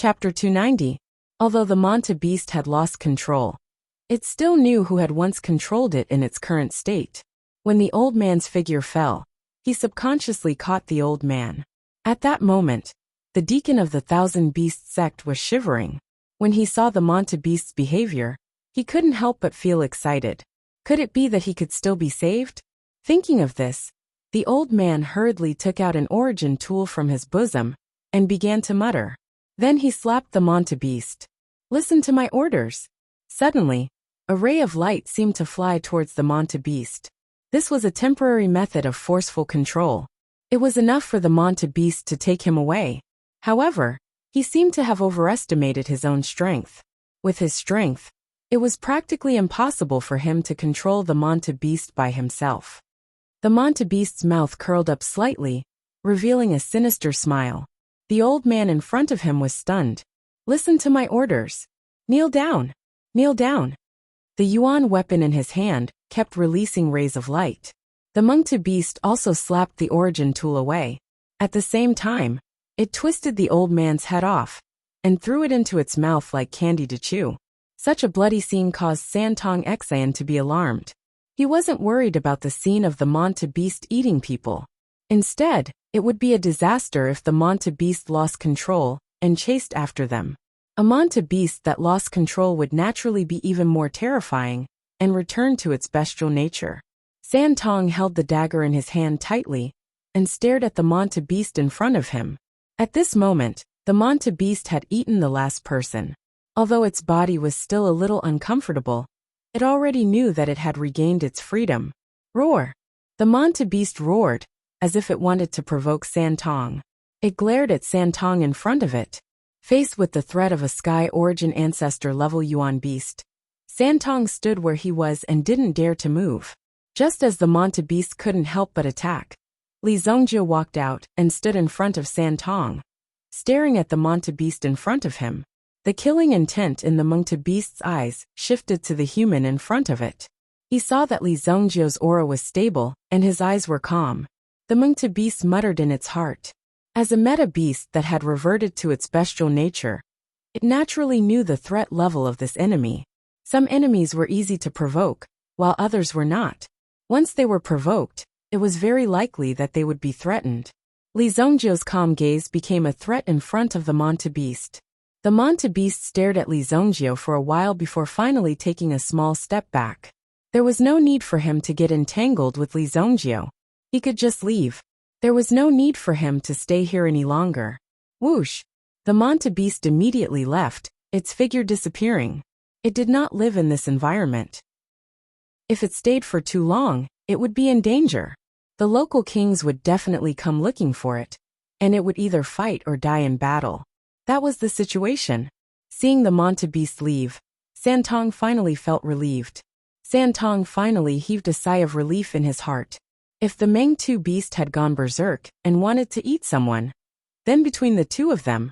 Chapter 290. Although the Manta beast had lost control, it still knew who had once controlled it in its current state. When the old man's figure fell, he subconsciously caught the old man. At that moment, the deacon of the Thousand Beasts sect was shivering. When he saw the Manta beast's behavior, he couldn't help but feel excited. Could it be that he could still be saved? Thinking of this, the old man hurriedly took out an origin tool from his bosom and began to mutter. Then he slapped the Manta beast. "Listen to my orders." Suddenly, a ray of light seemed to fly towards the Manta beast. This was a temporary method of forceful control. It was enough for the Manta beast to take him away. However, he seemed to have overestimated his own strength. With his strength, it was practically impossible for him to control the Manta beast by himself. The Manta beast's mouth curled up slightly, revealing a sinister smile. The old man in front of him was stunned. "Listen to my orders. Kneel down. Kneel down." The yuan weapon in his hand kept releasing rays of light. The Manta beast also slapped the origin tool away. At the same time, it twisted the old man's head off and threw it into its mouth like candy to chew. Such a bloody scene caused Santong Xian to be alarmed. He wasn't worried about the scene of the Manta beast eating people. Instead, it would be a disaster if the Manta beast lost control and chased after them. A Manta beast that lost control would naturally be even more terrifying and return to its bestial nature. Santong held the dagger in his hand tightly and stared at the Manta beast in front of him. At this moment, the Manta beast had eaten the last person. Although its body was still a little uncomfortable, it already knew that it had regained its freedom. Roar! The Manta beast roared, as if it wanted to provoke Santong. It glared at Santong in front of it. Faced with the threat of a Sky Origin Ancestor-level Yuan beast, Santong stood where he was and didn't dare to move. Just as the Manta beast couldn't help but attack, Li Zongjie walked out and stood in front of Santong, staring at the Manta beast in front of him. The killing intent in the Manta beast's eyes shifted to the human in front of it. He saw that Li Zongjie's aura was stable and his eyes were calm. The Manta beast muttered in its heart. As a meta beast that had reverted to its bestial nature, it naturally knew the threat level of this enemy. Some enemies were easy to provoke, while others were not. Once they were provoked, it was very likely that they would be threatened. Li Zongjie's calm gaze became a threat in front of the Manta beast. The Manta beast stared at Li Zongjie for a while before finally taking a small step back. There was no need for him to get entangled with Li Zongjie. He could just leave. There was no need for him to stay here any longer. Whoosh! The Manta beast immediately left, its figure disappearing. It did not live in this environment. If it stayed for too long, it would be in danger. The local kings would definitely come looking for it, and it would either fight or die in battle. That was the situation. Seeing the Manta beast leave, Santong finally felt relieved. Santong finally heaved a sigh of relief in his heart. If the Mengtu beast had gone berserk and wanted to eat someone, then between the two of them,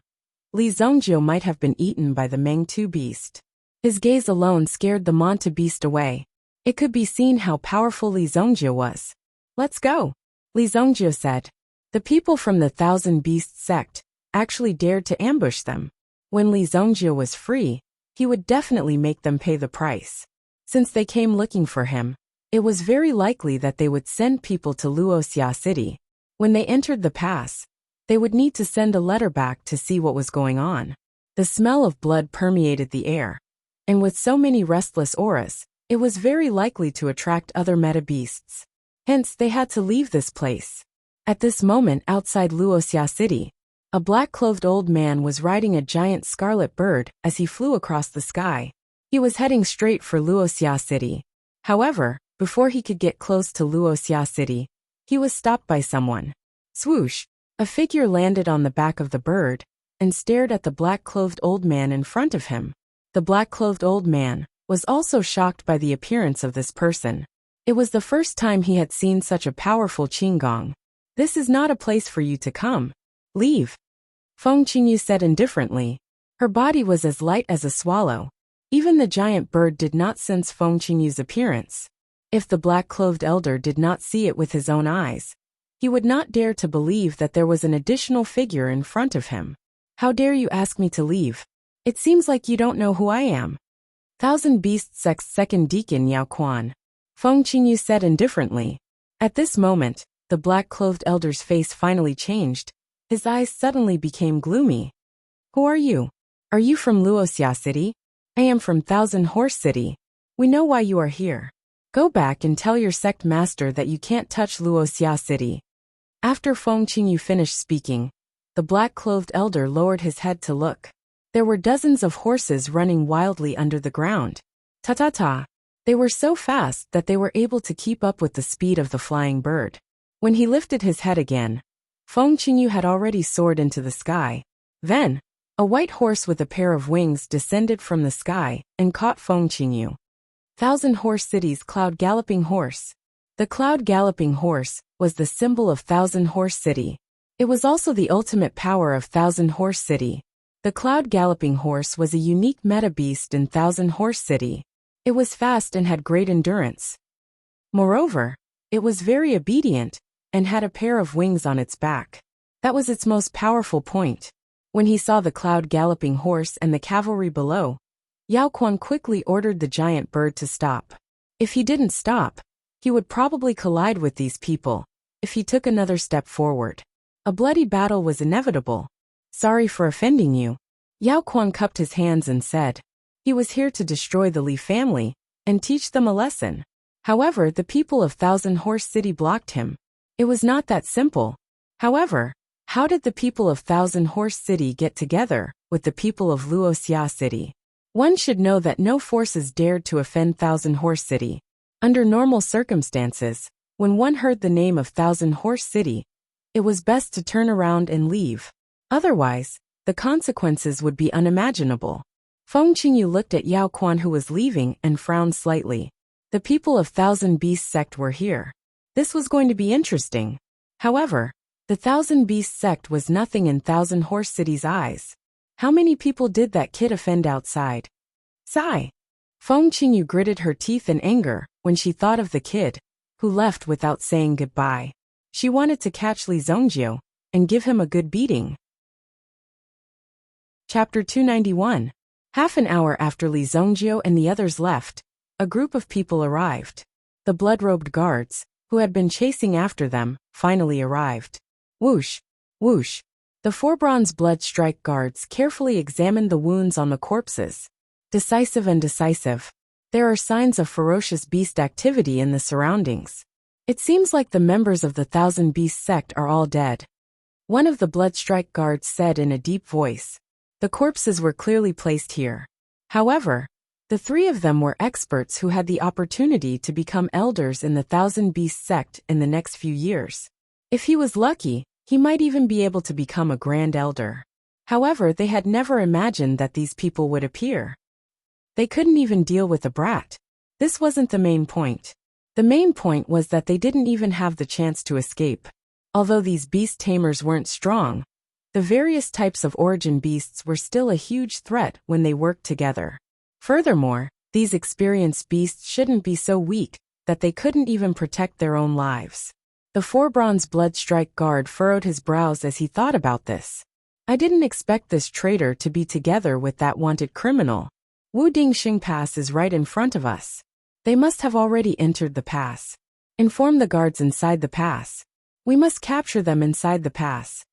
Li Zongjie might have been eaten by the Mengtu beast. His gaze alone scared the Manta beast away. It could be seen how powerful Li Zongjie was. "Let's go," Li Zongjie said. The people from the Thousand Beasts sect actually dared to ambush them. When Li Zongjie was free, he would definitely make them pay the price. Since they came looking for him, it was very likely that they would send people to Wuxia City. When they entered the pass, they would need to send a letter back to see what was going on. The smell of blood permeated the air, and with so many restless auras, it was very likely to attract other meta beasts. Hence, they had to leave this place. At this moment outside Wuxia City, a black-clothed old man was riding a giant scarlet bird as he flew across the sky. He was heading straight for Wuxia City. However, before he could get close to Wuxia City, he was stopped by someone. Swoosh! A figure landed on the back of the bird and stared at the black-clothed old man in front of him. The black-clothed old man was also shocked by the appearance of this person. It was the first time he had seen such a powerful Qinggong. "This is not a place for you to come. Leave," Feng Qingyu said indifferently. Her body was as light as a swallow. Even the giant bird did not sense Feng Qingyu's appearance. If the black-clothed elder did not see it with his own eyes, he would not dare to believe that there was an additional figure in front of him. How dare you ask me to leave? It seems like you don't know who I am. Thousand Beasts Sect's second deacon Yao Quan. Feng Qingyu said indifferently. At this moment, the black-clothed elder's face finally changed. His eyes suddenly became gloomy. Who are you? Are you from Wuxia City? I am from Thousand Horse City. We know why you are here. Go back and tell your sect master that you can't touch Wuxia City. After Feng Qingyu finished speaking, the black-clothed elder lowered his head to look. There were dozens of horses running wildly under the ground. Ta-ta-ta. They were so fast that they were able to keep up with the speed of the flying bird. When he lifted his head again, Feng Qingyu had already soared into the sky. Then, a white horse with a pair of wings descended from the sky and caught Feng Qingyu. Thousand Horse City's Cloud Galloping Horse. The Cloud Galloping Horse was the symbol of Thousand Horse City. It was also the ultimate power of Thousand Horse City. The Cloud Galloping Horse was a unique meta beast in Thousand Horse City. It was fast and had great endurance. Moreover, it was very obedient and had a pair of wings on its back. That was its most powerful point. When he saw the Cloud Galloping Horse and the cavalry below, Yao Quan quickly ordered the giant bird to stop. If he didn't stop, he would probably collide with these people if he took another step forward. A bloody battle was inevitable. Sorry for offending you. Yao Quan cupped his hands and said. He was here to destroy the Li family and teach them a lesson. However, the people of Thousand Horse City blocked him. It was not that simple. However, how did the people of Thousand Horse City get together with the people of Wuxia City? One should know that no forces dared to offend Thousand Horse City. Under normal circumstances, when one heard the name of Thousand Horse City, it was best to turn around and leave. Otherwise, the consequences would be unimaginable. Feng Qingyu looked at Yao Quan who was leaving and frowned slightly. The people of Thousand Beast Sect were here. This was going to be interesting. However, the Thousand Beast Sect was nothing in Thousand Horse City's eyes. How many people did that kid offend outside? Sigh. Feng Qingyu gritted her teeth in anger when she thought of the kid, who left without saying goodbye. She wanted to catch Li Zhongjiu and give him a good beating. Chapter 291. Half an hour after Li Zhongjiu and the others left, a group of people arrived. The blood-robed guards, who had been chasing after them, finally arrived. Whoosh! Whoosh! The four bronze blood strike guards carefully examined the wounds on the corpses. Decisive and decisive. There are signs of ferocious beast activity in the surroundings. It seems like the members of the Thousand Beast Sect are all dead. One of the blood strike guards said in a deep voice. The corpses were clearly placed here. However, the three of them were experts who had the opportunity to become elders in the Thousand Beast Sect in the next few years. If he was lucky, he might even be able to become a Grand Elder. However, they had never imagined that these people would appear. They couldn't even deal with a brat. This wasn't the main point. The main point was that they didn't even have the chance to escape. Although these beast tamers weren't strong, the various types of origin beasts were still a huge threat when they worked together. Furthermore, these experienced beasts shouldn't be so weak that they couldn't even protect their own lives. The four bronze blood strike guard furrowed his brows as he thought about this. I didn't expect this traitor to be together with that wanted criminal. Wudingxing Pass is right in front of us. They must have already entered the pass. Inform the guards inside the pass. We must capture them inside the pass.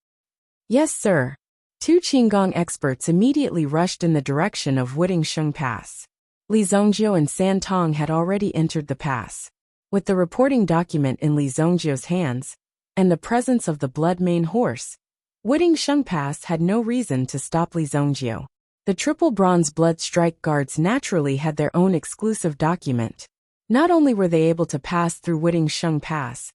Yes, sir. Two Qinggong experts immediately rushed in the direction of Wudingxing Pass. Li Zhongjiu and San Tong had already entered the pass. With the reporting document in Li Zhongjiu's hands, and the presence of the blood mane horse, Wudingxing Pass had no reason to stop Li Zhongjiu. The triple bronze blood strike guards naturally had their own exclusive document. Not only were they able to pass through Wudingxing Pass,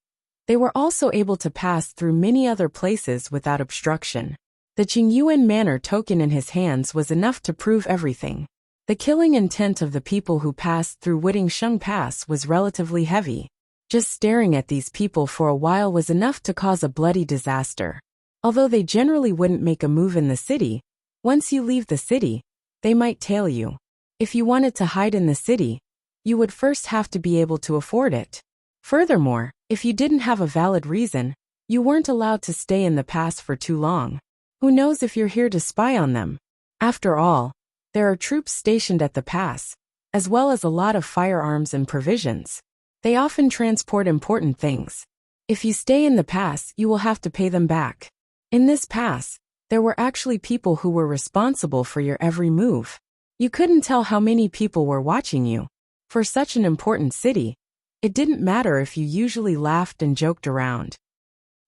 they were also able to pass through many other places without obstruction. The Qingyuan Manor token in his hands was enough to prove everything. The killing intent of the people who passed through Wudingxing Pass was relatively heavy. Just staring at these people for a while was enough to cause a bloody disaster. Although they generally wouldn't make a move in the city, once you leave the city, they might tail you. If you wanted to hide in the city, you would first have to be able to afford it. Furthermore, if you didn't have a valid reason, you weren't allowed to stay in the pass for too long. Who knows if you're here to spy on them? After all, there are troops stationed at the pass, as well as a lot of firearms and provisions. They often transport important things. If you stay in the pass, you will have to pay them back. In this pass, there were actually people who were responsible for your every move. You couldn't tell how many people were watching you. For such an important city, it didn't matter if you usually laughed and joked around.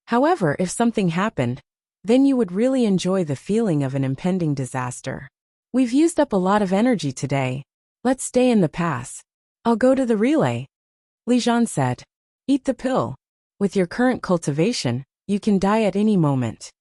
However, if something happened, then you would really enjoy the feeling of an impending disaster. We've used up a lot of energy today. Let's stay in the pass. I'll go to the relay. Li Zhan said. Eat the pill. With your current cultivation, you can die at any moment.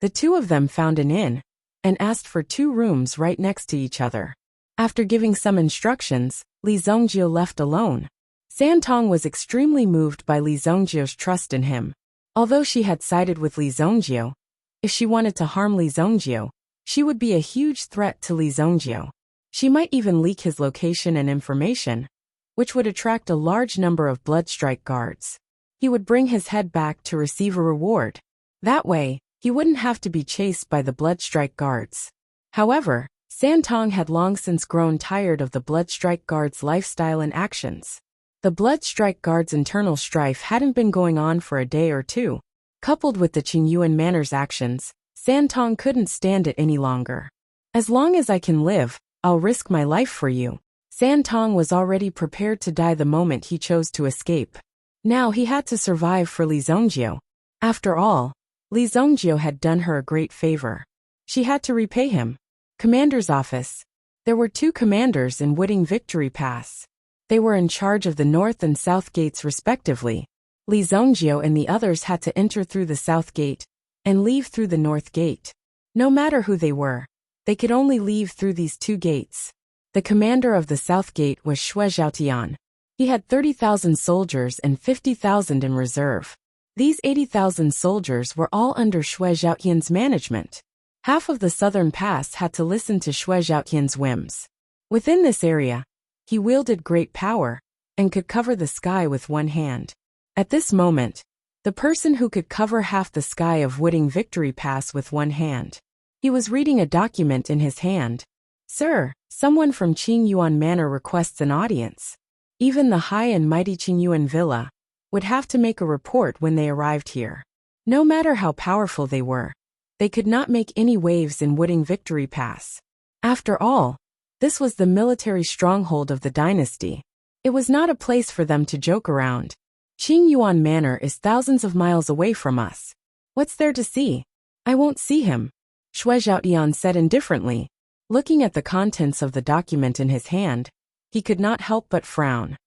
The two of them found an inn and asked for 2 rooms right next to each other. After giving some instructions, Li Zhongjie left alone. Santong was extremely moved by Li Zhongjie's trust in him. Although she had sided with Li Zhongjie, if she wanted to harm Li Zhongjie, she would be a huge threat to Li Zhongjie. She might even leak his location and information, which would attract a large number of Bloodstrike guards. He would bring his head back to receive a reward. That way, he wouldn't have to be chased by the Bloodstrike guards. However, Santong had long since grown tired of the Bloodstrike guards' lifestyle and actions. The Bloodstrike guards' internal strife hadn't been going on for a day or two. Coupled with the Qingyuan Manor's actions, Santong couldn't stand it any longer. As long as I can live, I'll risk my life for you. Santong was already prepared to die the moment he chose to escape. Now he had to survive for Li Zhongjie. After all, Li Zhongjie had done her a great favor. She had to repay him. Commander's office. There were 2 commanders in Wooding Victory Pass. They were in charge of the north and south gates respectively. Li Zhongjie and the others had to enter through the south gate and leave through the north gate. No matter who they were, they could only leave through these 2 gates. The commander of the south gate was Xue Zhaotian. He had 30,000 soldiers and 50,000 in reserve. These 80,000 soldiers were all under Xue Zhaotian's management. Half of the southern pass had to listen to Xue Zhaotian's whims. Within this area, he wielded great power and could cover the sky with one hand. At this moment, the person who could cover half the sky of Wooding Victory Pass with one hand. He was reading a document in his hand. Sir, someone from Qingyuan Manor requests an audience. Even the high and mighty Qingyuan Villa would have to make a report when they arrived here. No matter how powerful they were, they could not make any waves in Wooding Victory Pass. After all, this was the military stronghold of the dynasty. It was not a place for them to joke around. Qingyuan Manor is thousands of miles away from us. What's there to see? I won't see him, Xue Zhaotian said indifferently. Looking at the contents of the document in his hand, he could not help but frown.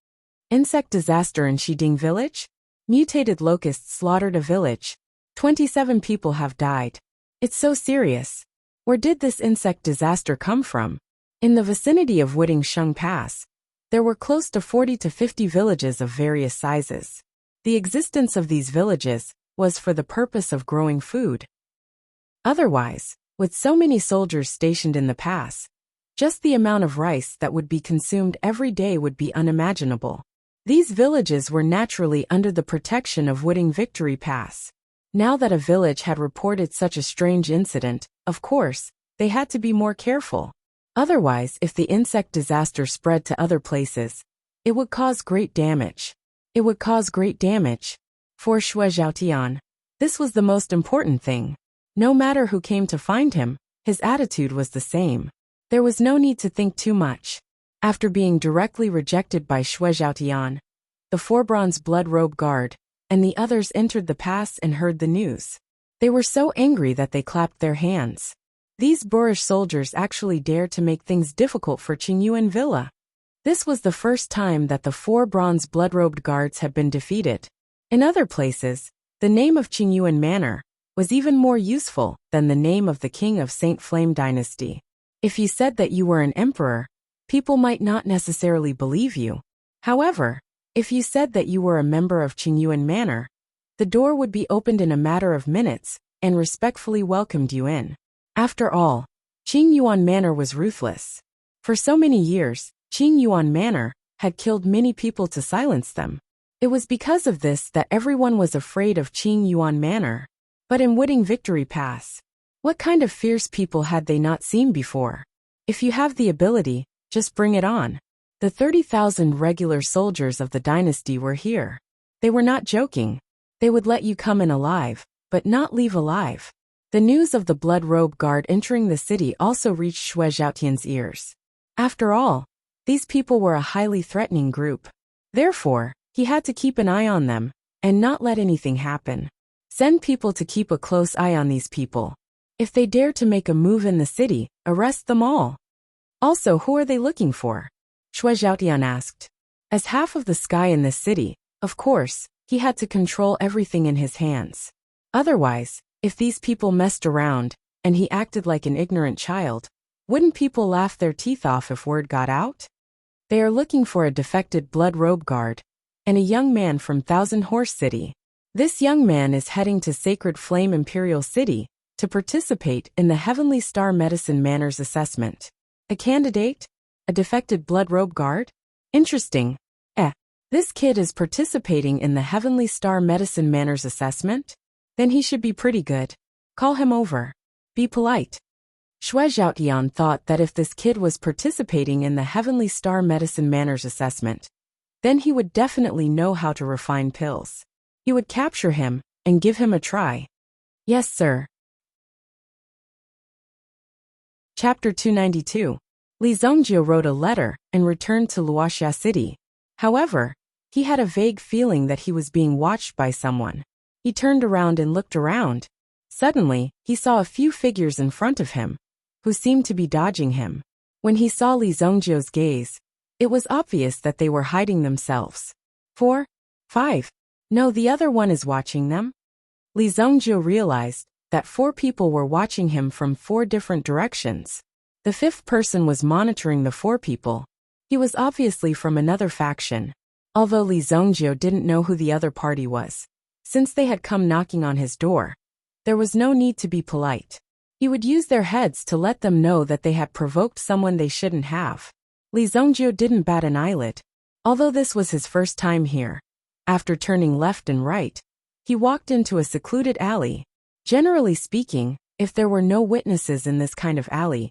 Insect disaster in Shiding village? Mutated locusts slaughtered a village. 27 people have died. It's so serious. Where did this insect disaster come from? In the vicinity of Wooding Sheng Pass, there were close to 40 to 50 villages of various sizes. The existence of these villages was for the purpose of growing food. Otherwise, with so many soldiers stationed in the pass, just the amount of rice that would be consumed every day would be unimaginable. These villages were naturally under the protection of Wooding Victory Pass. Now that a village had reported such a strange incident, of course, they had to be more careful. Otherwise, if the insect disaster spread to other places, it would cause great damage. It would cause great damage. For Xue Zhaotian, this was the most important thing. No matter who came to find him, his attitude was the same. There was no need to think too much. After being directly rejected by Xue Zhaotian, the 4 bronze blood-robe guard and the others entered the pass and heard the news. They were so angry that they clapped their hands. These boorish soldiers actually dared to make things difficult for Qingyuan Villa. This was the first time that the 4 bronze blood-robed guards had been defeated. In other places, the name of Qingyuan Manor was even more useful than the name of the king of Saint Flame Dynasty. If you said that you were an emperor, people might not necessarily believe you. However, if you said that you were a member of Qingyuan Manor, the door would be opened in a matter of minutes and respectfully welcomed you in. After all, Qingyuan Manor was ruthless. For so many years, Qingyuan Manor had killed many people to silence them. It was because of this that everyone was afraid of Qingyuan Manor. But in Wooding Victory Pass, What kind of fierce people had they not seen before? If you have the ability, just bring it on. The 30,000 regular soldiers of the dynasty were here. They were not joking. They would let you come in alive, but not leave alive. The news of the Blood Robe Guard entering the city also reached Shui Zhaotian's ears. After all, these people were a highly threatening group. Therefore, he had to keep an eye on them, and not let anything happen. Send people to keep a close eye on these people. If they dare to make a move in the city, arrest them all. Also, who are they looking for? Shui Zhaotian asked. As half of the sky in this city, of course, he had to control everything in his hands. Otherwise, if these people messed around, and he acted like an ignorant child, wouldn't people laugh their teeth off if word got out? They are looking for a defected Blood Robe Guard, and a young man from Thousand Horse City. This young man is heading to Sacred Flame Imperial City to participate in the Heavenly Star Medicine Manners Assessment. A candidate? A defected Blood Robe Guard? Interesting. This kid is participating in the Heavenly Star Medicine Manners Assessment? Then he should be pretty good. Call him over. Be polite. Shui Zhaotian thought that if this kid was participating in the Heavenly Star Medicine Manners Assessment, then he would definitely know how to refine pills. He would capture him and give him a try. Yes, sir. Chapter 292. Li Zongjie wrote a letter and returned to Wuxia City. However, he had a vague feeling that he was being watched by someone. He turned around and looked around. Suddenly, he saw a few figures in front of him, who seemed to be dodging him. When he saw Li Zongjie's gaze, it was obvious that they were hiding themselves. 4, 5. No, the other one is watching them. Li Zongjie realized that 4 people were watching him from 4 different directions. The 5th person was monitoring the 4 people. He was obviously from another faction. Although Li Zongjie didn't know who the other party was, since they had come knocking on his door, there was no need to be polite. He would use their heads to let them know that they had provoked someone they shouldn't have. Li Zongjie didn't bat an eyelid. Although this was his first time here, after turning left and right, he walked into a secluded alley. Generally speaking, if there were no witnesses in this kind of alley,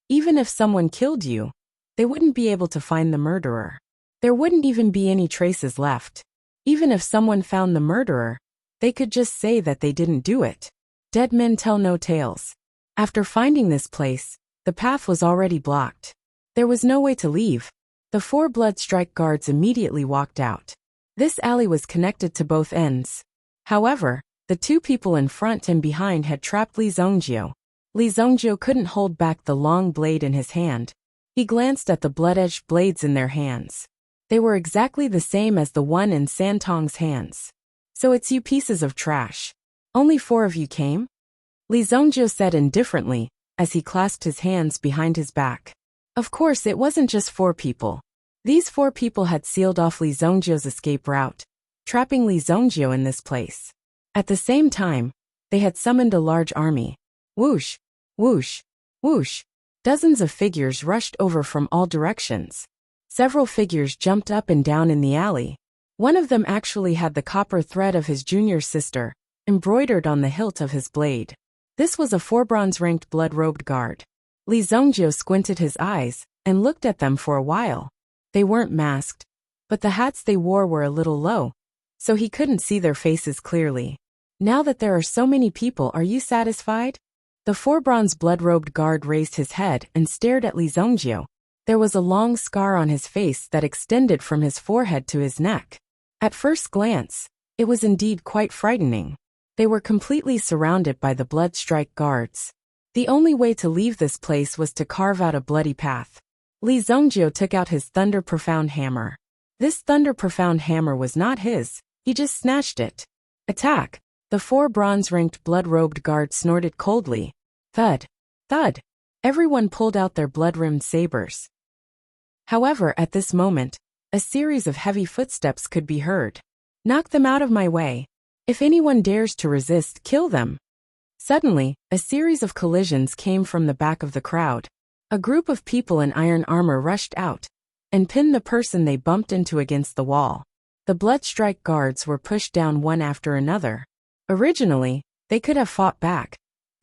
even if someone killed you, they wouldn't be able to find the murderer. There wouldn't even be any traces left. Even if someone found the murderer, they could just say that they didn't do it. Dead men tell no tales. After finding this place, the path was already blocked. There was no way to leave. The 4 Bloodstrike guards immediately walked out. This alley was connected to both ends. However, the 2 people in front and behind had trapped Li Zongjie. Li Zongjie couldn't hold back the long blade in his hand. He glanced at the blood-edged blades in their hands. They were exactly the same as the one in Santong's hands. So it's you pieces of trash. Only 4 of you came? Li Zongjie said indifferently, as he clasped his hands behind his back. Of course it wasn't just 4 people. These 4 people had sealed off Li Zongjie's escape route, trapping Li Zongjie in this place. At the same time, they had summoned a large army. Whoosh, whoosh, whoosh. Dozens of figures rushed over from all directions. Several figures jumped up and down in the alley. One of them actually had the copper thread of his junior sister embroidered on the hilt of his blade. This was a 4 bronze-ranked blood-robed guard. Li Zongjie squinted his eyes and looked at them for a while. They weren't masked, but the hats they wore were a little low, so he couldn't see their faces clearly. Now that there are so many people, are you satisfied? The 4 bronze blood-robed guard raised his head and stared at Li Zongjie. There was a long scar on his face that extended from his forehead to his neck. At first glance, it was indeed quite frightening. They were completely surrounded by the Bloodstrike guards. The only way to leave this place was to carve out a bloody path. Li Zongjie took out his Thunder Profound hammer. This Thunder Profound hammer was not his, he just snatched it. Attack! The 4 bronze-ranked blood-robed guards snorted coldly. Thud! Thud! Everyone pulled out their blood-rimmed sabers. However, at this moment, a series of heavy footsteps could be heard. Knock them out of my way. If anyone dares to resist, kill them. Suddenly, a series of collisions came from the back of the crowd. A group of people in iron armor rushed out and pinned the person they bumped into against the wall. The Bloodstrike guards were pushed down one after another. Originally, they could have fought back,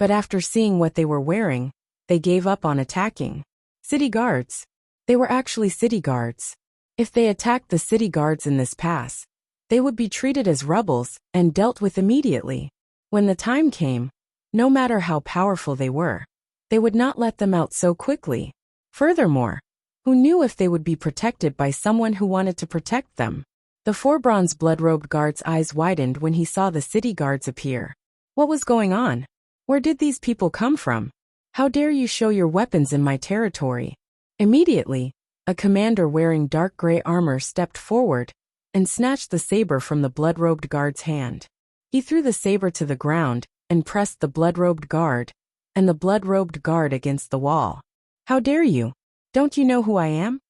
but after seeing what they were wearing, they gave up on attacking. City guards. They were actually city guards. If they attacked the city guards in this pass, they would be treated as rebels and dealt with immediately. When the time came, no matter how powerful they were, they would not let them out so quickly. Furthermore, who knew if they would be protected by someone who wanted to protect them? The 4 bronze blood-robed guards' eyes widened when he saw the city guards appear. What was going on? Where did these people come from? How dare you show your weapons in my territory? Immediately, a commander wearing dark gray armor stepped forward and snatched the saber from the blood-robed guard's hand. He threw the saber to the ground and pressed the blood-robed guard and the blood-robed guard against the wall. How dare you? Don't you know who I am?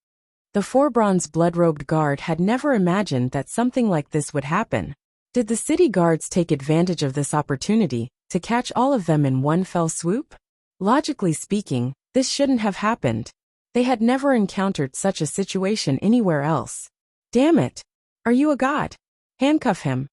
The 4 bronze blood-robed guard had never imagined that something like this would happen. Did the city guards take advantage of this opportunity to catch all of them in one fell swoop? Logically speaking, this shouldn't have happened. They had never encountered such a situation anywhere else. Damn it! Are you a god? Handcuff him.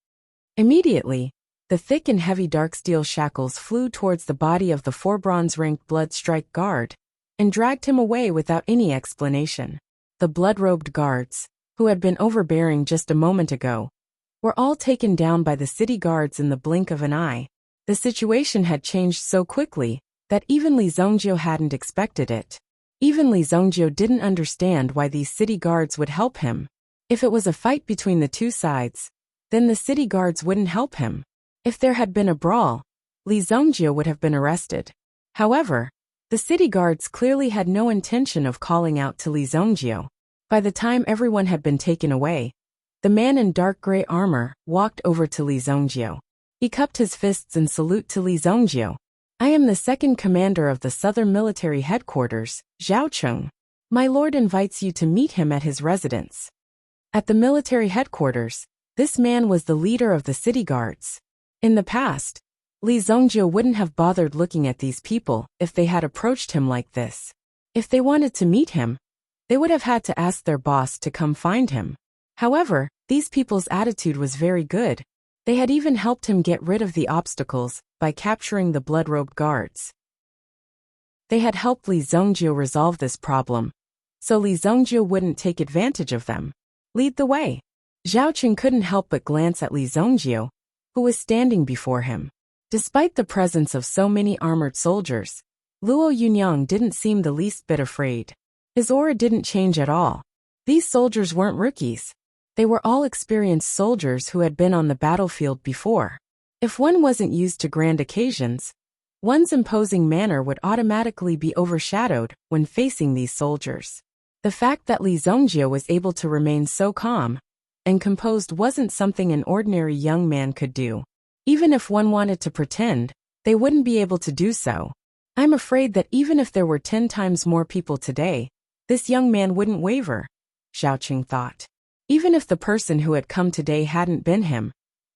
Immediately, the thick and heavy dark steel shackles flew towards the body of the 4 bronze-ranked blood strike guard and dragged him away without any explanation. The blood-robed guards, who had been overbearing just a moment ago, were all taken down by the city guards in the blink of an eye. The situation had changed so quickly that even Li Zongjio hadn't expected it. Even Li Zongjio didn't understand why these city guards would help him. If it was a fight between the two sides, then the city guards wouldn't help him. If there had been a brawl, Li Zongjio would have been arrested. However, the city guards clearly had no intention of calling out to Li Zongjio. By the time everyone had been taken away, the man in dark gray armor walked over to Li Zongjio. He cupped his fists in salute to Li Zongjio. I am the second commander of the Southern Military Headquarters, Zhao Cheng. My lord invites you to meet him at his residence. At the military headquarters, this man was the leader of the city guards. In the past, Li Zongjio wouldn't have bothered looking at these people if they had approached him like this. If they wanted to meet him, they would have had to ask their boss to come find him. However, these people's attitude was very good. They had even helped him get rid of the obstacles by capturing the blood-robed guards. They had helped Li Zongjio resolve this problem, so Li Zongjio wouldn't take advantage of them. Lead the way. Zhao Cheng couldn't help but glance at Li Zongjio, who was standing before him. Despite the presence of so many armored soldiers, Luo Yunyang didn't seem the least bit afraid. His aura didn't change at all. These soldiers weren't rookies. They were all experienced soldiers who had been on the battlefield before. If one wasn't used to grand occasions, one's imposing manner would automatically be overshadowed when facing these soldiers. The fact that Li Zongjio was able to remain so calm and composed wasn't something an ordinary young man could do. Even if one wanted to pretend, they wouldn't be able to do so. I'm afraid that even if there were 10 times more people today, this young man wouldn't waver, Zhao Cheng thought. Even if the person who had come today hadn't been him,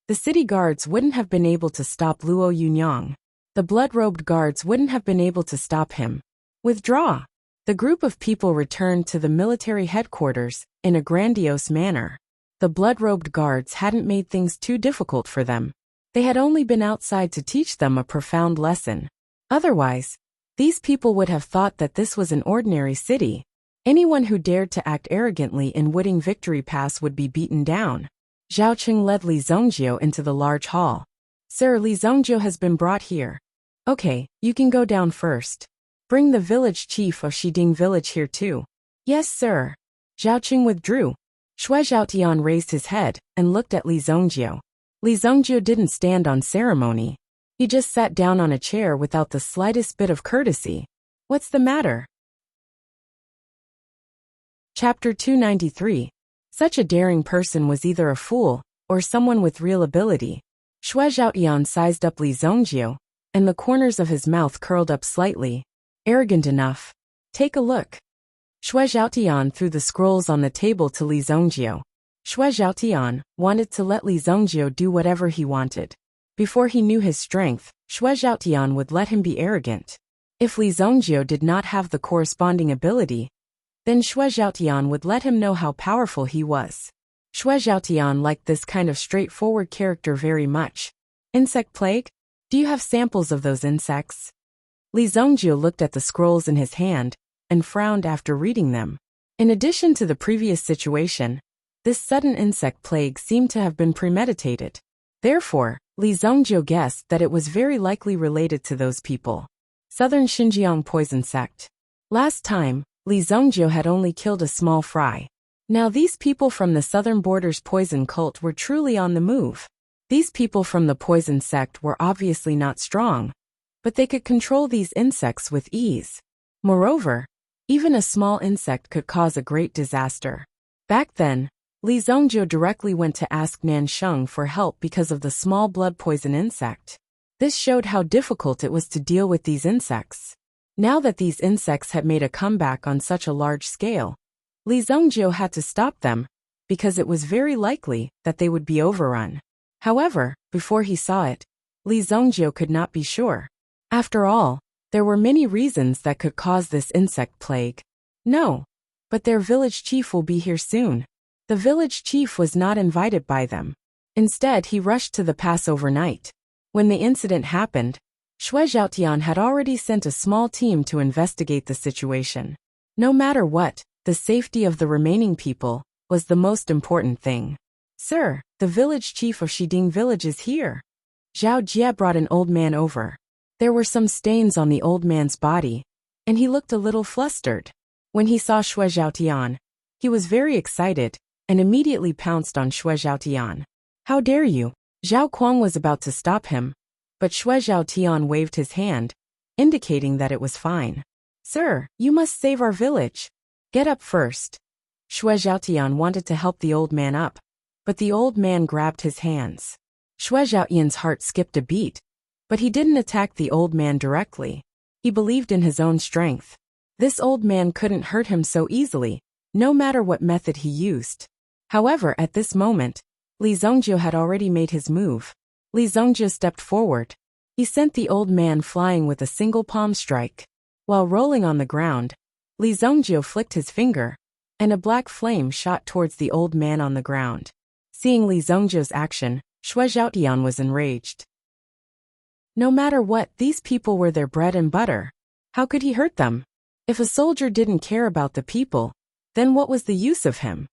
the city guards wouldn't have been able to stop Luo Yunyang. The blood-robed guards wouldn't have been able to stop him. Withdraw. The group of people returned to the military headquarters in a grandiose manner. The blood-robed guards hadn't made things too difficult for them. They had only been outside to teach them a profound lesson. Otherwise, these people would have thought that this was an ordinary city. Anyone who dared to act arrogantly in Wooding Victory Pass would be beaten down. Zhao Cheng led Li Zongjio into the large hall. Sir, Li Zongjio has been brought here. Okay, you can go down first. Bring the village chief of Shiding village here too. Yes, sir. Zhao Cheng withdrew. Shui Zhaotian raised his head and looked at Li Zongjio. Li Zongjio didn't stand on ceremony. He just sat down on a chair without the slightest bit of courtesy. What's the matter? Chapter 293. Such a daring person was either a fool or someone with real ability. Shui Zhaotian sized up Li Zongjio, and the corners of his mouth curled up slightly. Arrogant enough. Take a look. Shui Zhaotian threw the scrolls on the table to Li Zongjio. Shui Zhaotian wanted to let Li Zongjio do whatever he wanted. Before he knew his strength, Shui Zhaotian would let him be arrogant. If Li Zongjio did not have the corresponding ability, then Shui Zhaotian would let him know how powerful he was. Shui Zhaotian liked this kind of straightforward character very much. Insect plague? Do you have samples of those insects? Li Zhongjie looked at the scrolls in his hand and frowned after reading them. In addition to the previous situation, this sudden insect plague seemed to have been premeditated. Therefore, Li Zhongjie guessed that it was very likely related to those people. Southern Xinjiang poison sect. Last time, Li Zhongjie had only killed a small fry. Now these people from the southern borders poison cult were truly on the move. These people from the poison sect were obviously not strong, but they could control these insects with ease. Moreover, even a small insect could cause a great disaster. Back then, Li Zhongjie directly went to ask Nansheng for help because of the small blood poison insect. This showed how difficult it was to deal with these insects. Now that these insects had made a comeback on such a large scale, Li Zhongjie had to stop them, because it was very likely that they would be overrun. However, before he saw it, Li Zhongjie could not be sure. After all, there were many reasons that could cause this insect plague. No, but their village chief will be here soon. The village chief was not invited by them. Instead, he rushed to the pass overnight. When the incident happened, Xue Zhaotian had already sent a small team to investigate the situation. No matter what, the safety of the remaining people was the most important thing. Sir, the village chief of Shiding village is here. Zhao Jie brought an old man over. There were some stains on the old man's body, and he looked a little flustered. When he saw Xue Zhaotian, he was very excited and immediately pounced on Xue Zhaotian. How dare you? Zhao Kuang was about to stop him, but Xue Zhaotian waved his hand, indicating that it was fine. Sir, you must save our village. Get up first. Xue Zhaotian wanted to help the old man up, but the old man grabbed his hands. Xue Zhaotian's heart skipped a beat, but he didn't attack the old man directly. He believed in his own strength. This old man couldn't hurt him so easily, no matter what method he used. However, at this moment, Li Zhongjie had already made his move. Li Zhongjie stepped forward. He sent the old man flying with a single palm strike. While rolling on the ground, Li Zhongjie flicked his finger, and a black flame shot towards the old man on the ground. Seeing Li Zhongjie's action, Xue Zhaotian was enraged. No matter what, these people were their bread and butter. How could he hurt them? If a soldier didn't care about the people, then what was the use of him?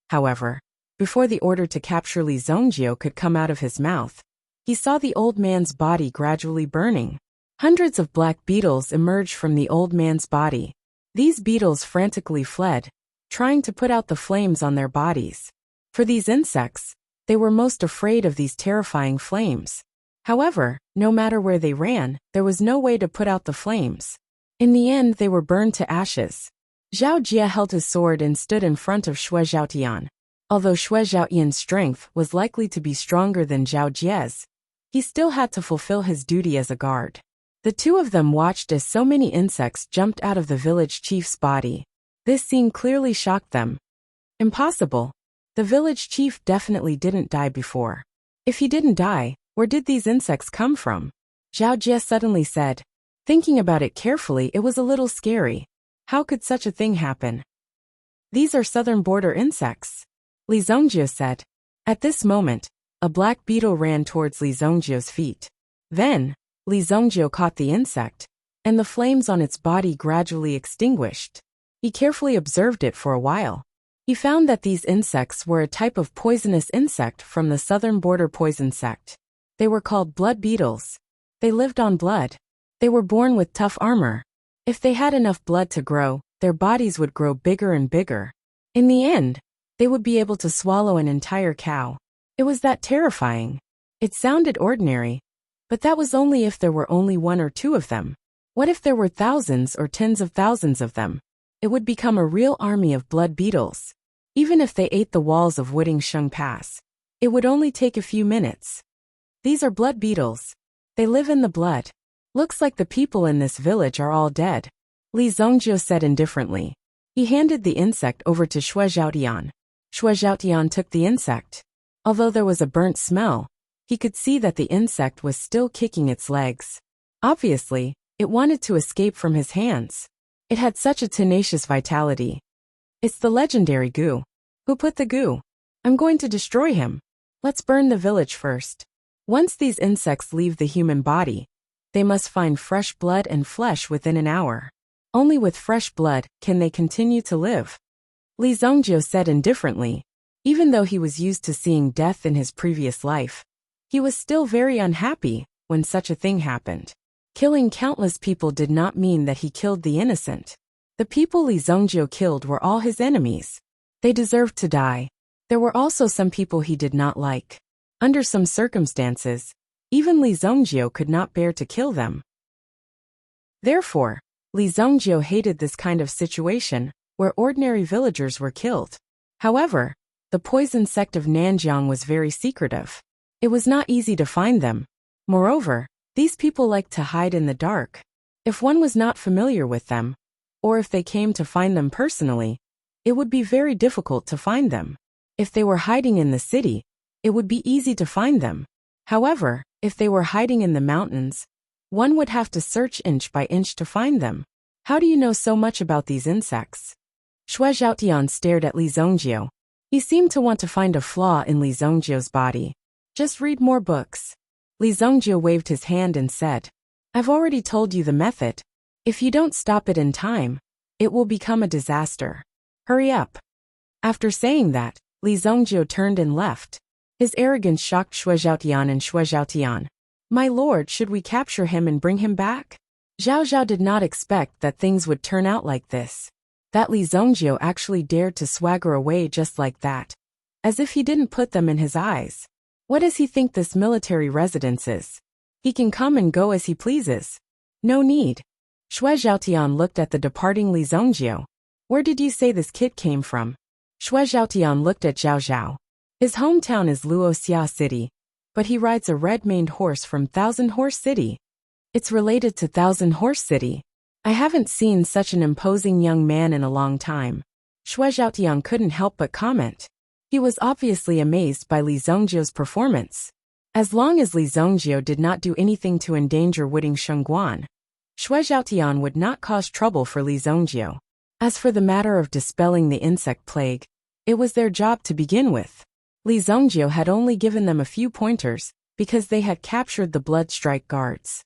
However, before the order to capture Li Zhongjie could come out of his mouth, he saw the old man's body gradually burning. Hundreds of black beetles emerged from the old man's body. These beetles frantically fled, trying to put out the flames on their bodies. For these insects, they were most afraid of these terrifying flames. However, no matter where they ran, there was no way to put out the flames. In the end, they were burned to ashes. Zhao Jie held his sword and stood in front of Xue Zhaotian. Although Xue Zhaotian's strength was likely to be stronger than Zhao Jie's, he still had to fulfill his duty as a guard. The two of them watched as so many insects jumped out of the village chief's body. This scene clearly shocked them. Impossible. The village chief definitely didn't die before. If he didn't die, where did these insects come from? Zhao Jie suddenly said. Thinking about it carefully, it was a little scary. How could such a thing happen? These are southern border insects, Li Zhongjie said. At this moment, a black beetle ran towards Li Zhongjie's feet. Then, Li Zhongjie caught the insect, and the flames on its body gradually extinguished. He carefully observed it for a while. He found that these insects were a type of poisonous insect from the southern border poison sect. They were called blood beetles. They lived on blood. They were born with tough armor. If they had enough blood to grow, their bodies would grow bigger and bigger. In the end, they would be able to swallow an entire cow. It was that terrifying. It sounded ordinary, but that was only if there were only one or two of them. What if there were thousands or tens of thousands of them? It would become a real army of blood beetles. Even if they ate the walls of Wudingsheng Pass, it would only take a few minutes. These are blood beetles. They live in the blood. Looks like the people in this village are all dead, Li Zhongjie said indifferently. He handed the insect over to Xue Zhaotian. Xue Zhaotian took the insect. Although there was a burnt smell, he could see that the insect was still kicking its legs. Obviously, it wanted to escape from his hands. It had such a tenacious vitality. It's the legendary goo. Who put the goo? I'm going to destroy him. Let's burn the village first. Once these insects leave the human body, they must find fresh blood and flesh within an hour. Only with fresh blood can they continue to live. Li Zhongjiu said indifferently. Even though he was used to seeing death in his previous life, he was still very unhappy when such a thing happened. Killing countless people did not mean that he killed the innocent. The people Li Zhongjiu killed were all his enemies. They deserved to die. There were also some people he did not like. Under some circumstances, even Li Zhongjiu could not bear to kill them. Therefore, Li Zhongjiu hated this kind of situation, where ordinary villagers were killed. However, the poison sect of Nanjiang was very secretive. It was not easy to find them. Moreover, these people liked to hide in the dark. If one was not familiar with them, or if they came to find them personally, it would be very difficult to find them. If they were hiding in the city, it would be easy to find them. However, if they were hiding in the mountains, one would have to search inch by inch to find them. How do you know so much about these insects? Xue Zhaotian stared at Li Zhongjiu. He seemed to want to find a flaw in Li Zhongjiu's body. Just read more books. Li Zhongjiu waved his hand and said, I've already told you the method. If you don't stop it in time, it will become a disaster. Hurry up. After saying that, Li Zhongjiu turned and left. His arrogance shocked Xue Zhaotian and Xue Zhaotian. My lord, should we capture him and bring him back? Zhao Zhao did not expect that things would turn out like this. That Li Zhongjiu actually dared to swagger away just like that. As if he didn't put them in his eyes. What does he think this military residence is? He can come and go as he pleases. No need. Xue Zhaotian looked at the departing Li Zhongjiu. Where did you say this kid came from? Xue Zhaotian looked at Zhao Zhao. His hometown is Luoxia City, but he rides a red-maned horse from Thousand Horse City. It's related to Thousand Horse City. I haven't seen such an imposing young man in a long time. Xue Zhaotian couldn't help but comment. He was obviously amazed by Li Zhongjiu's performance. As long as Li Zhongjiu did not do anything to endanger Wuding Shengguan, Xue Zhaotian would not cause trouble for Li Zhongjiu. As for the matter of dispelling the insect plague, it was their job to begin with. Li Zhongjiu had only given them a few pointers, because they had captured the Blood Strike Guards.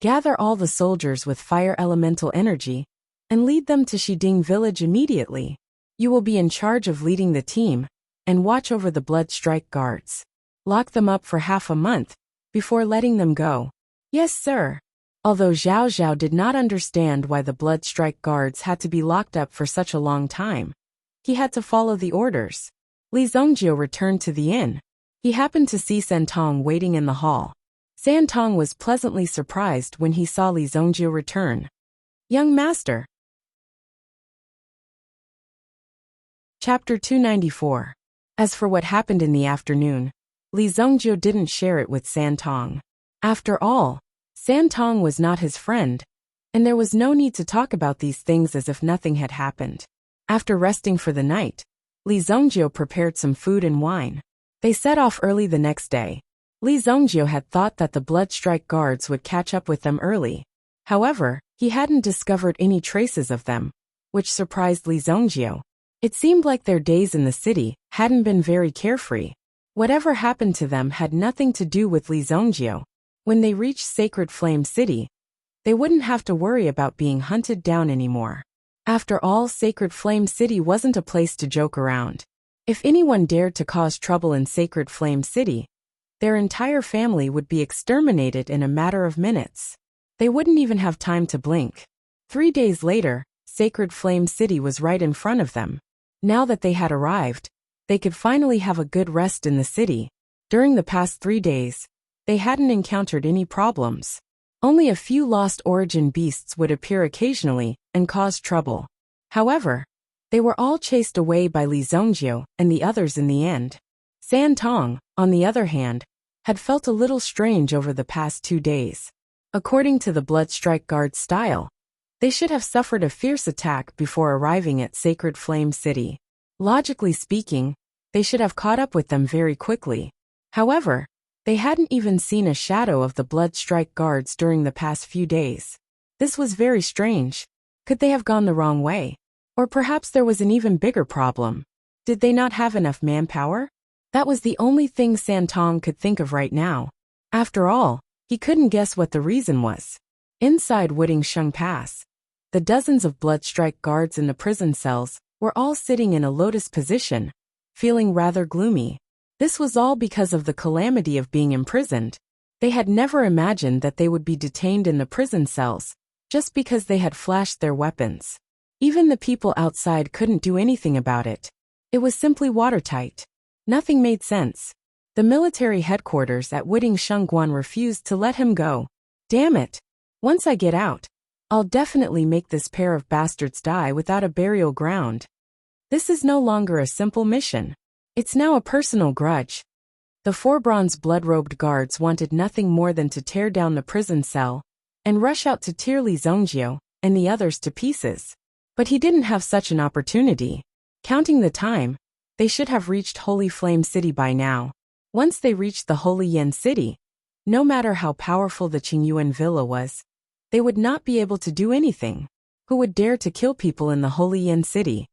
Gather all the soldiers with fire elemental energy, and lead them to Shiding village immediately. You will be in charge of leading the team, and watch over the Blood Strike Guards. Lock them up for half a month, before letting them go. Yes, sir. Although Zhao Zhao did not understand why the Blood Strike Guards had to be locked up for such a long time, he had to follow the orders. Li Zhongjiu returned to the inn. He happened to see Santong waiting in the hall. Santong was pleasantly surprised when he saw Li Zhongjiu return. Young master. Chapter 294. As for what happened in the afternoon, Li Zhongjiu didn't share it with Santong. After all, Santong was not his friend, and there was no need to talk about these things as if nothing had happened. After resting for the night, Li Zhongjiu prepared some food and wine. They set off early the next day. Li Zhongjiu had thought that the Blood Strike Guards would catch up with them early. However, he hadn't discovered any traces of them, which surprised Li Zhongjiu. It seemed like their days in the city hadn't been very carefree. Whatever happened to them had nothing to do with Li Zhongjiu. When they reached Sacred Flame City, they wouldn't have to worry about being hunted down anymore. After all, Sacred Flame City wasn't a place to joke around. If anyone dared to cause trouble in Sacred Flame City, their entire family would be exterminated in a matter of minutes. They wouldn't even have time to blink. 3 days later, Sacred Flame City was right in front of them. Now that they had arrived, they could finally have a good rest in the city. During the past 3 days, they hadn't encountered any problems. Only a few lost origin beasts would appear occasionally and cause trouble. However, they were all chased away by Li Zhongjiu and the others in the end. Santong, on the other hand, had felt a little strange over the past 2 days. According to the Blood Strike Guard style, they should have suffered a fierce attack before arriving at Sacred Flame City. Logically speaking, they should have caught up with them very quickly. However, they hadn't even seen a shadow of the Blood Strike Guards during the past few days. This was very strange. Could they have gone the wrong way? Or perhaps there was an even bigger problem. Did they not have enough manpower? That was the only thing Santong could think of right now. After all, he couldn't guess what the reason was. Inside Wuxia Pass, the dozens of bloodstrike guards in the prison cells were all sitting in a lotus position, feeling rather gloomy. This was all because of the calamity of being imprisoned. They had never imagined that they would be detained in the prison cells, just because they had flashed their weapons. Even the people outside couldn't do anything about it. It was simply watertight. Nothing made sense. The military headquarters at Wuxia refused to let him go. Damn it! Once I get out, I'll definitely make this pair of bastards die without a burial ground. This is no longer a simple mission. It's now a personal grudge. The 4 bronze blood-robed guards wanted nothing more than to tear down the prison cell and rush out to tear Li Zhongjie and the others to pieces. But he didn't have such an opportunity. Counting the time, they should have reached Holy Flame City by now. Once they reached the Holy Yin City, no matter how powerful the Qingyuan Villa was, they would not be able to do anything. Who would dare to kill people in the Holy Yin City?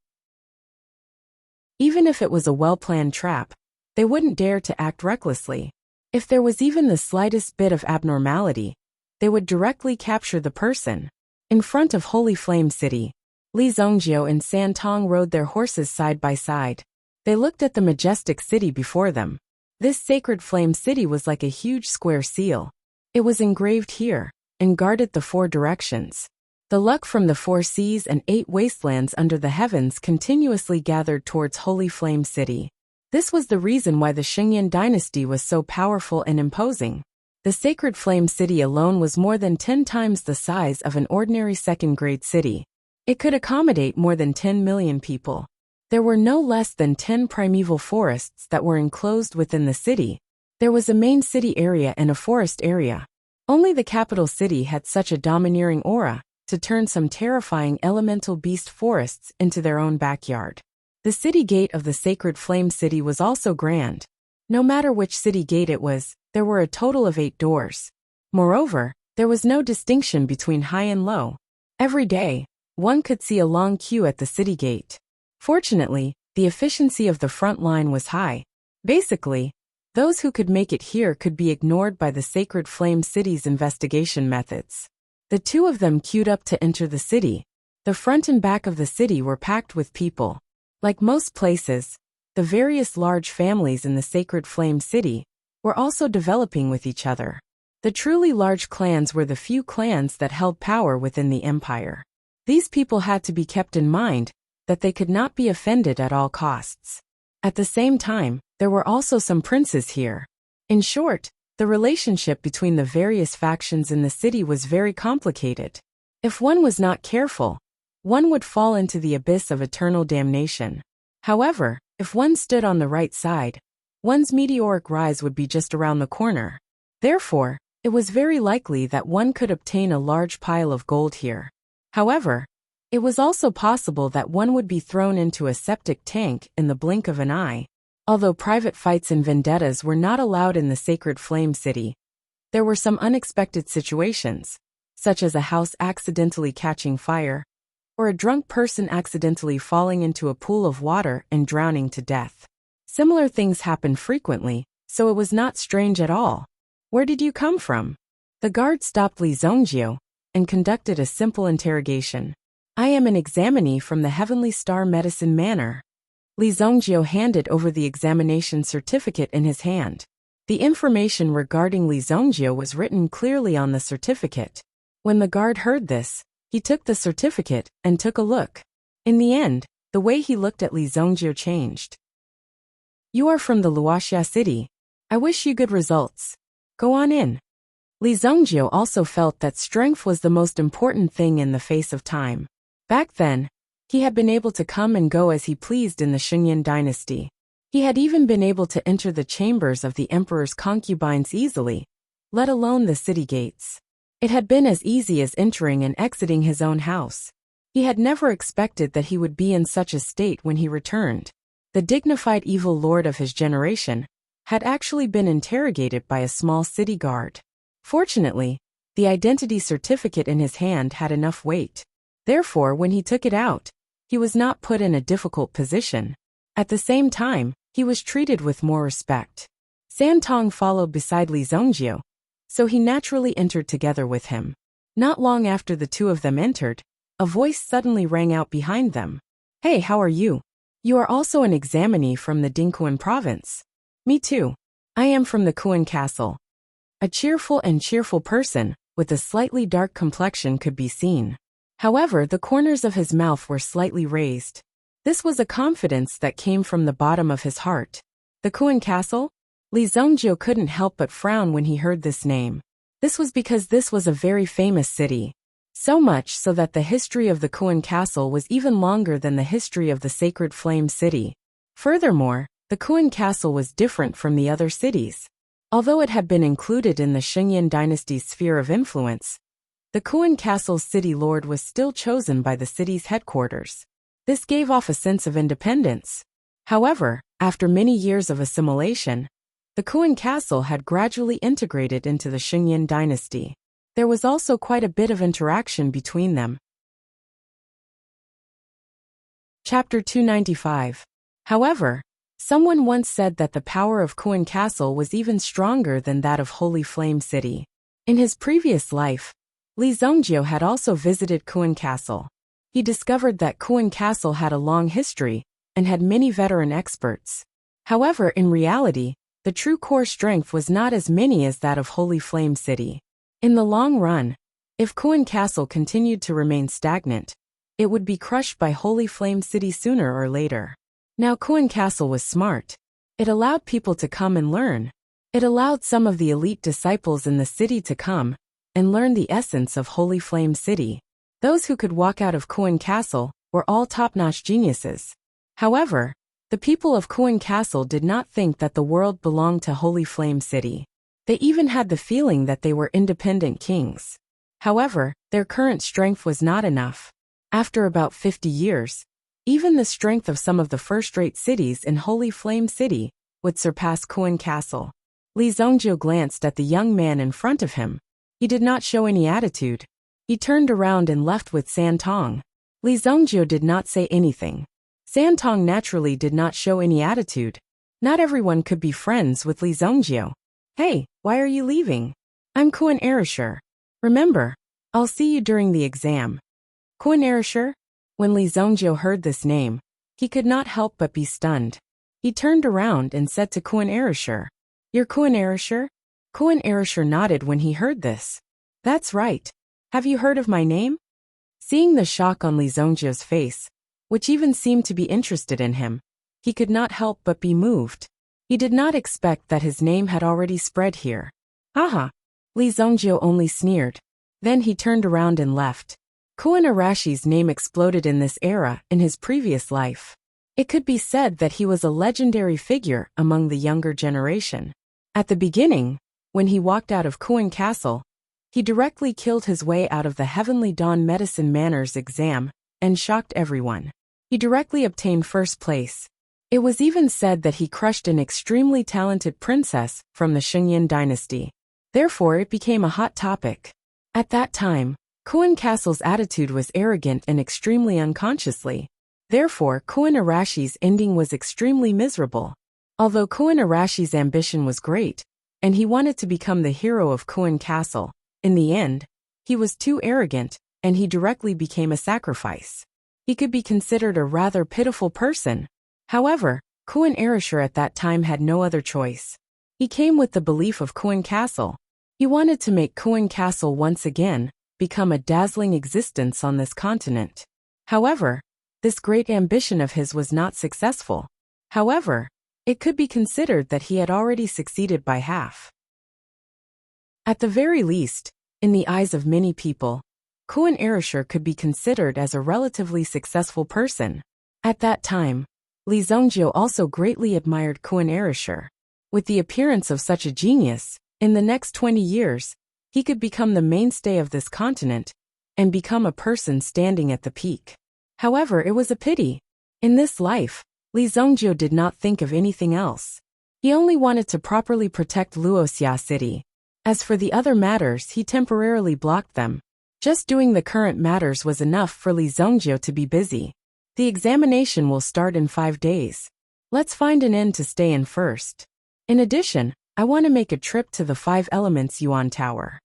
Even if it was a well-planned trap, they wouldn't dare to act recklessly. If there was even the slightest bit of abnormality, they would directly capture the person. In front of Holy Flame City, Li Zhongjie and San Tong rode their horses side by side. They looked at the majestic city before them. This sacred flame city was like a huge square seal. It was engraved here and guarded the 4 directions. The luck from the 4 seas and 8 wastelands under the heavens continuously gathered towards Holy Flame City. This was the reason why the Xingyan dynasty was so powerful and imposing. The Sacred Flame City alone was more than 10 times the size of an ordinary second-grade city. It could accommodate more than 10 million people. There were no less than 10 primeval forests that were enclosed within the city. There was a main city area and a forest area. Only the capital city had such a domineering aura to turn some terrifying elemental beast forests into their own backyard. The city gate of the Sacred Flame City was also grand. No matter which city gate it was, there were a total of 8 doors. Moreover, there was no distinction between high and low. Every day, one could see a long queue at the city gate. Fortunately, the efficiency of the front line was high. Basically, those who could make it here could be ignored by the Sacred Flame City's investigation methods. The 2 of them queued up to enter the city. The front and back of the city were packed with people. Like most places, the various large families in the Sacred Flame City were also developing with each other. The truly large clans were the few clans that held power within the empire. These people had to be kept in mind that they could not be offended at all costs. At the same time, there were also some princes here. In short, the relationship between the various factions in the city was very complicated. If one was not careful, one would fall into the abyss of eternal damnation. However, if one stood on the right side, one's meteoric rise would be just around the corner. Therefore, it was very likely that one could obtain a large pile of gold here. However, it was also possible that one would be thrown into a septic tank in the blink of an eye. Although private fights and vendettas were not allowed in the Sacred Flame City, there were some unexpected situations, such as a house accidentally catching fire, or a drunk person accidentally falling into a pool of water and drowning to death. Similar things happen frequently, so it was not strange at all. Where did you come from? The guard stopped Li Zhongjie and conducted a simple interrogation. I am an examinee from the Heavenly Star Medicine Manor. Li Zhongjie handed over the examination certificate in his hand. The information regarding Li Zhongjie was written clearly on the certificate. When the guard heard this, he took the certificate and took a look. In the end, the way he looked at Li Zhongjie changed. You are from the Wuxia city. I wish you good results. Go on in. Li Zhongjie also felt that strength was the most important thing in the face of time. Back then, he had been able to come and go as he pleased in the Xingyan dynasty. He had even been able to enter the chambers of the emperor's concubines easily, let alone the city gates. It had been as easy as entering and exiting his own house. He had never expected that he would be in such a state when he returned. The dignified evil lord of his generation had actually been interrogated by a small city guard. Fortunately, the identity certificate in his hand had enough weight. Therefore, when he took it out, he was not put in a difficult position. At the same time, he was treated with more respect. San Tong followed beside Li Zhongjie so he naturally entered together with him. Not long after the two of them entered, a voice suddenly rang out behind them. Hey, how are you? You are also an examinee from the Dingquan province. Me too. I am from the Kuan castle. A cheerful person, with a slightly dark complexion could be seen. However, the corners of his mouth were slightly raised. This was a confidence that came from the bottom of his heart. The Kuan castle? Li Zhongjiu couldn't help but frown when he heard this name. This was because this was a very famous city. So much so that the history of the Kuan castle was even longer than the history of the Sacred Flame City. Furthermore, the Kuan castle was different from the other cities. Although it had been included in the Xingyan dynasty's sphere of influence, the Kuan castle's city lord was still chosen by the city's headquarters. This gave off a sense of independence. However, after many years of assimilation, the Kuan castle had gradually integrated into the Xingyan dynasty. There was also quite a bit of interaction between them. Chapter 295. However, someone once said that the power of Kuan castle was even stronger than that of Holy Flame City. In his previous life, Li Zhongjiu had also visited Kuan castle. He discovered that Kuan castle had a long history and had many veteran experts. However, in reality, the true core strength was not as many as that of Holy Flame City. In the long run, if Kuan castle continued to remain stagnant, it would be crushed by Holy Flame City sooner or later. Now Kuan castle was smart. It allowed people to come and learn. It allowed some of the elite disciples in the city to come and learn the essence of Holy Flame City. Those who could walk out of Kuan castle were all top-notch geniuses. However, the people of Kuan castle did not think that the world belonged to Holy Flame City. They even had the feeling that they were independent kings. However, their current strength was not enough. After about 50 years, even the strength of some of the first-rate cities in Holy Flame City would surpass Kuan castle. Li Zhongjiu glanced at the young man in front of him. He did not show any attitude. He turned around and left with Santong. Li Zhongjiu did not say anything. Santong naturally did not show any attitude. Not everyone could be friends with Li Zhongjiu. Hey, why are you leaving? I'm Kuan Erasure. Remember, I'll see you during the exam. Kuan Erasure? When Li Zhongjiu heard this name, he could not help but be stunned. He turned around and said to Kuan Erasure, You're Kuan Erasure? Kuan Erasure nodded when he heard this. That's right. Have you heard of my name? Seeing the shock on Li Zhongjiu's face, which even seemed to be interested in him, he could not help but be moved. He did not expect that his name had already spread here. Haha. Li Zhongjiu only sneered. Then he turned around and left. Kuan Arashi's name exploded in this era in his previous life. It could be said that he was a legendary figure among the younger generation. At the beginning, when he walked out of Kuan castle, he directly killed his way out of the Heavenly Dawn Medicine Manners exam and shocked everyone. He directly obtained first place. It was even said that he crushed an extremely talented princess from the Xingyan dynasty. Therefore, it became a hot topic. At that time, Kuan castle's attitude was arrogant and extremely unconsciously. Therefore, Kuan Arashi's ending was extremely miserable. Although Kuan Arashi's ambition was great, and he wanted to become the hero of Kuan castle, in the end, he was too arrogant, and he directly became a sacrifice. He could be considered a rather pitiful person. However, Kuan Erasure at that time had no other choice. He came with the belief of Kuan castle. He wanted to make Kuan castle once again become a dazzling existence on this continent. However, this great ambition of his was not successful. However, it could be considered that he had already succeeded by half. At the very least, in the eyes of many people, Kuan Erasure could be considered as a relatively successful person. At that time, Li Zhongjiu also greatly admired Kuan Erasure. With the appearance of such a genius, in the next 20 years, he could become the mainstay of this continent and become a person standing at the peak. However, it was a pity. In this life, Li Zhongjiu did not think of anything else. He only wanted to properly protect Wuxia city. As for the other matters, he temporarily blocked them. Just doing the current matters was enough for Li Zhongjiu to be busy. The examination will start in 5 days. Let's find an inn to stay in first. In addition, I want to make a trip to the Five Elements Yuan Tower.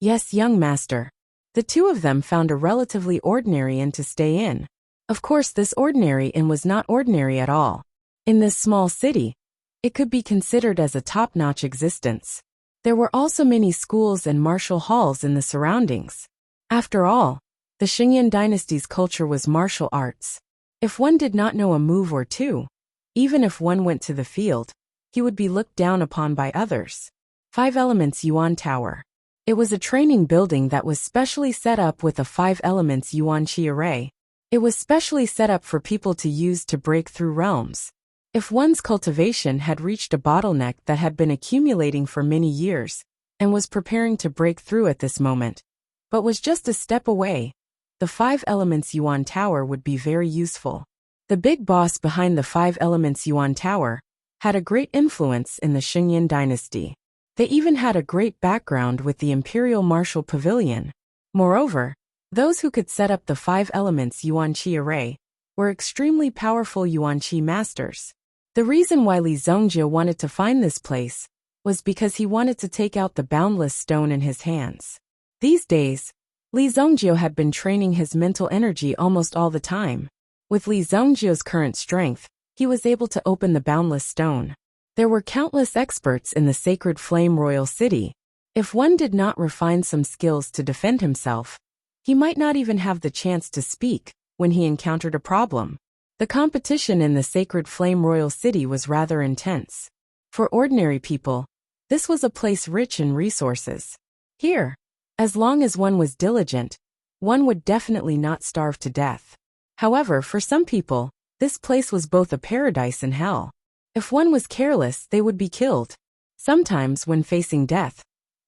Yes, young master. The two of them found a relatively ordinary inn to stay in. Of course, this ordinary inn was not ordinary at all. In this small city, it could be considered as a top-notch existence. There were also many schools and martial halls in the surroundings. After all, the Xingyan dynasty's culture was martial arts. If one did not know a move or two, even if one went to the field, he would be looked down upon by others. Five Elements Yuan Tower. It was a training building that was specially set up with a 5 elements yuan qi array. It was specially set up for people to use to break through realms. If one's cultivation had reached a bottleneck that had been accumulating for many years, and was preparing to break through at this moment, but was just a step away, the 5 Elements Yuan Tower would be very useful. The big boss behind the 5 Elements Yuan Tower had a great influence in the Xingyan dynasty. They even had a great background with the Imperial Martial Pavilion. Moreover, those who could set up the 5 Elements Yuan Qi array were extremely powerful Yuan Qi masters. The reason why Li Zongjie wanted to find this place was because he wanted to take out the boundless stone in his hands. These days, Li Zongjie had been training his mental energy almost all the time. With Li Zongjie's current strength, he was able to open the boundless stone. There were countless experts in the Sacred Flame Royal City. If one did not refine some skills to defend himself, he might not even have the chance to speak when he encountered a problem. The competition in the Sacred Flame Royal City was rather intense. For ordinary people, this was a place rich in resources. Here, as long as one was diligent, one would definitely not starve to death. However, for some people, this place was both a paradise and hell. If one was careless, they would be killed. Sometimes, when facing death,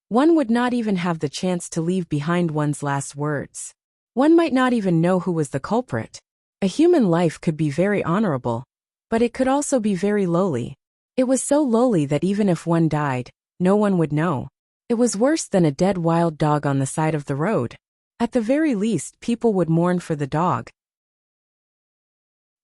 one would not even have the chance to leave behind one's last words. One might not even know who was the culprit. A human life could be very honorable, but it could also be very lowly. It was so lowly that even if one died, no one would know. It was worse than a dead wild dog on the side of the road. At the very least, people would mourn for the dog.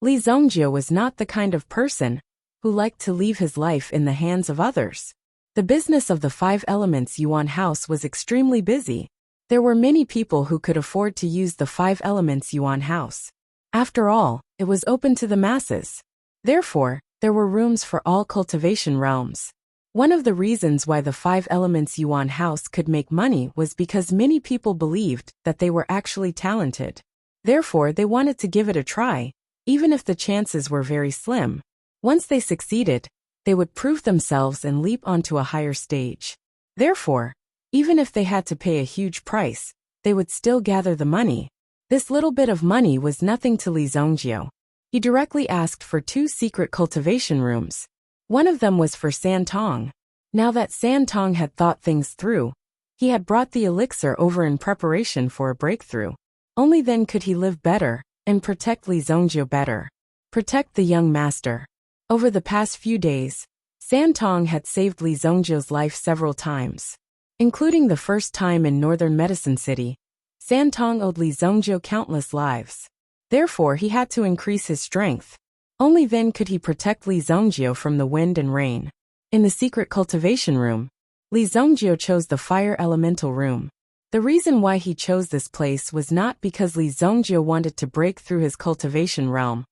Li Zongjie was not the kind of person who liked to leave his life in the hands of others. The business of the 5 Elements Yuan House was extremely busy. There were many people who could afford to use the 5 Elements Yuan House. After all, it was open to the masses. Therefore, there were rooms for all cultivation realms. One of the reasons why the 5 Elements Yuan House could make money was because many people believed that they were actually talented. Therefore, they wanted to give it a try, even if the chances were very slim. Once they succeeded, they would prove themselves and leap onto a higher stage. Therefore, even if they had to pay a huge price, they would still gather the money. This little bit of money was nothing to Li Zongjie. He directly asked for 2 secret cultivation rooms. One of them was for San Tong. Now that San Tong had thought things through, he had brought the elixir over in preparation for a breakthrough. Only then could he live better and protect Li Zongjie better. Protect the young master. Over the past few days, San Tong had saved Li Zongjie's life several times. Including the first time in northern Medicine City, San Tong owed Li Zongjie countless lives. Therefore, he had to increase his strength. Only then could he protect Li Zongjie from the wind and rain. In the secret cultivation room, Li Zongjie chose the fire elemental room. The reason why he chose this place was not because Li Zongjie wanted to break through his cultivation realm,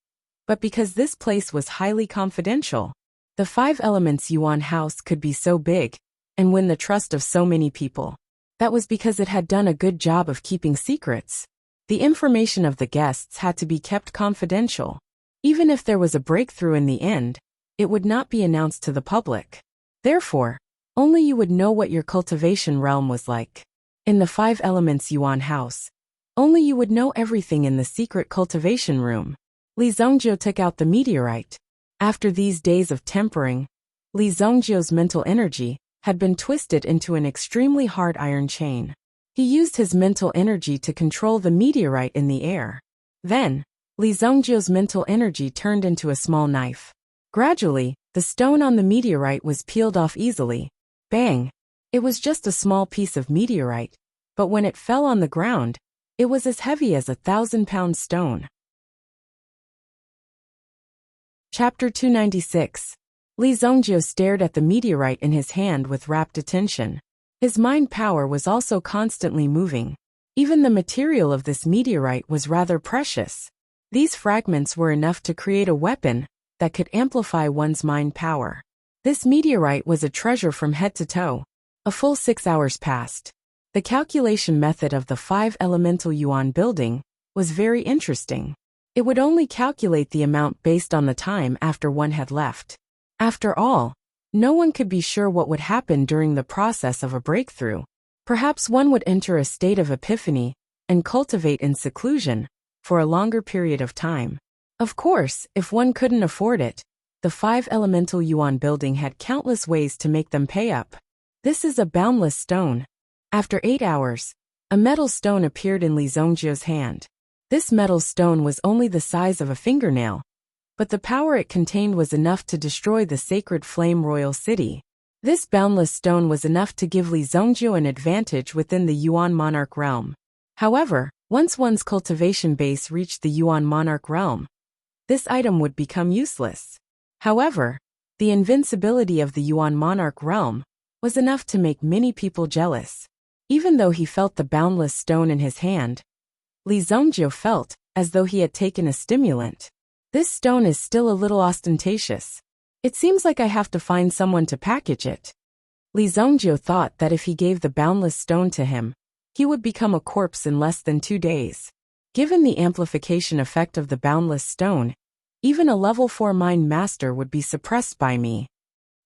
but because this place was highly confidential. The 5 Elements Yuan House could be so big and win the trust of so many people. That was because it had done a good job of keeping secrets. The information of the guests had to be kept confidential. Even if there was a breakthrough in the end, it would not be announced to the public. Therefore, only you would know what your cultivation realm was like. In the 5 Elements Yuan House, only you would know everything in the secret cultivation room. Li Zongjie took out the meteorite. After these days of tempering, Li Zongjie's mental energy had been twisted into an extremely hard iron chain. He used his mental energy to control the meteorite in the air. Then, Li Zongjie's mental energy turned into a small knife. Gradually, the stone on the meteorite was peeled off easily. Bang! It was just a small piece of meteorite, but when it fell on the ground, it was as heavy as a 1,000-pound stone. Chapter 296. Li Zongjio stared at the meteorite in his hand with rapt attention. His mind power was also constantly moving. Even the material of this meteorite was rather precious. These fragments were enough to create a weapon that could amplify one's mind power. This meteorite was a treasure from head to toe. A full 6 hours passed. The calculation method of the 5 elemental yuan building was very interesting. It would only calculate the amount based on the time after one had left. After all, no one could be sure what would happen during the process of a breakthrough. Perhaps one would enter a state of epiphany and cultivate in seclusion for a longer period of time. Of course, if one couldn't afford it, the 5 elemental yuan building had countless ways to make them pay up. This is a boundless stone. After 8 hours, a metal stone appeared in Li Zongjio's hand. This metal stone was only the size of a fingernail, but the power it contained was enough to destroy the sacred flame royal city. This boundless stone was enough to give Li Zongjio an advantage within the Yuan monarch realm. However, once one's cultivation base reached the Yuan monarch realm, this item would become useless. However, the invincibility of the Yuan monarch realm was enough to make many people jealous. Even though he felt the boundless stone in his hand, Li Zongjio felt as though he had taken a stimulant. This stone is still a little ostentatious. It seems like I have to find someone to package it. Li Zongjio thought that if he gave the boundless stone to him, he would become a corpse in less than 2 days. Given the amplification effect of the boundless stone, even a level 4 mind master would be suppressed by me.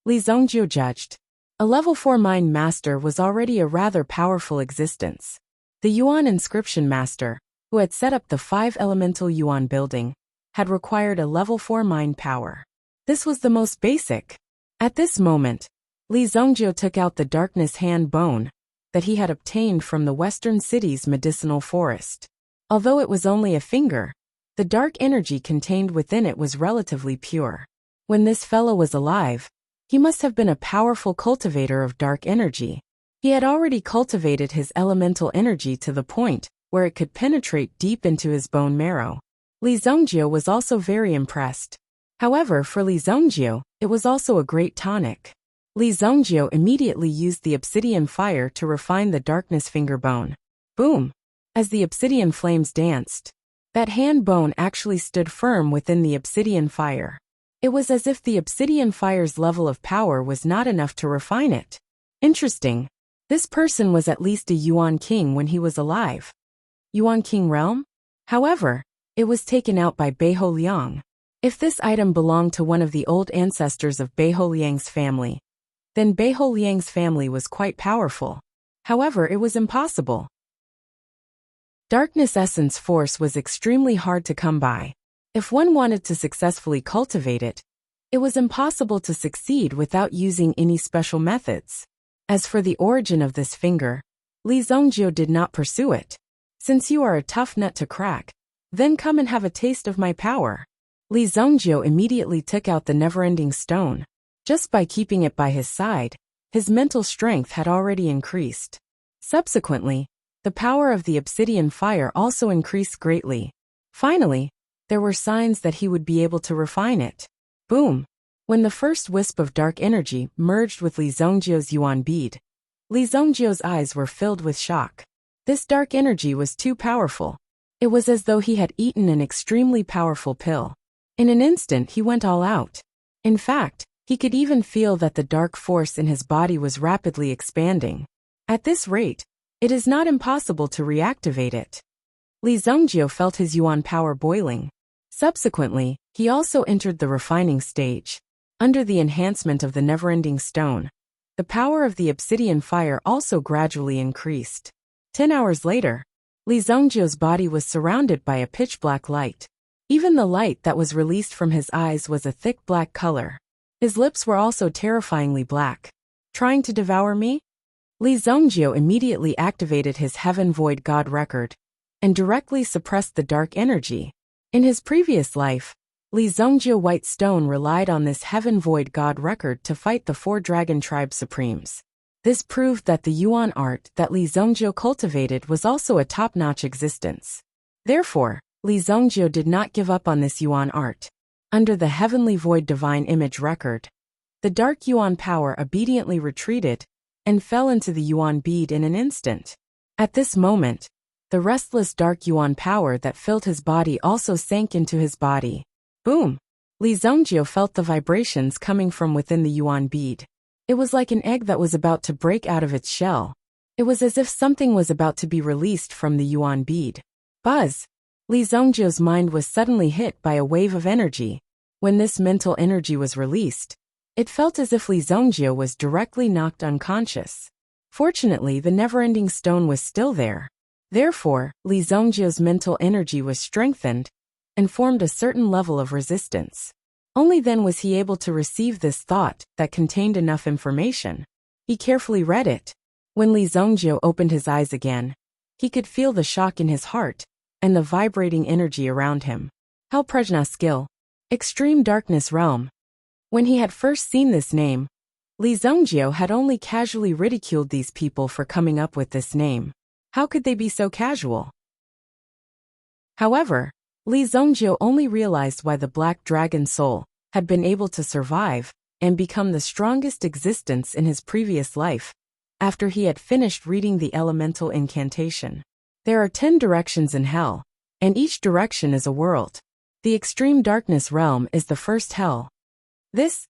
Li Zongjio judged. A level 4 mind master was already a rather powerful existence. The Yuan inscription master, who had set up the 5 elemental Yuan building, had required a level 4 mind power. This was the most basic. At this moment, Li Zongjio took out the darkness hand bone that he had obtained from the western city's medicinal forest. Although it was only a finger, the dark energy contained within it was relatively pure. When this fellow was alive, he must have been a powerful cultivator of dark energy. He had already cultivated his elemental energy to the point where it could penetrate deep into his bone marrow. Li Zongjio was also very impressed. However, for Li Zongjio, it was also a great tonic. Li Zongjio immediately used the obsidian fire to refine the darkness finger bone. Boom! As the obsidian flames danced, that hand bone actually stood firm within the obsidian fire. It was as if the obsidian fire's level of power was not enough to refine it. Interesting. This person was at least a Yuan king when he was alive. Yuan king realm? However, it was taken out by Beiho Liang. If this item belonged to one of the old ancestors of Beiho Liang's family, then Beiho Liang's family was quite powerful. However, it was impossible. Darkness essence force was extremely hard to come by. If one wanted to successfully cultivate it, it was impossible to succeed without using any special methods. As for the origin of this finger, Li Zongjio did not pursue it. Since you are a tough nut to crack, then come and have a taste of my power. Li Zongjio immediately took out the never-ending stone. Just by keeping it by his side, his mental strength had already increased. Subsequently, the power of the obsidian fire also increased greatly. Finally, there were signs that he would be able to refine it. Boom! When the first wisp of dark energy merged with Li Zongjio's yuan bead, Li Zongjio's eyes were filled with shock. This dark energy was too powerful. It was as though he had eaten an extremely powerful pill. In an instant he went all out. In fact, he could even feel that the dark force in his body was rapidly expanding. At this rate, it is not impossible to reactivate it. Li Zongjio felt his yuan power boiling. Subsequently, he also entered the refining stage. Under the enhancement of the never-ending stone, the power of the obsidian fire also gradually increased. 10 hours later, Li Zongjio's body was surrounded by a pitch-black light. Even the light that was released from his eyes was a thick black color. His lips were also terrifyingly black. Trying to devour me? Li Zongjio immediately activated his Heaven Void God record and directly suppressed the dark energy. In his previous life, Li Zongjio White Stone relied on this Heaven Void God record to fight the 4 dragon tribe supremes. This proved that the Yuan art that Li Zongjio cultivated was also a top-notch existence. Therefore, Li Zongjio did not give up on this Yuan art. Under the Heavenly Void Divine Image record, The dark yuan power obediently retreated and fell into the yuan bead in an instant. At this moment, the restless dark yuan power that filled his body also sank into his body. Boom! Li Zongjio felt the vibrations coming from within the yuan bead. It was like an egg that was about to break out of its shell. It was as if something was about to be released from the yuan bead. Buzz! Li Zongjio's mind was suddenly hit by a wave of energy. When this mental energy was released, it felt as if Li Zongjio was directly knocked unconscious. Fortunately, the never-ending stone was still there. Therefore, Li Zongjio's mental energy was strengthened and formed a certain level of resistance. Only then was he able to receive this thought that contained enough information. He carefully read it. When Li Zongjio opened his eyes again, he could feel the shock in his heart and the vibrating energy around him. Hell Prajna skill. Extreme Darkness Realm. When he had first seen this name, Li Zongjio had only casually ridiculed these people for coming up with this name. How could they be so casual? However, Li Zongjio only realized why the Black Dragon Soul had been able to survive and become the strongest existence in his previous life after he had finished reading the elemental incantation. There are 10 directions in hell, and each direction is a world. The Extreme Darkness Realm is the first hell. This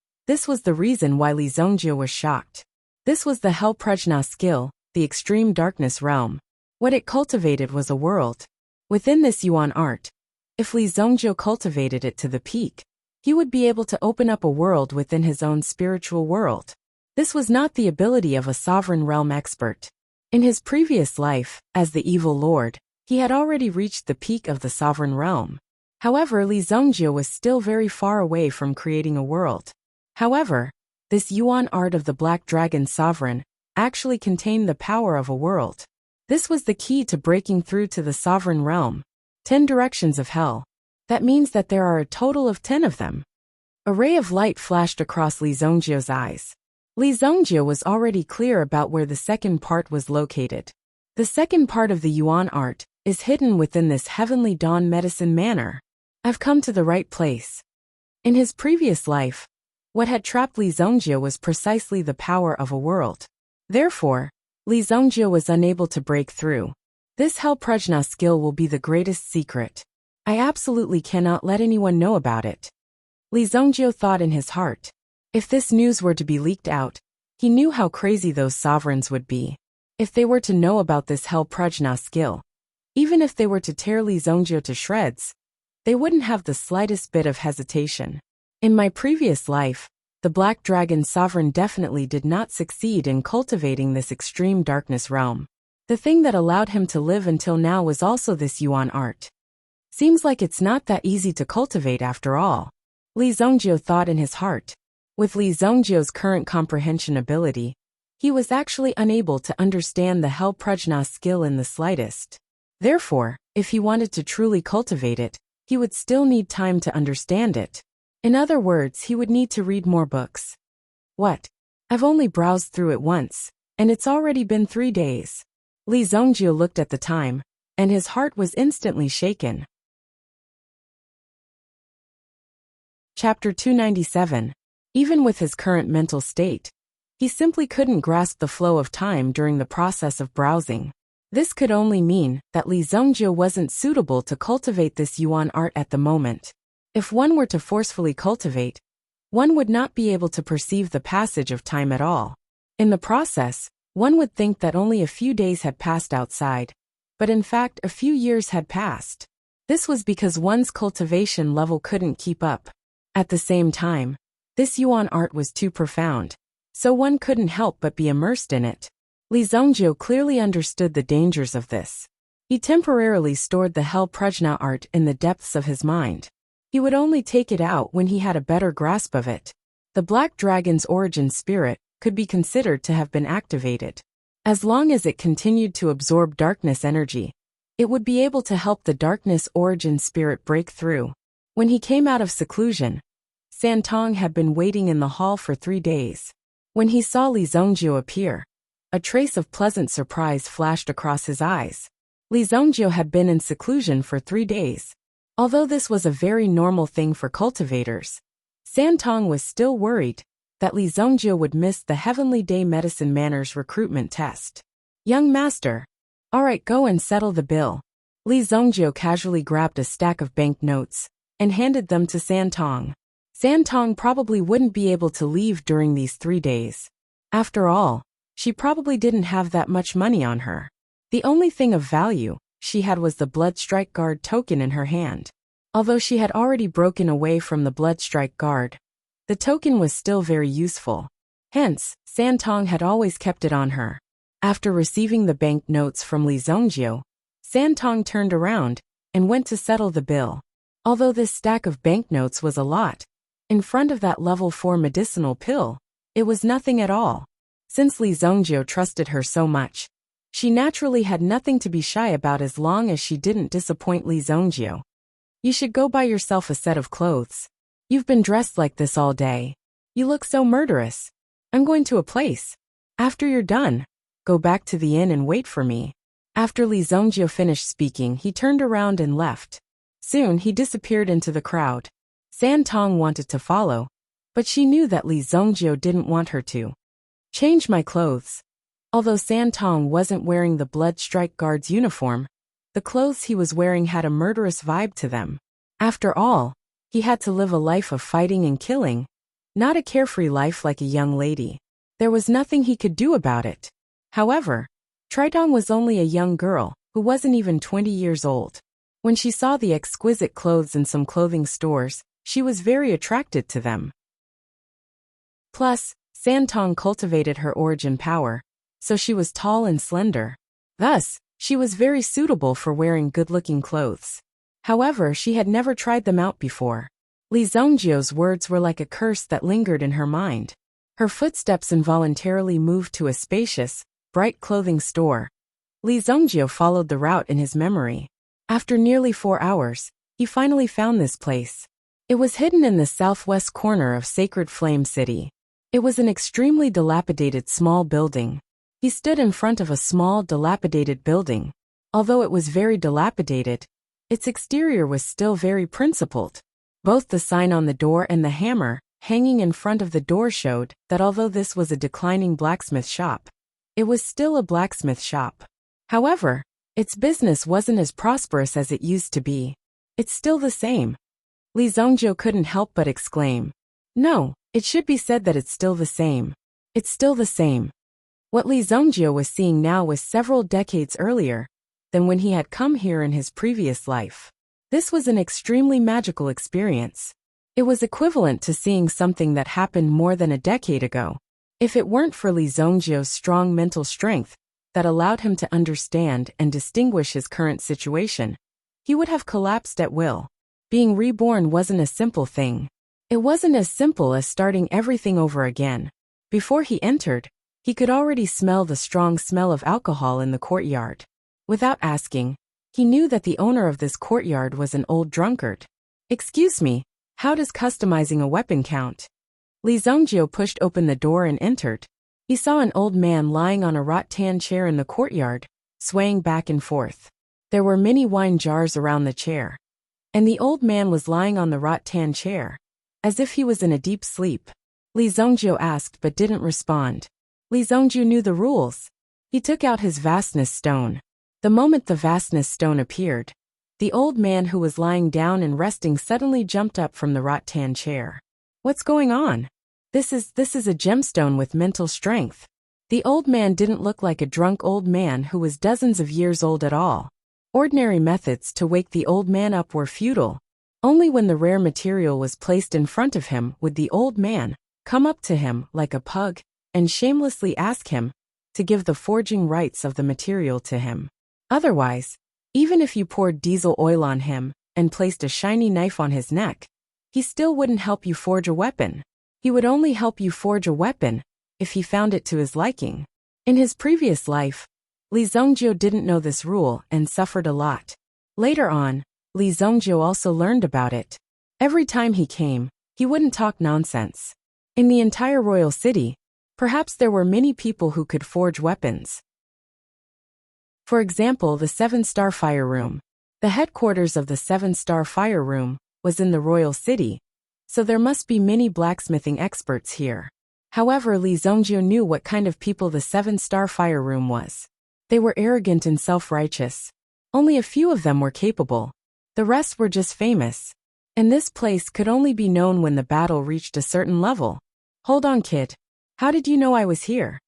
was the reason why Li Zongjio was shocked. This was the Hell Prajna skill, the Extreme Darkness Realm. What it cultivated was a world. Within this yuan art, if Li Zongjio cultivated it to the peak, he would be able to open up a world within his own spiritual world. This was not the ability of a sovereign realm expert. In his previous life, as the evil lord, he had already reached the peak of the sovereign realm. However, Li Zongjio was still very far away from creating a world. However, this yuan art of the Black Dragon Sovereign actually contained the power of a world. This was the key to breaking through to the sovereign realm. 10 directions of hell. That means that there are a total of 10 of them. A ray of light flashed across Li Zongjio's eyes. Li Zongjio was already clear about where the second part was located. The second part of the yuan art is hidden within this heavenly dawn medicine manor. I've come to the right place. In his previous life, what had trapped Li Zongjio was precisely the power of a world. Therefore, Li Zongjio was unable to break through. This Hell Prajna skill will be the greatest secret. I absolutely cannot let anyone know about it. Li Zongjio thought in his heart. If this news were to be leaked out, he knew how crazy those sovereigns would be. If they were to know about this Hell Prajna skill, even if they were to tear Li Zongjio to shreds, they wouldn't have the slightest bit of hesitation. In my previous life, the Black Dragon Sovereign definitely did not succeed in cultivating this Extreme Darkness Realm. The thing that allowed him to live until now was also this yuan art. Seems like it's not that easy to cultivate after all. Li Zongjio thought in his heart. With Li Zongjio's current comprehension ability, he was actually unable to understand the Hell Prajna skill in the slightest. Therefore, if he wanted to truly cultivate it, he would still need time to understand it. In other words, he would need to read more books. What? I've only browsed through it once, and it's already been 3 days. Li Zongjio looked at the time, and his heart was instantly shaken. Chapter 297. Even with his current mental state, he simply couldn't grasp the flow of time during the process of browsing. This could only mean that Li Zongjio wasn't suitable to cultivate this yuan art at the moment. If one were to forcefully cultivate, one would not be able to perceive the passage of time at all. In the process, one would think that only a few days had passed outside, but in fact a few years had passed. This was because one's cultivation level couldn't keep up. At the same time, this yuan art was too profound, so one couldn't help but be immersed in it. Li Zongjio clearly understood the dangers of this. He temporarily stored the Hell Prajna art in the depths of his mind. He would only take it out when he had a better grasp of it. The Black Dragon's origin spirit could be considered to have been activated. As long as it continued to absorb darkness energy, it would be able to help the darkness origin spirit break through. When he came out of seclusion, Santong had been waiting in the hall for 3 days. When he saw Li Zongjio appear, a trace of pleasant surprise flashed across his eyes. Li Zongjio had been in seclusion for 3 days. Although this was a very normal thing for cultivators, Santong was still worried. that Li Zongjie would miss the Heavenly Day Medicine Manners recruitment test. Young master. Alright, go and settle the bill. Li Zongjie casually grabbed a stack of banknotes and handed them to Santong. Santong probably wouldn't be able to leave during these 3 days. After all, she probably didn't have that much money on her. The only thing of value she had was the Blood Strike Guard token in her hand. Although she had already broken away from the Blood Strike Guard, the token was still very useful. Hence, Santong had always kept it on her. After receiving the banknotes from Li Zongjie, Santong turned around and went to settle the bill. Although this stack of banknotes was a lot, in front of that level 4 medicinal pill, it was nothing at all. Since Li Zongjie trusted her so much, she naturally had nothing to be shy about as long as she didn't disappoint Li Zongjie. You should go buy yourself a set of clothes. You've been dressed like this all day. You look so murderous. I'm going to a place. After you're done, go back to the inn and wait for me. After Li Zongjie finished speaking, he turned around and left. Soon he disappeared into the crowd. Santong wanted to follow, but she knew that Li Zongjie didn't want her to. Change my clothes. Although Santong wasn't wearing the Blood Strike Guard's uniform, the clothes he was wearing had a murderous vibe to them. After all, he had to live a life of fighting and killing, not a carefree life like a young lady. There was nothing he could do about it. However, Tridong was only a young girl who wasn't even 20 years old. When she saw the exquisite clothes in some clothing stores, she was very attracted to them. Plus, Santong cultivated her origin power, so she was tall and slender. Thus, she was very suitable for wearing good-looking clothes. However, she had never tried them out before. Li Zongjie's words were like a curse that lingered in her mind. Her footsteps involuntarily moved to a spacious, bright clothing store. Li Zongjie followed the route in his memory. After nearly 4 hours, he finally found this place. It was hidden in the southwest corner of Sacred Flame City. It was an extremely dilapidated small building. He stood in front of a small dilapidated building. Although it was very dilapidated, its exterior was still very principled. Both the sign on the door and the hammer hanging in front of the door showed that although this was a declining blacksmith shop, it was still a blacksmith shop. However, its business wasn't as prosperous as it used to be. It's still the same. Li Zongjie couldn't help but exclaim. No, it should be said that it's still the same. It's still the same. What Li Zongjie was seeing now was several decades earlier than when he had come here in his previous life. This was an extremely magical experience. It was equivalent to seeing something that happened more than a decade ago. If it weren't for Li Zongjie's strong mental strength that allowed him to understand and distinguish his current situation, he would have collapsed at will. Being reborn wasn't a simple thing. It wasn't as simple as starting everything over again. Before he entered, he could already smell the strong smell of alcohol in the courtyard. Without asking, he knew that the owner of this courtyard was an old drunkard. Excuse me, how does customizing a weapon count? Li Zongjie pushed open the door and entered. He saw an old man lying on a rattan chair in the courtyard, swaying back and forth. There were many wine jars around the chair, and the old man was lying on the rattan chair, as if he was in a deep sleep. Li Zongjie asked but didn't respond. Li Zongjie knew the rules. He took out his vastness stone. The moment the vastness stone appeared, the old man who was lying down and resting suddenly jumped up from the rattan chair. What's going on? This is a gemstone with mental strength. The old man didn't look like a drunk old man who was dozens of years old at all. Ordinary methods to wake the old man up were futile. Only when the rare material was placed in front of him would the old man come up to him like a pug and shamelessly ask him to give the forging rights of the material to him. Otherwise, even if you poured diesel oil on him and placed a shiny knife on his neck, he still wouldn't help you forge a weapon. He would only help you forge a weapon if he found it to his liking. In his previous life, Li Zongjie didn't know this rule and suffered a lot. Later on, Li Zongjie also learned about it. Every time he came, he wouldn't talk nonsense. In the entire royal city, perhaps there were many people who could forge weapons. For example, the 7-star fire room. The headquarters of the 7-star fire room was in the royal city, so there must be many blacksmithing experts here. However, Li Zongjio knew what kind of people the 7-star fire room was. They were arrogant and self-righteous. Only a few of them were capable. The rest were just famous. And this place could only be known when the battle reached a certain level. Hold on, kid. How did you know I was here?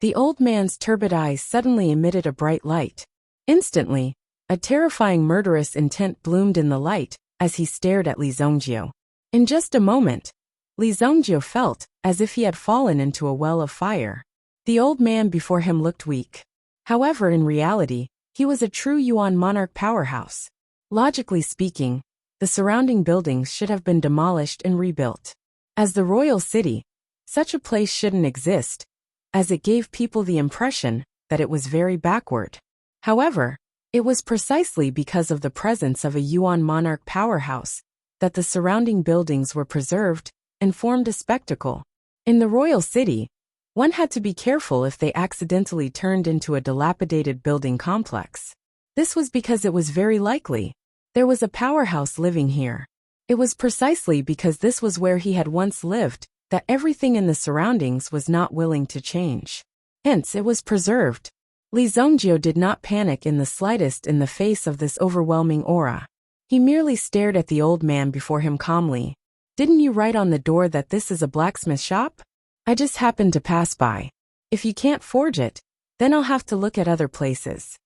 The old man's turbid eyes suddenly emitted a bright light. Instantly, a terrifying murderous intent bloomed in the light as he stared at Li Zongjio. In just a moment, Li Zongjio felt as if he had fallen into a well of fire. The old man before him looked weak. However, in reality, he was a true Yuan monarch powerhouse. Logically speaking, the surrounding buildings should have been demolished and rebuilt. As the royal city, such a place shouldn't exist, as it gave people the impression that it was very backward. However, it was precisely because of the presence of a Yuan monarch powerhouse that the surrounding buildings were preserved and formed a spectacle. In the royal city, one had to be careful if they accidentally turned into a dilapidated building complex. This was because it was very likely there was a powerhouse living here. It was precisely because this was where he had once lived that everything in the surroundings was not willing to change. Hence, it was preserved. Li Zongjio did not panic in the slightest in the face of this overwhelming aura. He merely stared at the old man before him calmly. Didn't you write on the door that this is a blacksmith shop? I just happened to pass by. If you can't forge it, then I'll have to look at other places.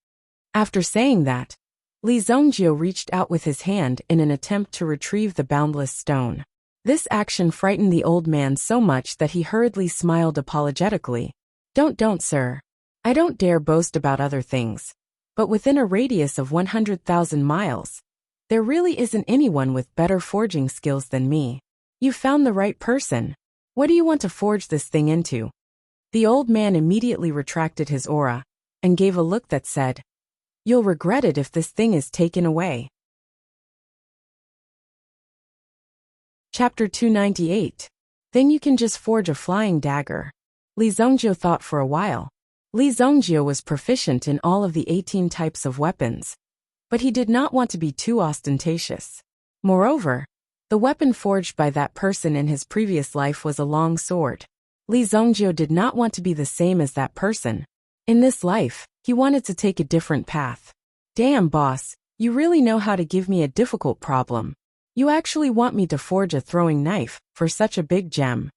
After saying that, Li Zongjio reached out with his hand in an attempt to retrieve the boundless stone. This action frightened the old man so much that he hurriedly smiled apologetically. Don't, sir. I don't dare boast about other things. But within a radius of 100,000 miles, there really isn't anyone with better forging skills than me. You found the right person. What do you want to forge this thing into? The old man immediately retracted his aura and gave a look that said, You'll regret it if this thing is taken away. Chapter 298. Then you can just forge a flying dagger. Li Zongjio thought for a while. Li Zongjio was proficient in all of the 18 types of weapons, but he did not want to be too ostentatious. Moreover, the weapon forged by that person in his previous life was a long sword. Li Zongjio did not want to be the same as that person. In this life, he wanted to take a different path. Damn, boss, you really know how to give me a difficult problem. You actually want me to forge a throwing knife for such a big gem.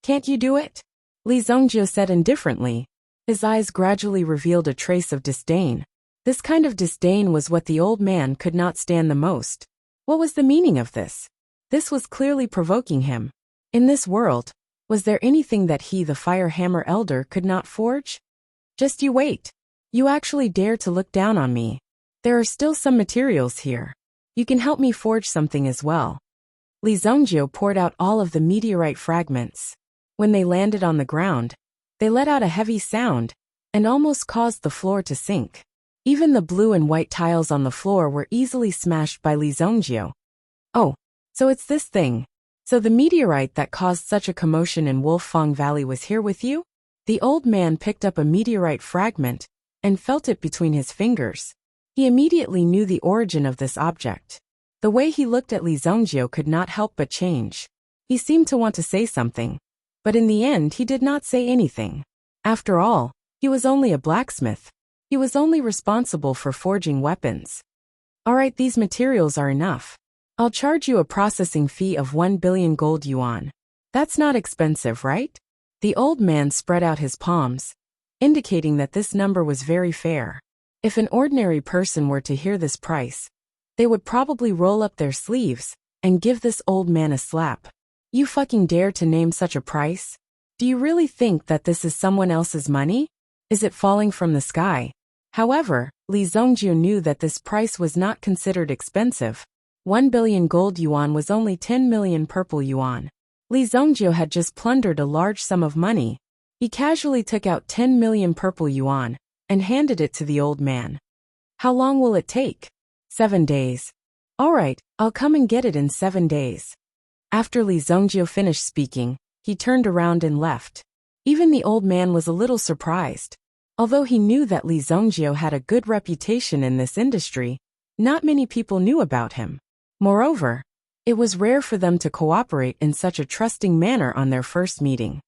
Can't you do it? Li Zongjio said indifferently. His eyes gradually revealed a trace of disdain. This kind of disdain was what the old man could not stand the most. What was the meaning of this? This was clearly provoking him. In this world, was there anything that he, the Fire Hammer Elder, could not forge? Just you wait. You actually dare to look down on me. There are still some materials here. You can help me forge something as well. Li Zongjio poured out all of the meteorite fragments. When they landed on the ground, they let out a heavy sound and almost caused the floor to sink. Even the blue and white tiles on the floor were easily smashed by Li Zongjio. Oh, so it's this thing. So the meteorite that caused such a commotion in Wolffang Valley was here with you? The old man picked up a meteorite fragment and felt it between his fingers. He immediately knew the origin of this object. The way he looked at Li Zongjio could not help but change. He seemed to want to say something, but in the end he did not say anything. After all, he was only a blacksmith. He was only responsible for forging weapons. Alright, these materials are enough. I'll charge you a processing fee of 1 billion gold yuan. That's not expensive, right? The old man spread out his palms, indicating that this number was very fair. If an ordinary person were to hear this price, they would probably roll up their sleeves and give this old man a slap. You fucking dare to name such a price? Do you really think that this is someone else's money? Is it falling from the sky? However, Li Zongjio knew that this price was not considered expensive. 1 billion gold yuan was only 10 million purple yuan. Li Zongjio had just plundered a large sum of money. He casually took out 10 million purple yuan and handed it to the old man. How long will it take? 7 days. Alright, I'll come and get it in 7 days. After Li Zongjio finished speaking, he turned around and left. Even the old man was a little surprised. Although he knew that Li Zongjio had a good reputation in this industry, not many people knew about him. Moreover, it was rare for them to cooperate in such a trusting manner on their first meeting.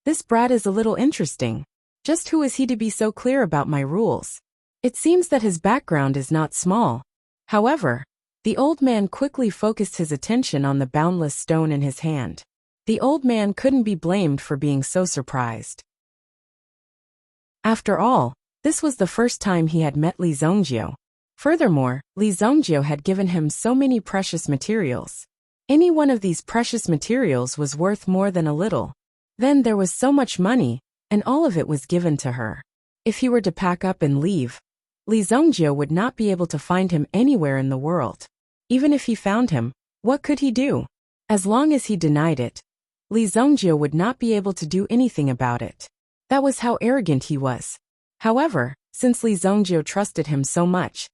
This brat is a little interesting. Just who is he to be so clear about my rules? It seems that his background is not small. However, the old man quickly focused his attention on the boundless stone in his hand. The old man couldn't be blamed for being so surprised. After all, this was the first time he had met Li Zongjio. Furthermore, Li Zongjio had given him so many precious materials. Any one of these precious materials was worth more than a little. Then there was so much money, and all of it was given to her. If he were to pack up and leave, Li Zongjio would not be able to find him anywhere in the world. Even if he found him, what could he do? As long as he denied it, Li Zongjio would not be able to do anything about it. That was how arrogant he was. However, since Li Zongjio trusted him so much,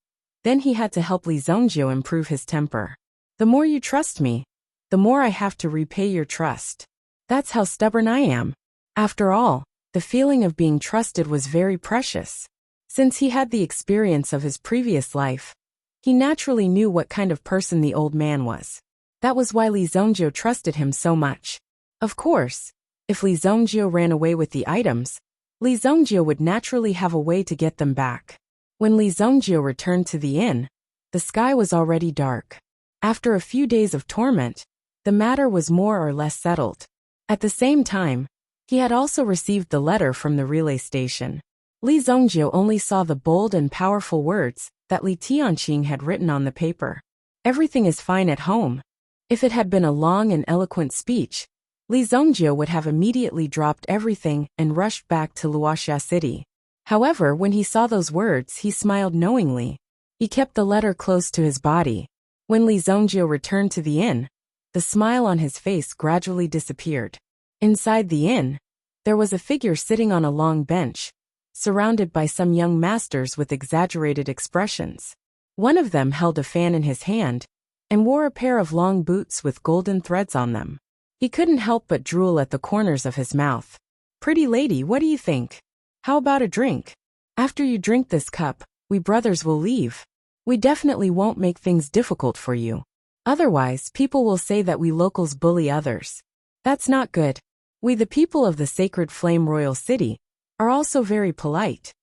then he had to help Li Zongjio improve his temper. The more you trust me, the more I have to repay your trust. That's how stubborn I am. After all, the feeling of being trusted was very precious. Since he had the experience of his previous life, he naturally knew what kind of person the old man was. That was why Li Zongjio trusted him so much. Of course, if Li Zongjio ran away with the items, Li Zongjio would naturally have a way to get them back. When Li Zongjio returned to the inn, the sky was already dark. After a few days of torment, the matter was more or less settled. At the same time, he had also received the letter from the relay station. Li Zongjio only saw the bold and powerful words that Li Tianqing had written on the paper. Everything is fine at home. If it had been a long and eloquent speech, Li Zongjio would have immediately dropped everything and rushed back to Wuxia city. However, when he saw those words, he smiled knowingly. He kept the letter close to his body. When Li Zongjio returned to the inn, the smile on his face gradually disappeared. Inside the inn, there was a figure sitting on a long bench, surrounded by some young masters with exaggerated expressions. One of them held a fan in his hand and wore a pair of long boots with golden threads on them. He couldn't help but drool at the corners of his mouth. "Pretty lady, what do you think? How about a drink? After you drink this cup, we brothers will leave. We definitely won't make things difficult for you. Otherwise, people will say that we locals bully others. That's not good. We the people of the Sacred Flame Royal City are also very polite."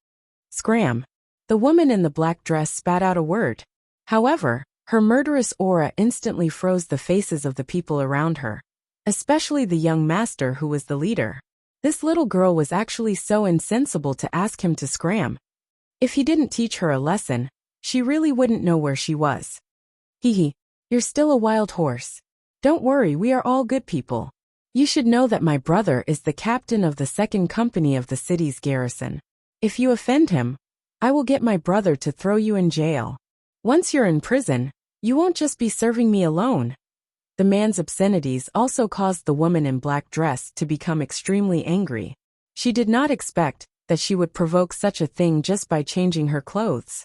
Scram. The woman in the black dress spat out a word. However, her murderous aura instantly froze the faces of the people around her, especially the young master who was the leader. This little girl was actually so insensible to ask him to scram. If he didn't teach her a lesson, she really wouldn't know where she was. Hee, you're still a wild horse. Don't worry, we are all good people. You should know that my brother is the captain of the second company of the city's garrison. If you offend him, I will get my brother to throw you in jail. Once you're in prison, you won't just be serving me alone. The man's obscenities also caused the woman in black dress to become extremely angry. She did not expect that she would provoke such a thing just by changing her clothes.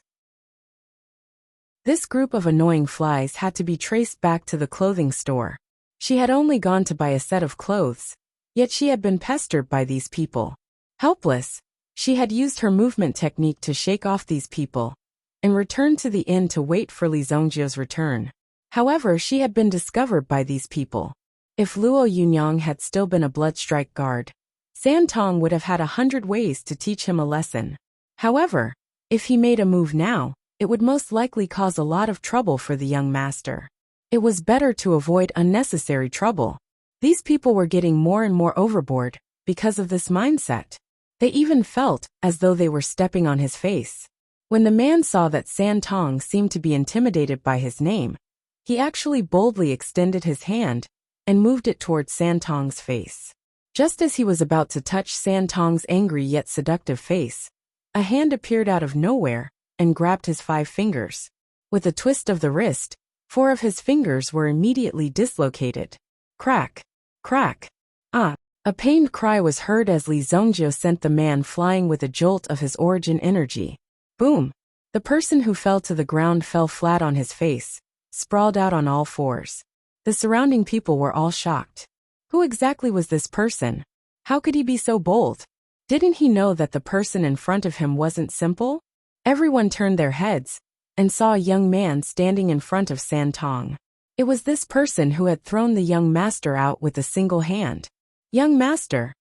This group of annoying flies had to be traced back to the clothing store. She had only gone to buy a set of clothes, yet she had been pestered by these people. Helpless, she had used her movement technique to shake off these people and returned to the inn to wait for Li Zongjio's return. However, she had been discovered by these people. If Luo Yunyang had still been a bloodstrike guard, San Tong would have had 100 ways to teach him a lesson. However, if he made a move now, it would most likely cause a lot of trouble for the young master. It was better to avoid unnecessary trouble. These people were getting more and more overboard because of this mindset. They even felt as though they were stepping on his face. When the man saw that San Tong seemed to be intimidated by his name, he actually boldly extended his hand and moved it towards San Tong's face. Just as he was about to touch San Tong's angry yet seductive face, a hand appeared out of nowhere and grabbed his 5 fingers. With a twist of the wrist, 4 of his fingers were immediately dislocated. Crack! Crack! Ah! A pained cry was heard as Li Zongjio sent the man flying with a jolt of his origin energy. Boom! The person who fell to the ground fell flat on his face, sprawled out on all 4s. The surrounding people were all shocked. Who exactly was this person? How could he be so bold? Didn't he know that the person in front of him wasn't simple? Everyone turned their heads and saw a young man standing in front of San Tong. It was this person who had thrown the young master out with a single hand. Young master,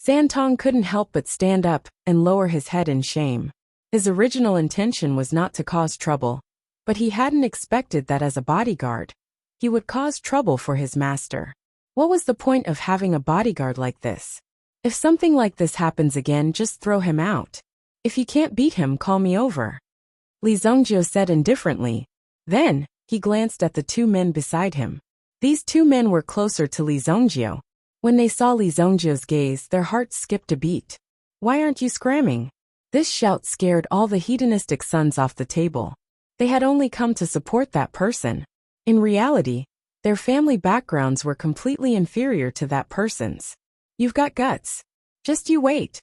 Santong couldn't help but stand up and lower his head in shame. His original intention was not to cause trouble, but he hadn't expected that as a bodyguard, he would cause trouble for his master. What was the point of having a bodyguard like this? If something like this happens again, just throw him out. If you can't beat him, call me over, Li Zongjio said indifferently. Then, he glanced at the two men beside him. These two men were closer to Li Zongjio. When they saw Li Zongjio's gaze, their hearts skipped a beat. Why aren't you scramming? This shout scared all the hedonistic sons off the table. They had only come to support that person. In reality, their family backgrounds were completely inferior to that person's. You've got guts. Just you wait.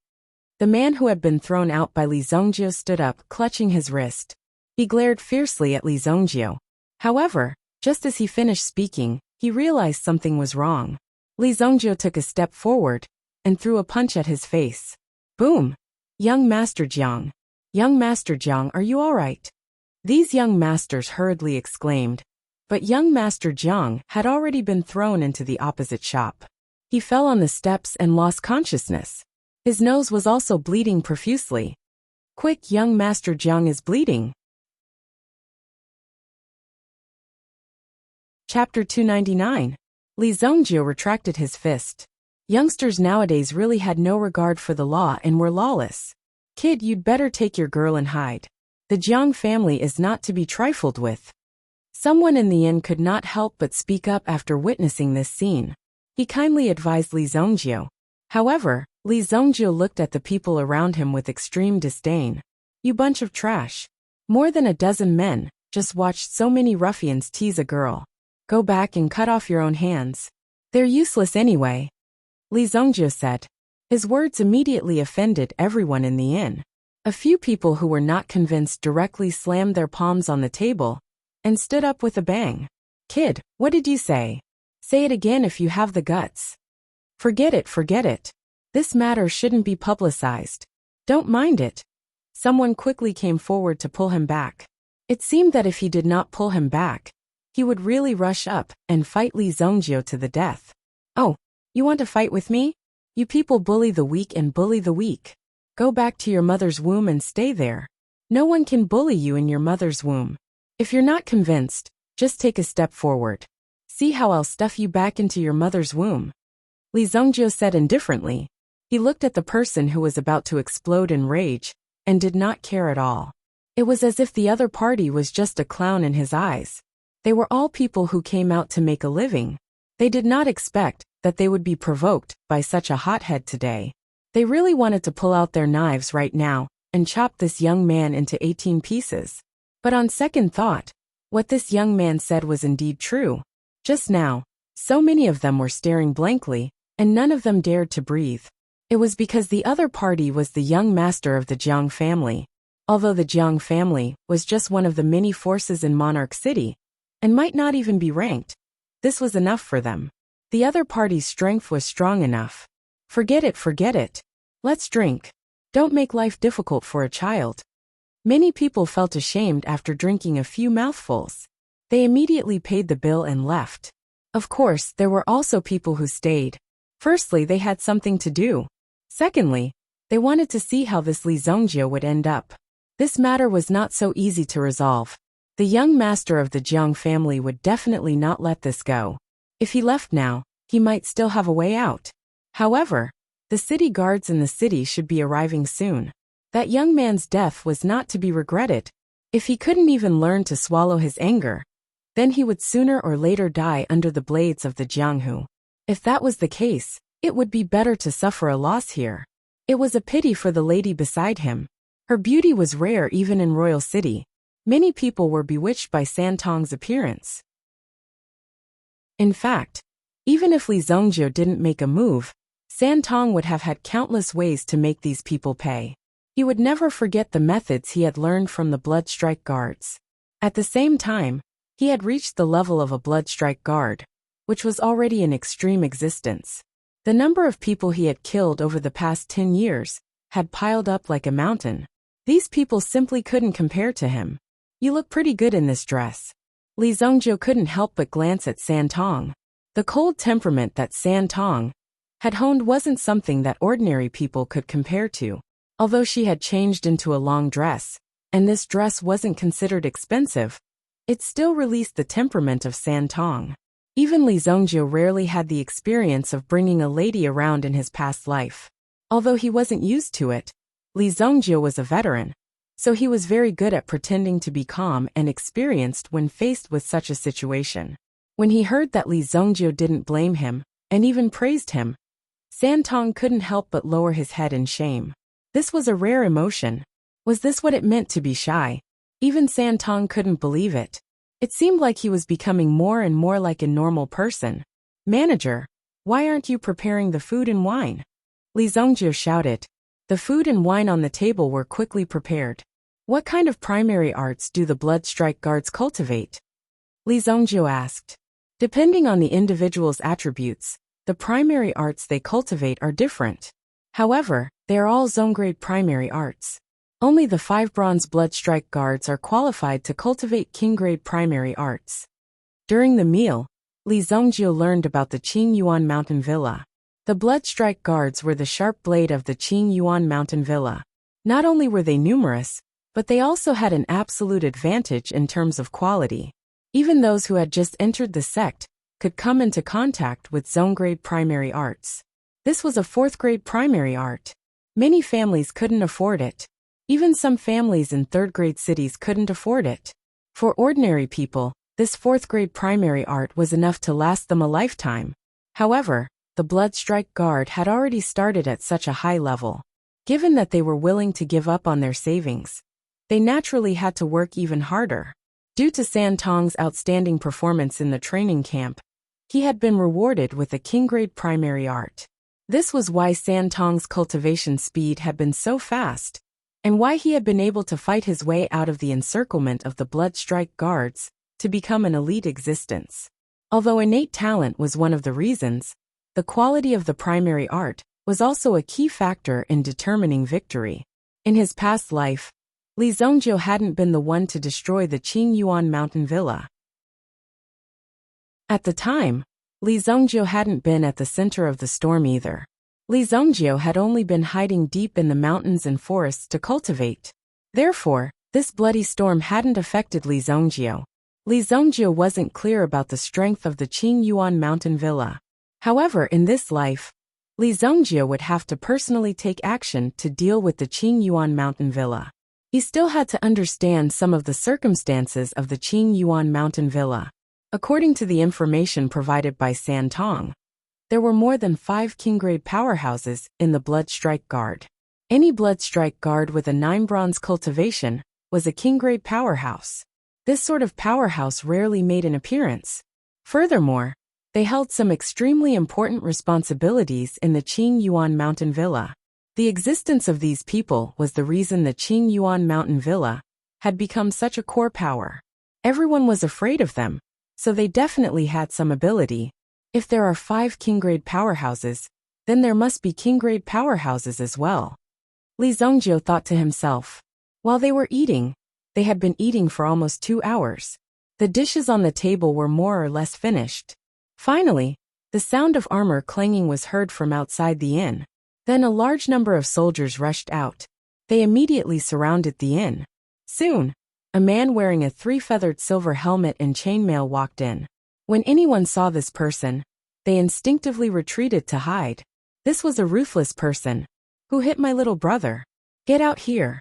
The man who had been thrown out by Li Zongjio stood up, clutching his wrist. He glared fiercely at Li Zongjio. However, just as he finished speaking, he realized something was wrong. Li Zongjio took a step forward and threw a punch at his face. Boom! Young Master Jiang. Young Master Jiang, are you all right? These young masters hurriedly exclaimed. But young Master Jiang had already been thrown into the opposite shop. He fell on the steps and lost consciousness. His nose was also bleeding profusely. Quick, young Master Jiang is bleeding. Chapter 299. Li Zongjio retracted his fist. Youngsters nowadays really had no regard for the law and were lawless. Kid, you'd better take your girl and hide. The Jiang family is not to be trifled with. Someone in the inn could not help but speak up after witnessing this scene. He kindly advised Li Zongjio. However, Li Zongjio looked at the people around him with extreme disdain. You bunch of trash. More than a dozen men just watched so many ruffians tease a girl. Go back and cut off your own hands. They're useless anyway, Li Zongjio said. His words immediately offended everyone in the inn. A few people who were not convinced directly slammed their palms on the table and stood up with a bang. Kid, what did you say? Say it again if you have the guts. Forget it, forget it. This matter shouldn't be publicized. Don't mind it. Someone quickly came forward to pull him back. It seemed that if he did not pull him back, he would really rush up and fight Li Zongjio to the death. Oh, you want to fight with me? You people bully the weak and bully the weak. Go back to your mother's womb and stay there. No one can bully you in your mother's womb. If you're not convinced, just take a step forward. See how I'll stuff you back into your mother's womb. Li Zongjio said indifferently. He looked at the person who was about to explode in rage and did not care at all. It was as if the other party was just a clown in his eyes. They were all people who came out to make a living. They did not expect that they would be provoked by such a hothead today. They really wanted to pull out their knives right now and chop this young man into 18 pieces. But on second thought, what this young man said was indeed true. Just now, so many of them were staring blankly, and none of them dared to breathe. It was because the other party was the young master of the Jiang family. Although the Jiang family was just one of the many forces in Monarch City, and might not even be ranked, this was enough for them. The other party's strength was strong enough. Forget it, forget it. Let's drink. Don't make life difficult for a child. Many people felt ashamed after drinking a few mouthfuls. They immediately paid the bill and left. Of course, there were also people who stayed. Firstly, they had something to do. Secondly, they wanted to see how this Li Zongjio would end up. This matter was not so easy to resolve. The young master of the Jiang family would definitely not let this go. If he left now, he might still have a way out. However, the city guards in the city should be arriving soon. That young man's death was not to be regretted. If he couldn't even learn to swallow his anger, then he would sooner or later die under the blades of the Jianghu. If that was the case, it would be better to suffer a loss here. It was a pity for the lady beside him. Her beauty was rare even in Royal City. Many people were bewitched by Santong's appearance. In fact, even if Li Zongjio didn't make a move, Santong would have had countless ways to make these people pay. He would never forget the methods he had learned from the Blood Strike guards. At the same time, he had reached the level of a Blood Strike guard, which was already in extreme existence. The number of people he had killed over the past 10 years had piled up like a mountain. These people simply couldn't compare to him. You look pretty good in this dress. Li Zongjio couldn't help but glance at Santong. The cold temperament that Santong had honed wasn't something that ordinary people could compare to. Although she had changed into a long dress, and this dress wasn't considered expensive, it still released the temperament of San Tong. Even Li Zongjio rarely had the experience of bringing a lady around in his past life. Although he wasn't used to it, Li Zongjio was a veteran, so he was very good at pretending to be calm and experienced when faced with such a situation. When he heard that Li Zongjio didn't blame him, and even praised him, San Tong couldn't help but lower his head in shame. This was a rare emotion. Was this what it meant to be shy? Even San Tong couldn't believe it. It seemed like he was becoming more and more like a normal person. "Manager, why aren't you preparing the food and wine?" Li Zongjio shouted. The food and wine on the table were quickly prepared. "What kind of primary arts do the Blood Strike Guards cultivate?" Li Zongjio asked. Depending on the individual's attributes, the primary arts they cultivate are different. However, they are all zone-grade primary arts. Only the 5 Bronze Blood Strike Guards are qualified to cultivate king-grade primary arts. During the meal, Li Zongjio learned about the Qing Yuan Mountain Villa. The Blood Strike Guards were the sharp blade of the Qing Yuan Mountain Villa. Not only were they numerous, but they also had an absolute advantage in terms of quality. Even those who had just entered the sect could come into contact with zone-grade primary arts. This was a 4th-grade primary art. Many families couldn't afford it. Even some families in 3rd-grade cities couldn't afford it. For ordinary people, this 4th-grade primary art was enough to last them a lifetime. However, the Blood Strike Guard had already started at such a high level. Given that they were willing to give up on their savings, they naturally had to work even harder. Due to San Tong's outstanding performance in the training camp, he had been rewarded with a king-grade primary art. This was why San Tong's cultivation speed had been so fast, and why he had been able to fight his way out of the encirclement of the Blood Strike Guards to become an elite existence. Although innate talent was one of the reasons, the quality of the primary art was also a key factor in determining victory. In his past life, Li Zongjio hadn't been the one to destroy the Qing Yuan Mountain Villa. At the time, Li Zongjio hadn't been at the center of the storm either. Li Zongjio had only been hiding deep in the mountains and forests to cultivate. Therefore, this bloody storm hadn't affected Li Zongjio. Li Zongjio wasn't clear about the strength of the Qing Yuan Mountain Villa. However, in this life, Li Zongjio would have to personally take action to deal with the Qing Yuan Mountain Villa. He still had to understand some of the circumstances of the Qing Yuan Mountain Villa. According to the information provided by San Tong, there were more than 5 king-grade powerhouses in the Blood Strike Guard. Any Blood Strike Guard with a 9 bronze cultivation was a king-grade powerhouse. This sort of powerhouse rarely made an appearance. Furthermore, they held some extremely important responsibilities in the Qing Yuan Mountain Villa. The existence of these people was the reason the Qing Yuan Mountain Villa had become such a core power. Everyone was afraid of them, so they definitely had some ability. If there are 5 king-grade powerhouses, then there must be king-grade powerhouses as well. Li Zongjio thought to himself. While they were eating, they had been eating for almost 2 hours. The dishes on the table were more or less finished. Finally, the sound of armor clanging was heard from outside the inn. Then a large number of soldiers rushed out. They immediately surrounded the inn. Soon, a man wearing a 3-feathered silver helmet and chainmail walked in. When anyone saw this person, they instinctively retreated to hide. This was a ruthless person. Who hit my little brother? Get out here.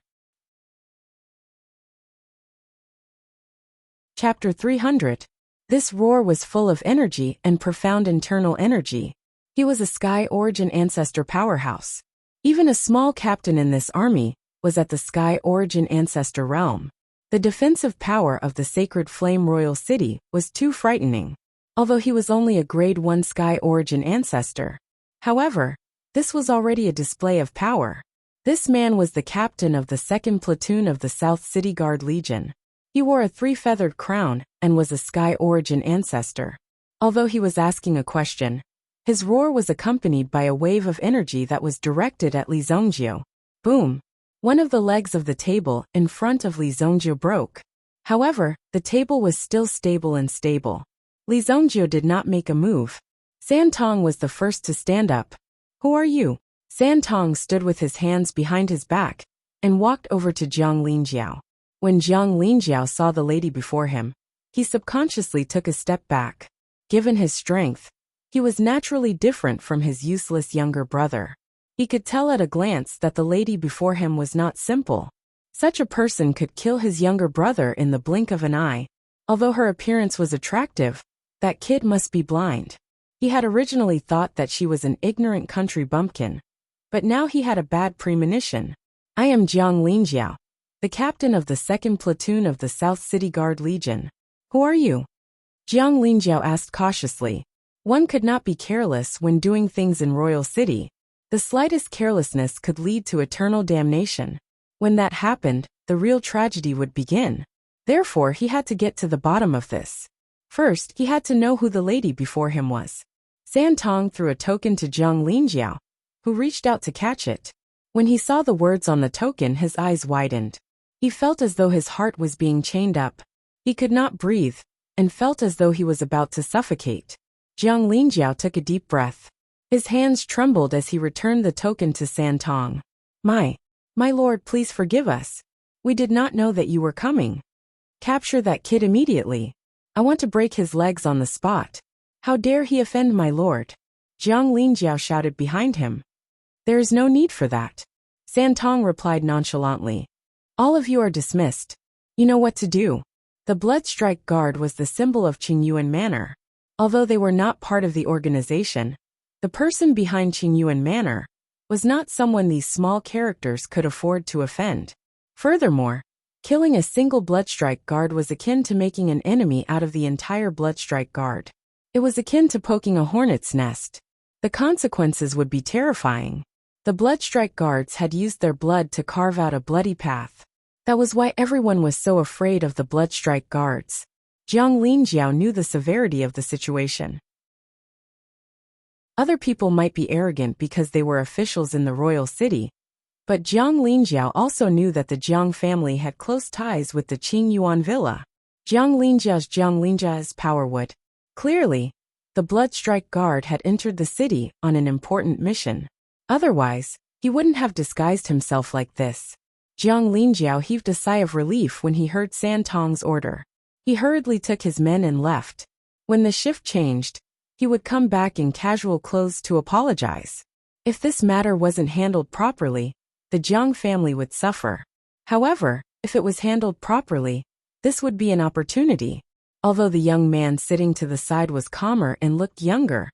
Chapter 300. This roar was full of energy and profound internal energy. He was a Sky Origin Ancestor powerhouse. Even a small captain in this army was at the Sky Origin Ancestor realm. The defensive power of the Sacred Flame Royal City was too frightening. Although he was only a Grade 1 Sky Origin Ancestor. However, this was already a display of power. This man was the captain of the 2nd Platoon of the South City Guard Legion. He wore a 3-feathered crown and was a Sky Origin Ancestor. Although he was asking a question, his roar was accompanied by a wave of energy that was directed at Li Zongjio. Boom! One of the legs of the table in front of Li Zongjio broke. However, the table was still stable and stable. Li Zongjio did not make a move. San Tong was the first to stand up. Who are you? Santong stood with his hands behind his back and walked over to Jiang Linjiao. When Jiang Linjiao saw the lady before him, he subconsciously took a step back. Given his strength, he was naturally different from his useless younger brother. He could tell at a glance that the lady before him was not simple. Such a person could kill his younger brother in the blink of an eye. Although her appearance was attractive, that kid must be blind. He had originally thought that she was an ignorant country bumpkin, but now he had a bad premonition. I am Jiang Linjiao, the captain of the 2nd Platoon of the South City Guard Legion. Who are you? Jiang Linjiao asked cautiously. One could not be careless when doing things in Royal City. The slightest carelessness could lead to eternal damnation. When that happened, the real tragedy would begin. Therefore, he had to get to the bottom of this. First, he had to know who the lady before him was. Santong threw a token to Jiang Linjiao, who reached out to catch it. When he saw the words on the token, his eyes widened. He felt as though his heart was being chained up. He could not breathe, and felt as though he was about to suffocate. Jiang Linjiao took a deep breath. His hands trembled as he returned the token to Santong. My lord, please forgive us. We did not know that you were coming. Capture that kid immediately. I want to break his legs on the spot. How dare he offend my lord? Jiang Linjiao shouted behind him. There is no need for that. Santong replied nonchalantly. All of you are dismissed. You know what to do. The Bloodstrike Guard was the symbol of Qingyuan Manor. Although they were not part of the organization, the person behind Qingyuan Manor was not someone these small characters could afford to offend. Furthermore, killing a single Bloodstrike Guard was akin to making an enemy out of the entire Bloodstrike Guard. It was akin to poking a hornet's nest. The consequences would be terrifying. The Bloodstrike Guards had used their blood to carve out a bloody path. That was why everyone was so afraid of the Bloodstrike Guards. Jiang Linjiao knew the severity of the situation. Other people might be arrogant because they were officials in the royal city, but Jiang Linjiao also knew that the Jiang family had close ties with the Qingyuan villa. Jiang Linjiao's power would. Clearly, the Bloodstrike Guard had entered the city on an important mission. Otherwise, he wouldn't have disguised himself like this. Jiang Linjiao heaved a sigh of relief when he heard Santong's order. He hurriedly took his men and left. When the shift changed, he would come back in casual clothes to apologize. If this matter wasn't handled properly, the Jiang family would suffer. However, if it was handled properly, this would be an opportunity. Although the young man sitting to the side was calmer and looked younger,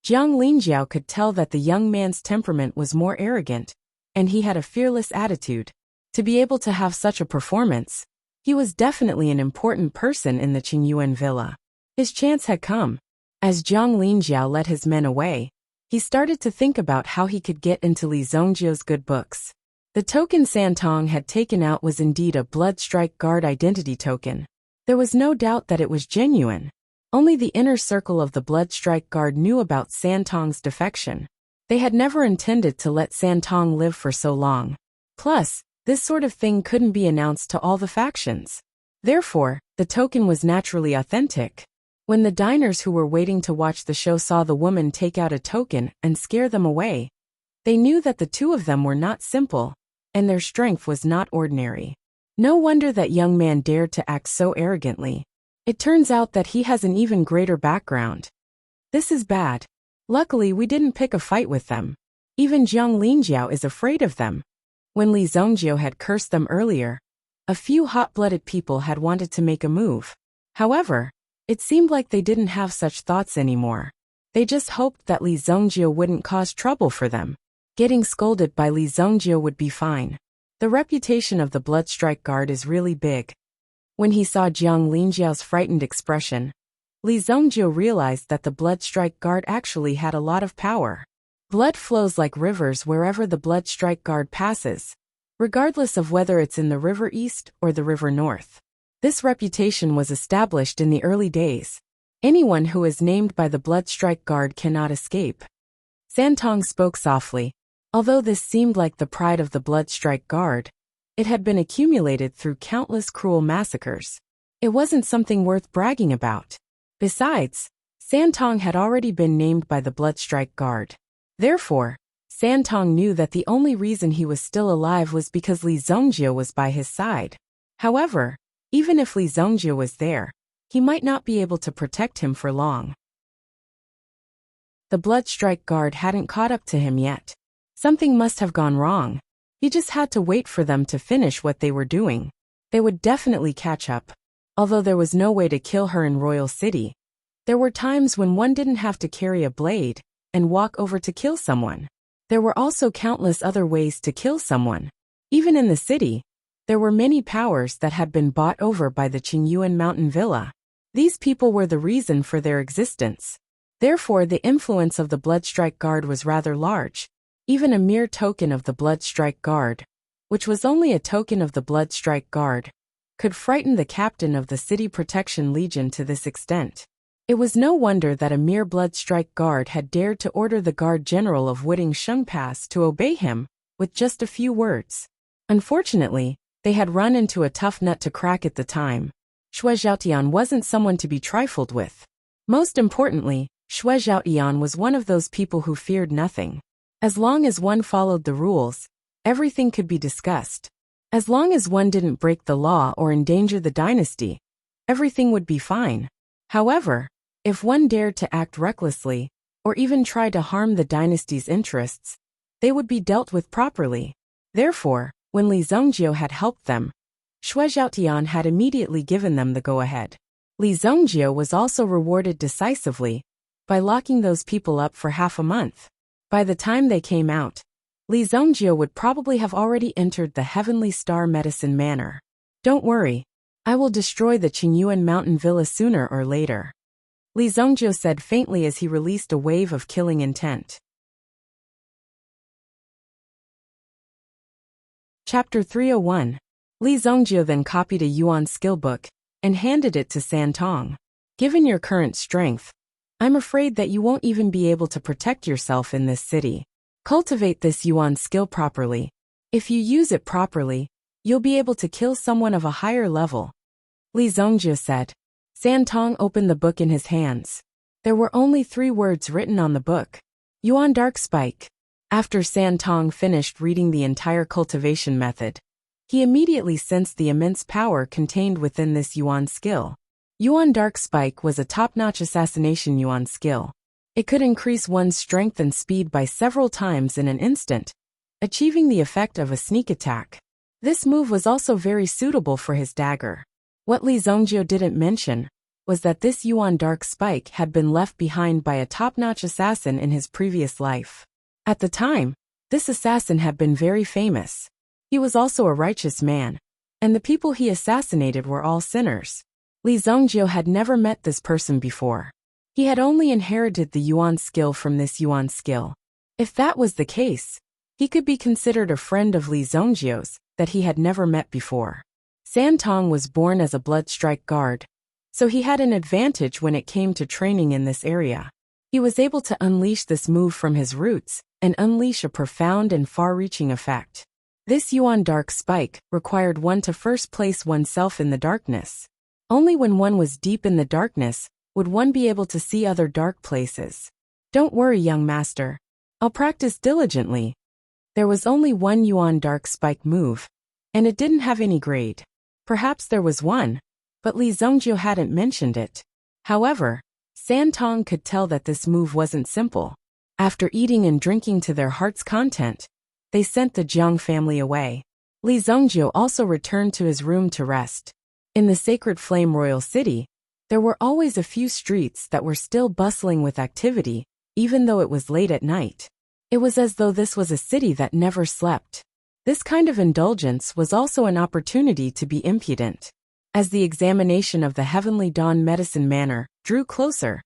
Jiang Linjiao could tell that the young man's temperament was more arrogant, and he had a fearless attitude. To be able to have such a performance, he was definitely an important person in the Qingyuan villa. His chance had come. As Jiang Linjiao led his men away, he started to think about how he could get into Li Zongjiu's good books. The token Santong had taken out was indeed a Bloodstrike Guard identity token. There was no doubt that it was genuine. Only the inner circle of the Bloodstrike Guard knew about Santong's defection. They had never intended to let Santong live for so long. Plus, this sort of thing couldn't be announced to all the factions. Therefore, the token was naturally authentic. When the diners who were waiting to watch the show saw the woman take out a token and scare them away, they knew that the two of them were not simple, and their strength was not ordinary. No wonder that young man dared to act so arrogantly. It turns out that he has an even greater background. This is bad. Luckily, we didn't pick a fight with them. Even Jiang Linjiao is afraid of them. When Li Zongjiu had cursed them earlier, a few hot-blooded people had wanted to make a move. However, it seemed like they didn't have such thoughts anymore. They just hoped that Li Zongjiu wouldn't cause trouble for them. Getting scolded by Li Zongjiu would be fine. The reputation of the Bloodstrike Guard is really big. When he saw Jiang Linjiao's frightened expression, Li Zongjiu realized that the Bloodstrike Guard actually had a lot of power. Blood flows like rivers wherever the Bloodstrike Guard passes, regardless of whether it's in the River East or the River North. This reputation was established in the early days. Anyone who is named by the Bloodstrike Guard cannot escape. Santong spoke softly. Although this seemed like the pride of the Bloodstrike Guard, it had been accumulated through countless cruel massacres. It wasn't something worth bragging about. Besides, Santong had already been named by the Bloodstrike Guard. Therefore, Santong knew that the only reason he was still alive was because Li Zongjie was by his side. However, even if Li Zongjie was there, he might not be able to protect him for long. The Bloodstrike Guard hadn't caught up to him yet. Something must have gone wrong. He just had to wait for them to finish what they were doing. They would definitely catch up. Although there was no way to kill her in Royal City, there were times when one didn't have to carry a blade and walk over to kill someone. There were also countless other ways to kill someone. Even in the city, there were many powers that had been bought over by the Qingyuan Mountain Villa. These people were the reason for their existence. Therefore, the influence of the Bloodstrike Guard was rather large. Even a mere token of the Bloodstrike Guard, which was only a token of the Bloodstrike Guard, could frighten the captain of the City Protection Legion to this extent. It was no wonder that a mere Bloodstrike Guard had dared to order the Guard General of Wuding Sheng Pass to obey him, with just a few words. Unfortunately, they had run into a tough nut to crack at the time. Xue Zhaotian wasn't someone to be trifled with. Most importantly, Xue Zhaotian was one of those people who feared nothing. As long as one followed the rules, everything could be discussed. As long as one didn't break the law or endanger the dynasty, everything would be fine. However, if one dared to act recklessly, or even try to harm the dynasty's interests, they would be dealt with properly. Therefore, when Li Zongjie had helped them, Xue Zhaotian had immediately given them the go-ahead. Li Zongjie was also rewarded decisively by locking those people up for half a month. By the time they came out, Li Zongjie would probably have already entered the Heavenly Star Medicine Manor. Don't worry, I will destroy the Qingyuan Mountain Villa sooner or later, Li Zongjie said faintly as he released a wave of killing intent. Chapter 301. Li Zongjie then copied a Yuan skill book and handed it to Santong. Given your current strength, I'm afraid that you won't even be able to protect yourself in this city. Cultivate this Yuan skill properly. If you use it properly, you'll be able to kill someone of a higher level, Li Zongjie said. Santong opened the book in his hands. There were only 3 words written on the book. Yuan Dark Spike. After Santong finished reading the entire cultivation method, he immediately sensed the immense power contained within this Yuan skill. Yuan Dark Spike was a top-notch assassination Yuan skill. It could increase one's strength and speed by several times in an instant, achieving the effect of a sneak attack. This move was also very suitable for his dagger. What Li Zongjie didn't mention was that this Yuan Dark Spike had been left behind by a top-notch assassin in his previous life. At the time, this assassin had been very famous. He was also a righteous man, and the people he assassinated were all sinners. Li Zongjie had never met this person before. He had only inherited the Yuan skill from this Yuan skill. If that was the case, he could be considered a friend of Li Zongjie's that he had never met before. Santong was born as a Bloodstrike Guard, so he had an advantage when it came to training in this area. He was able to unleash this move from his roots and unleash a profound and far-reaching effect. This Yuan Dark Spike required one to first place oneself in the darkness. Only when one was deep in the darkness would one be able to see other dark places. Don't worry, young master. I'll practice diligently. There was only one Yuan Dark Spike move, and it didn't have any grade. Perhaps there was one, but Li Zongjie hadn't mentioned it. However, Santong could tell that this move wasn't simple. After eating and drinking to their heart's content, they sent the Jiang family away. Li Zongjie also returned to his room to rest. In the Sacred Flame Royal City, there were always a few streets that were still bustling with activity, even though it was late at night. It was as though this was a city that never slept. This kind of indulgence was also an opportunity to be impudent. As the examination of the Heavenly Dawn Medicine Manor drew closer,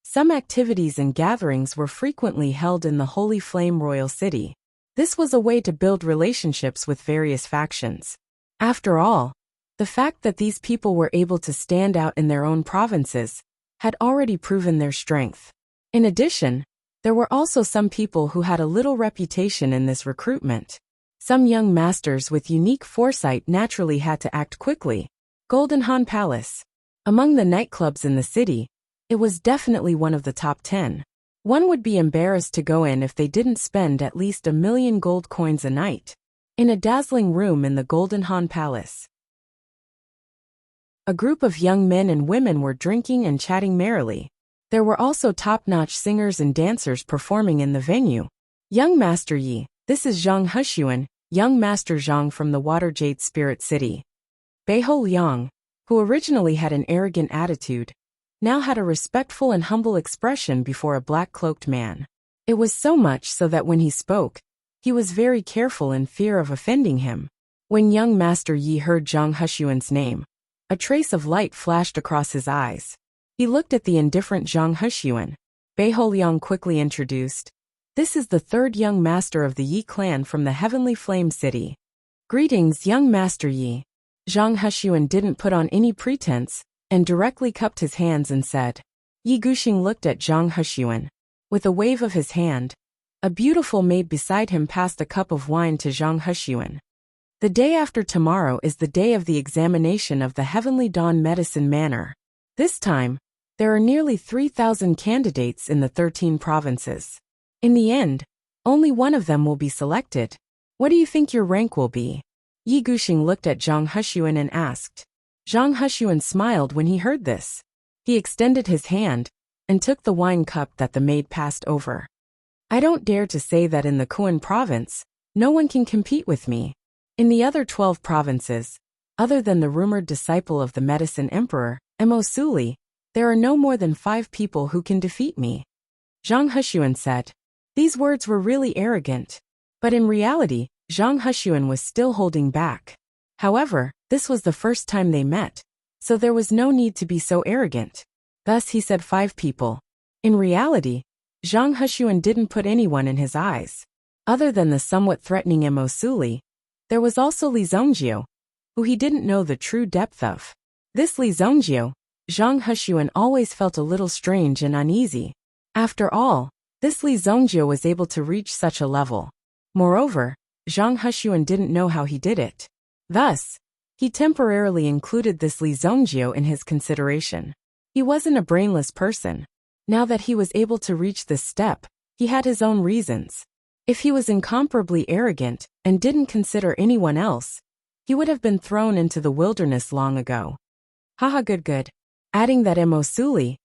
some activities and gatherings were frequently held in the Holy Flame Royal City. This was a way to build relationships with various factions. After all, the fact that these people were able to stand out in their own provinces had already proven their strength. In addition, there were also some people who had a little reputation in this recruitment. Some young masters with unique foresight naturally had to act quickly. Golden Han Palace. Among the nightclubs in the city, it was definitely one of the top 10. One would be embarrassed to go in if they didn't spend at least 1,000,000 gold coins a night. In a dazzling room in the Golden Han Palace, a group of young men and women were drinking and chatting merrily. There were also top-notch singers and dancers performing in the venue. Young Master Yi, this is Zhang Hexuan, young Master Zhang from the Water Jade Spirit City. Beiho Liang, who originally had an arrogant attitude, now had a respectful and humble expression before a black-cloaked man. It was so much so that when he spoke, he was very careful in fear of offending him. When young Master Yi heard Zhang Hexuan's name, a trace of light flashed across his eyes. He looked at the indifferent Zhang Hexuan. Beiho Liang quickly introduced, "This is the third young master of the Yi clan from the Heavenly Flame City." "Greetings, young Master Yi." Zhang Hexuan didn't put on any pretense, and directly cupped his hands and said. Yi Guxing looked at Zhang Hexuan. With a wave of his hand, a beautiful maid beside him passed a cup of wine to Zhang Hexuan. "The day after tomorrow is the day of the examination of the Heavenly Dawn Medicine Manor. This time, there are nearly 3,000 candidates in the 13 provinces. In the end, only one of them will be selected. What do you think your rank will be?" Yi Guxing looked at Zhang Hexuan and asked. Zhang Hexuan smiled when he heard this. He extended his hand and took the wine cup that the maid passed over. "I don't dare to say that in the Kuan province, no one can compete with me. In the other 12 provinces, other than the rumored disciple of the Medicine Emperor, Emosuli, there are no more than 5 people who can defeat me." Zhang Hexuan said. These words were really arrogant. But in reality, Zhang Hexuan was still holding back. However, this was the first time they met, so there was no need to be so arrogant. Thus he said 5 people. In reality, Zhang Hexuan didn't put anyone in his eyes. Other than the somewhat threatening Emosuli, there was also Li Zongjio, who he didn't know the true depth of. This Li Zongjio, Zhang Hexuan always felt a little strange and uneasy. After all, this Li Zongjio was able to reach such a level. Moreover, Zhang Hexuan didn't know how he did it. Thus, he temporarily included this Li Zongjio in his consideration. He wasn't a brainless person. Now that he was able to reach this step, he had his own reasons. If he was incomparably arrogant and didn't consider anyone else, he would have been thrown into the wilderness long ago. Haha, good. Adding that Emosuli,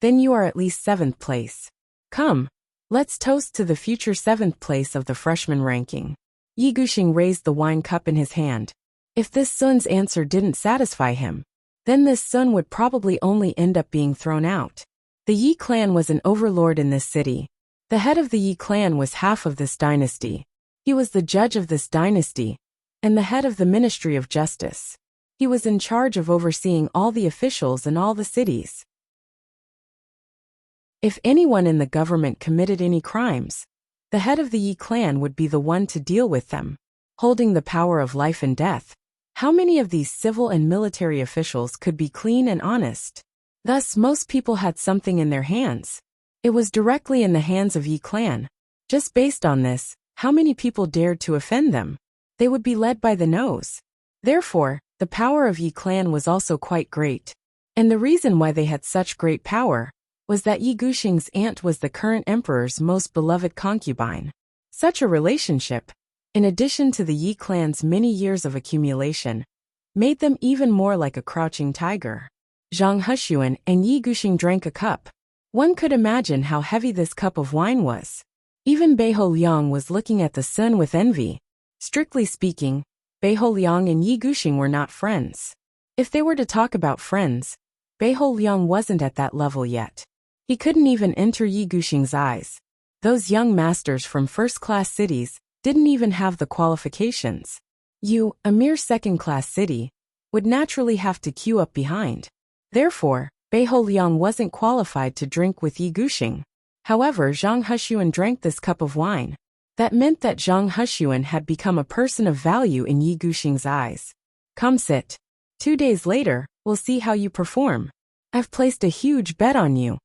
then you are at least 7th place. Come, let's toast to the future 7th place of the freshman ranking. Yi Guxing raised the wine cup in his hand. If this Sun's answer didn't satisfy him, then this Sun would probably only end up being thrown out. The Yi clan was an overlord in this city. The head of the Yi clan was half of this dynasty. He was the judge of this dynasty, and the head of the Ministry of Justice. He was in charge of overseeing all the officials in all the cities. If anyone in the government committed any crimes, the head of the Yi clan would be the one to deal with them. Holding the power of life and death, how many of these civil and military officials could be clean and honest? Thus, most people had something in their hands. It was directly in the hands of Yi clan. Just based on this, how many people dared to offend them? They would be led by the nose. Therefore, the power of Yi clan was also quite great. And the reason why they had such great power was that Yi Guxing's aunt was the current emperor's most beloved concubine. Such a relationship, in addition to the Yi clan's many years of accumulation, made them even more like a crouching tiger. Zhang Hexuan and Yi Guxing drank a cup. One could imagine how heavy this cup of wine was. Even Beiho Liang was looking at the sun with envy. Strictly speaking, Beiho Liang and Yi Guxing were not friends. If they were to talk about friends, Beiho Liang wasn't at that level yet. He couldn't even enter Yi Guxing's eyes. Those young masters from first-class cities didn't even have the qualifications. You, a mere second-class city, would naturally have to queue up behind. Therefore, Beiho Liang wasn't qualified to drink with Yi Guxing. However, Zhang Hexuan drank this cup of wine. That meant that Zhang Hexuan had become a person of value in Yi Guxing's eyes. Come sit. 2 days later, we'll see how you perform. I've placed a huge bet on you.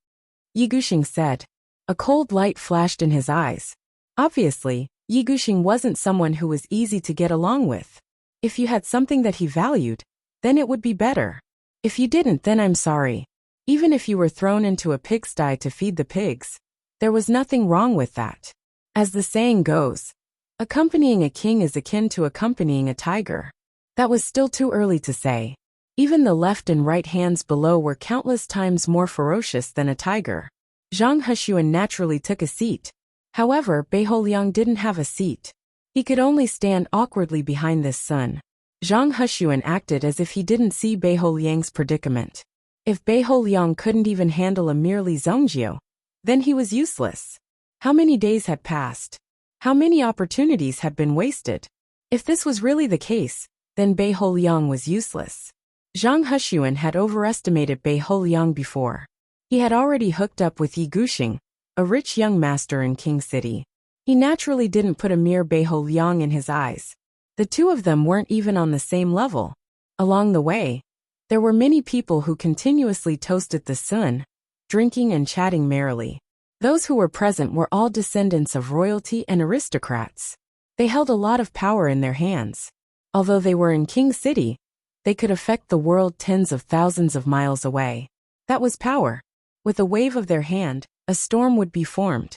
Yi Guxing said. A cold light flashed in his eyes. Obviously, Yi Guxing wasn't someone who was easy to get along with. If you had something that he valued, then it would be better. If you didn't, then I'm sorry. Even if you were thrown into a pigsty to feed the pigs, There was nothing wrong with that. As the saying goes, accompanying a king is akin to accompanying a tiger. That was still too early to say. Even the left and right hands below were countless times more ferocious than a tiger. Zhang Hexuan naturally took a seat. However, Beiholiang didn't have a seat. He could only stand awkwardly behind this sun. Zhang Hexuan acted as if he didn't see Beiholiang's predicament. If Beiholiang couldn't even handle a mere Li Zongjiu, then he was useless. How many days had passed? How many opportunities had been wasted? If this was really the case, then Beiholiang was useless. Zhang Hexuan had overestimated Beiholiang before. He had already hooked up with Yi Guxing, a rich young master in King City. He naturally didn't put a mere Beiholiang in his eyes. The two of them weren't even on the same level. Along the way, there were many people who continuously toasted the sun, drinking and chatting merrily. Those who were present were all descendants of royalty and aristocrats. They held a lot of power in their hands. Although they were in King City, they could affect the world tens of thousands of miles away. That was power. With a wave of their hand, a storm would be formed.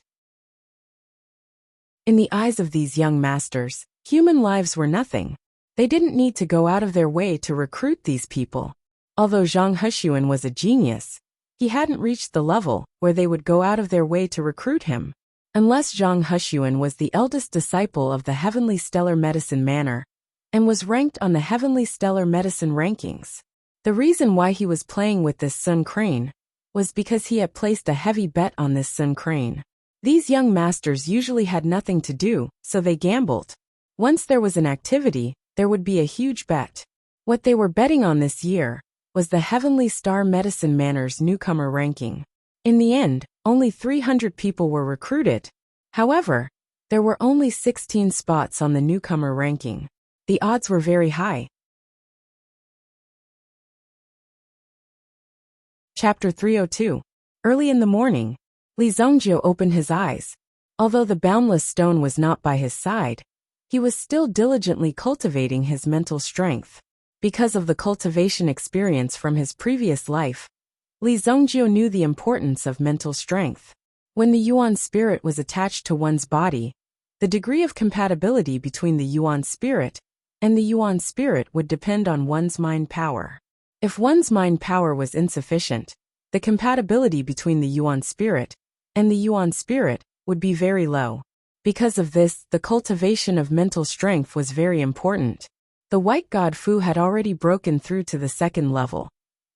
In the eyes of these young masters, human lives were nothing. They didn't need to go out of their way to recruit these people. Although Zhang Hexuan was a genius, he hadn't reached the level where they would go out of their way to recruit him. Unless Zhang Hexuan was the eldest disciple of the Heavenly Stellar Medicine Manor, and was ranked on the Heavenly Stellar Medicine rankings. The reason why he was playing with this Sun Crane was because he had placed a heavy bet on this Sun Crane. These young masters usually had nothing to do, so they gambled. Once there was an activity, there would be a huge bet. What they were betting on this year was the Heavenly Star Medicine Manor's newcomer ranking. In the end, only 300 people were recruited. However, there were only 16 spots on the newcomer ranking. The odds were very high. Chapter 302. Early in the morning, Li Zongjiu opened his eyes. Although the boundless stone was not by his side, he was still diligently cultivating his mental strength. Because of the cultivation experience from his previous life, Li Zongjiu knew the importance of mental strength. When the Yuan spirit was attached to one's body, the degree of compatibility between the Yuan spirit and the Yuan spirit would depend on one's mind power. If one's mind power was insufficient, the compatibility between the Yuan spirit and the Yuan spirit would be very low. Because of this, the cultivation of mental strength was very important. The white god Fu had already broken through to the second level,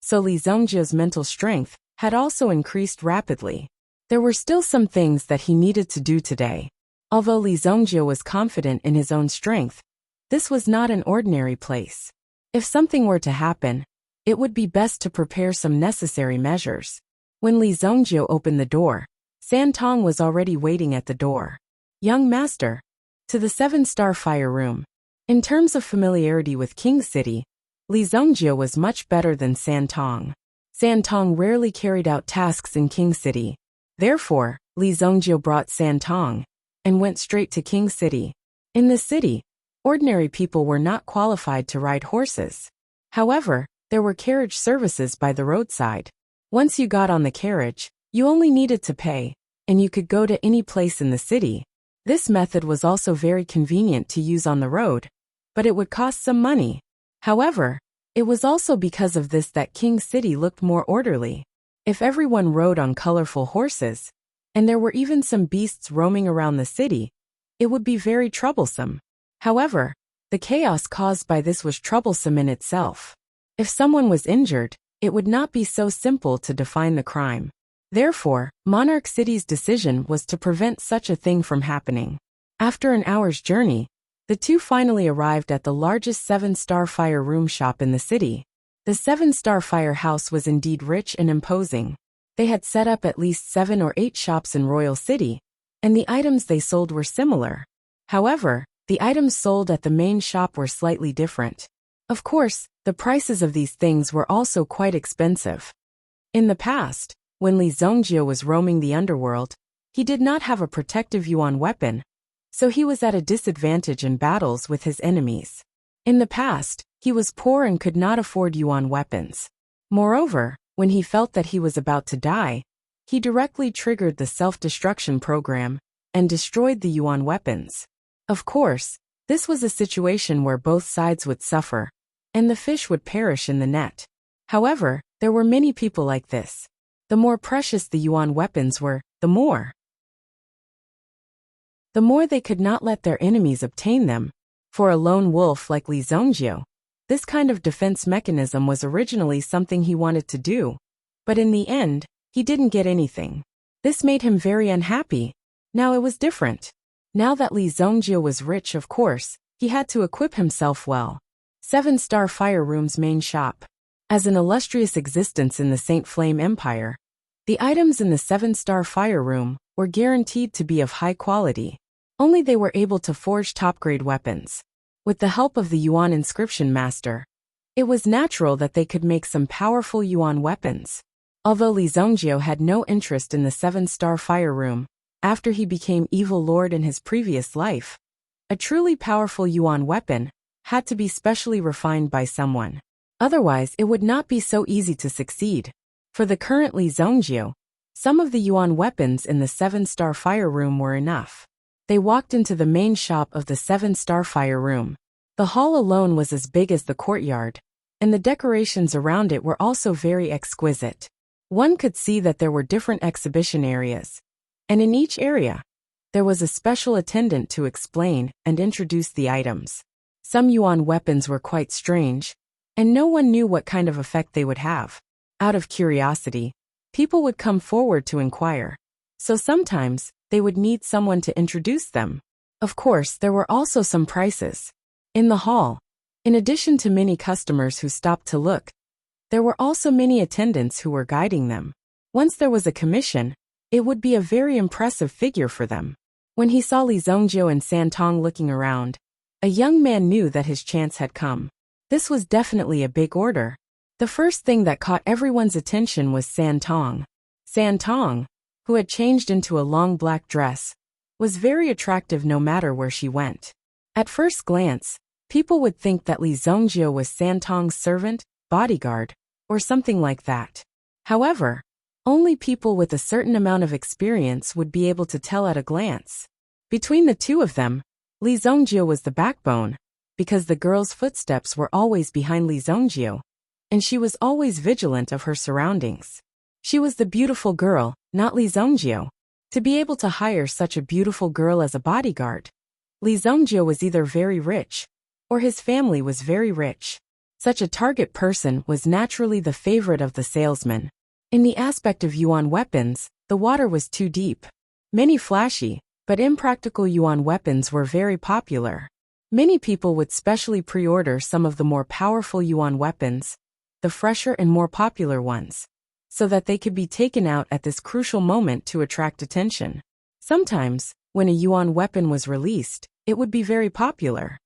so Li Zongjiu's mental strength had also increased rapidly. There were still some things that he needed to do today. Although Li Zongjiu was confident in his own strength, this was not an ordinary place. If something were to happen, it would be best to prepare some necessary measures. When Li Zongjiu opened the door, San Tong was already waiting at the door. Young master, to the 7-star fire room. In terms of familiarity with King City, Li Zongjiu was much better than San Tong. San Tong rarely carried out tasks in King City. Therefore, Li Zongjiu brought San Tong and went straight to King City. In the city, ordinary people were not qualified to ride horses. However, there were carriage services by the roadside. Once you got on the carriage, you only needed to pay, and you could go to any place in the city. This method was also very convenient to use on the road, but it would cost some money. However, it was also because of this that King City looked more orderly. If everyone rode on colorful horses, and there were even some beasts roaming around the city, it would be very troublesome. However, the chaos caused by this was troublesome in itself. If someone was injured, it would not be so simple to define the crime. Therefore, Monarch City's decision was to prevent such a thing from happening. After an hour's journey, the two finally arrived at the largest 7-star fire room shop in the city. The 7-star firehouse was indeed rich and imposing. They had set up at least 7 or 8 shops in Royal City, and the items they sold were similar. However, the items sold at the main shop were slightly different. Of course, the prices of these things were also quite expensive. In the past, when Li Zongjiu was roaming the underworld, he did not have a protective Yuan weapon, so he was at a disadvantage in battles with his enemies. In the past, he was poor and could not afford Yuan weapons. Moreover, when he felt that he was about to die, He directly triggered the self-destruction program and destroyed the Yuan weapons. Of course, this was a situation where both sides would suffer, and the fish would perish in the net. However, there were many people like this. The more precious the Yuan weapons were, the more they could not let their enemies obtain them. For a lone wolf like Li Zongjiu, this kind of defense mechanism was originally something he wanted to do, but in the end, he didn't get anything. This made him very unhappy. Now it was different. Now that Li Zongjiu was rich, of course, he had to equip himself well. 7-Star Fire Room's main shop. As an illustrious existence in the Saint Flame Empire, the items in the 7-Star Fire Room were guaranteed to be of high quality. Only they were able to forge top-grade weapons. With the help of the Yuan inscription master, it was natural that they could make some powerful Yuan weapons. Although Li Zongjiu had no interest in the 7-Star Fire Room, after he became evil lord in his previous life, a truly powerful Yuan weapon had to be specially refined by someone. Otherwise, it would not be so easy to succeed. For the current Li Zongjiu, some of the Yuan weapons in the 7-Star Fire Room were enough. They walked into the main shop of the 7-Star Fire Room. The hall alone was as big as the courtyard, and the decorations around it were also very exquisite. One could see that there were different exhibition areas, and in each area, there was a special attendant to explain and introduce the items. Some Yuan weapons were quite strange, and no one knew what kind of effect they would have. Out of curiosity, people would come forward to inquire. So sometimes, they would need someone to introduce them. Of course, there were also some prices. In the hall, in addition to many customers who stopped to look, there were also many attendants who were guiding them. Once there was a commission, it would be a very impressive figure for them. When he saw Li Zongjiu and Santong looking around, a young man knew that his chance had come. This was definitely a big order. The first thing that caught everyone's attention was Santong. Santong, who had changed into a long black dress, was very attractive no matter where she went. At first glance, people would think that Li Zongjiu was Santong's servant, bodyguard, or something like that. However, only people with a certain amount of experience would be able to tell at a glance. Between the two of them, Li Zongjiu was the backbone, because the girl's footsteps were always behind Li Zongjiu, and she was always vigilant of her surroundings. She was the beautiful girl, not Li Zongjiu. To be able to hire such a beautiful girl as a bodyguard, Li Zongjiu was either very rich, or his family was very rich. Such a target person was naturally the favorite of the salesman. In the aspect of Yuan weapons, the water was too deep. Many flashy, but impractical Yuan weapons were very popular. Many people would specially pre-order some of the more powerful Yuan weapons, the fresher and more popular ones, so that they could be taken out at this crucial moment to attract attention. Sometimes, when a Yuan weapon was released, it would be very popular.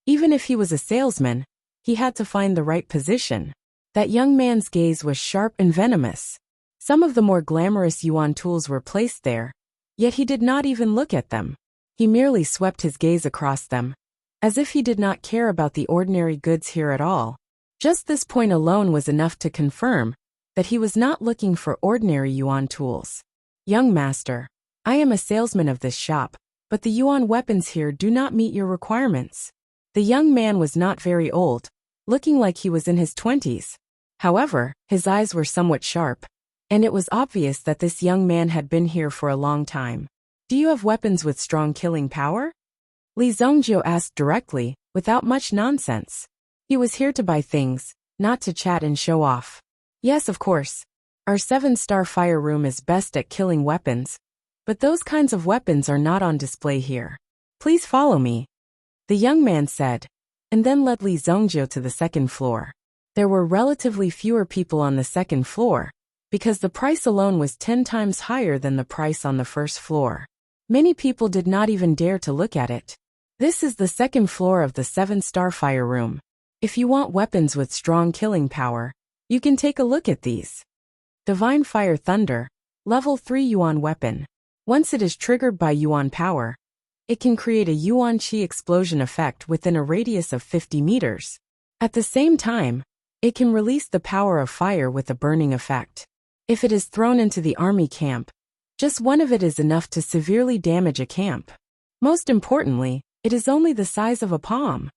Even if he was a salesman, he had to find the right position. That young man's gaze was sharp and venomous. Some of the more glamorous Yuan tools were placed there, yet he did not even look at them. He merely swept his gaze across them, as if he did not care about the ordinary goods here at all. Just this point alone was enough to confirm that he was not looking for ordinary Yuan tools. Young master, I am a salesman of this shop, but the Yuan weapons here do not meet your requirements. The young man was not very old, looking like he was in his 20s. However, his eyes were somewhat sharp, and it was obvious that this young man had been here for a long time. Do you have weapons with strong killing power? Li Zongjiu asked directly, without much nonsense. He was here to buy things, not to chat and show off. Yes, of course. Our 7-Star Fire Room is best at killing weapons, but those kinds of weapons are not on display here. Please follow me, the young man said, and then led Li Zongjiu to the second floor. There were relatively fewer people on the second floor, because the price alone was 10 times higher than the price on the first floor. Many people did not even dare to look at it. This is the second floor of the 7-Star Fire Room. If you want weapons with strong killing power, you can take a look at these. Divine Fire Thunder, Level 3 Yuan weapon. Once it is triggered by Yuan power, it can create a Yuan Qi explosion effect within a radius of 50 meters. At the same time, It can release the power of fire with a burning effect. If it is thrown into the army camp, just one of it is enough to severely damage a camp. Most importantly, it is only the size of a palm.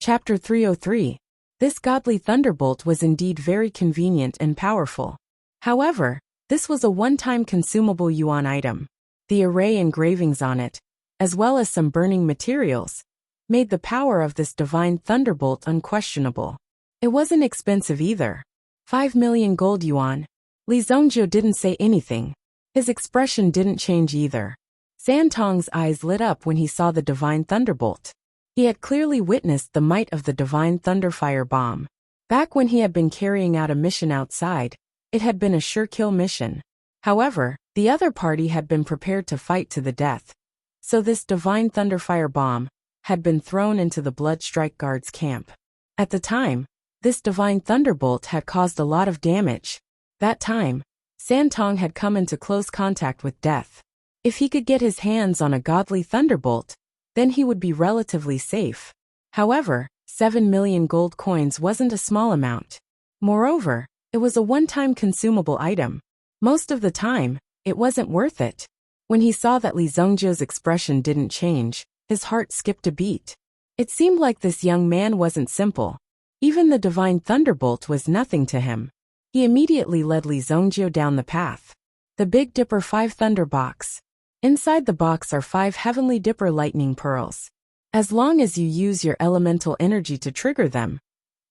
Chapter 303. This godly thunderbolt was indeed very convenient and powerful. However, this was a one-time consumable yuan item. The array engravings on it, as well as some burning materials, made the power of this divine thunderbolt unquestionable. It wasn't expensive either. 5 million gold yuan. Li Zhongjiu didn't say anything. His expression didn't change either. Santong's eyes lit up when he saw the divine thunderbolt. He had clearly witnessed the might of the divine thunderfire bomb. Back when he had been carrying out a mission outside, it had been a sure-kill mission. However, the other party had been prepared to fight to the death. So this divine thunderfire bomb had been thrown into the Blood Strike Guards camp. At the time, this divine thunderbolt had caused a lot of damage. That time, Santong had come into close contact with death. If he could get his hands on a godly thunderbolt, then he would be relatively safe. However, 7 million gold coins wasn't a small amount. Moreover, it was a one-time consumable item. Most of the time, it wasn't worth it. When he saw that Li Zhongjiu's expression didn't change, his heart skipped a beat. It seemed like this young man wasn't simple. Even the divine thunderbolt was nothing to him. He immediately led Li Zhongjiu down the path. The Big Dipper 5 Thunder Box. Inside the box are 5 Heavenly Dipper lightning pearls. As long as you use your elemental energy to trigger them,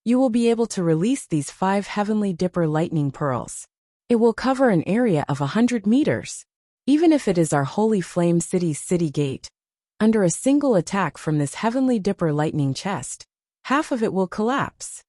you will be able to release these 5 Heavenly Dipper lightning pearls. It will cover an area of 100 meters. Even if it is our Holy Flame City's city gate, under a single attack from this Heavenly Dipper lightning chest, half of it will collapse.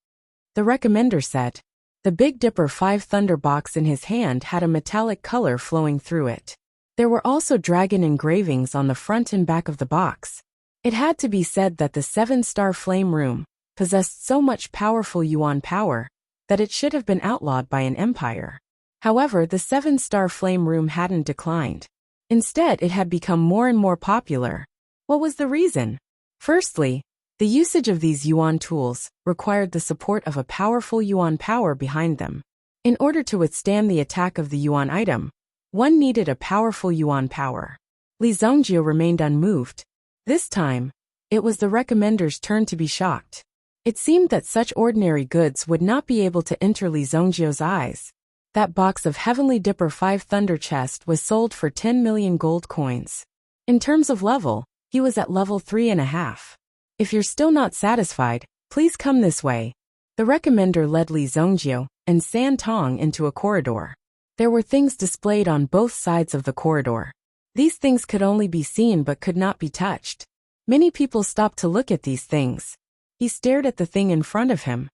The recommender said. The Big Dipper 5 Thunder Box in his hand had a metallic color flowing through it. There were also dragon engravings on the front and back of the box. It had to be said that the 7-star flame room possessed so much powerful yuan power that it should have been outlawed by an empire. However, the 7-star flame room hadn't declined. Instead, it had become more and more popular. What was the reason? Firstly, the usage of these yuan tools required the support of a powerful yuan power behind them. In order to withstand the attack of the yuan item, one needed a powerful yuan power. Li Zhongjiu remained unmoved. This time, it was the recommender's turn to be shocked. It seemed that such ordinary goods would not be able to enter Li Zhongjiu's eyes. That box of Heavenly Dipper 5 Thunder Chest was sold for 10 million gold coins. In terms of level, he was at level 3.5. If you're still not satisfied, please come this way. The recommender led Li Zhongjiu and Santong into a corridor. There were things displayed on both sides of the corridor. These things could only be seen but could not be touched. Many people stopped to look at these things. He stared at the thing in front of him.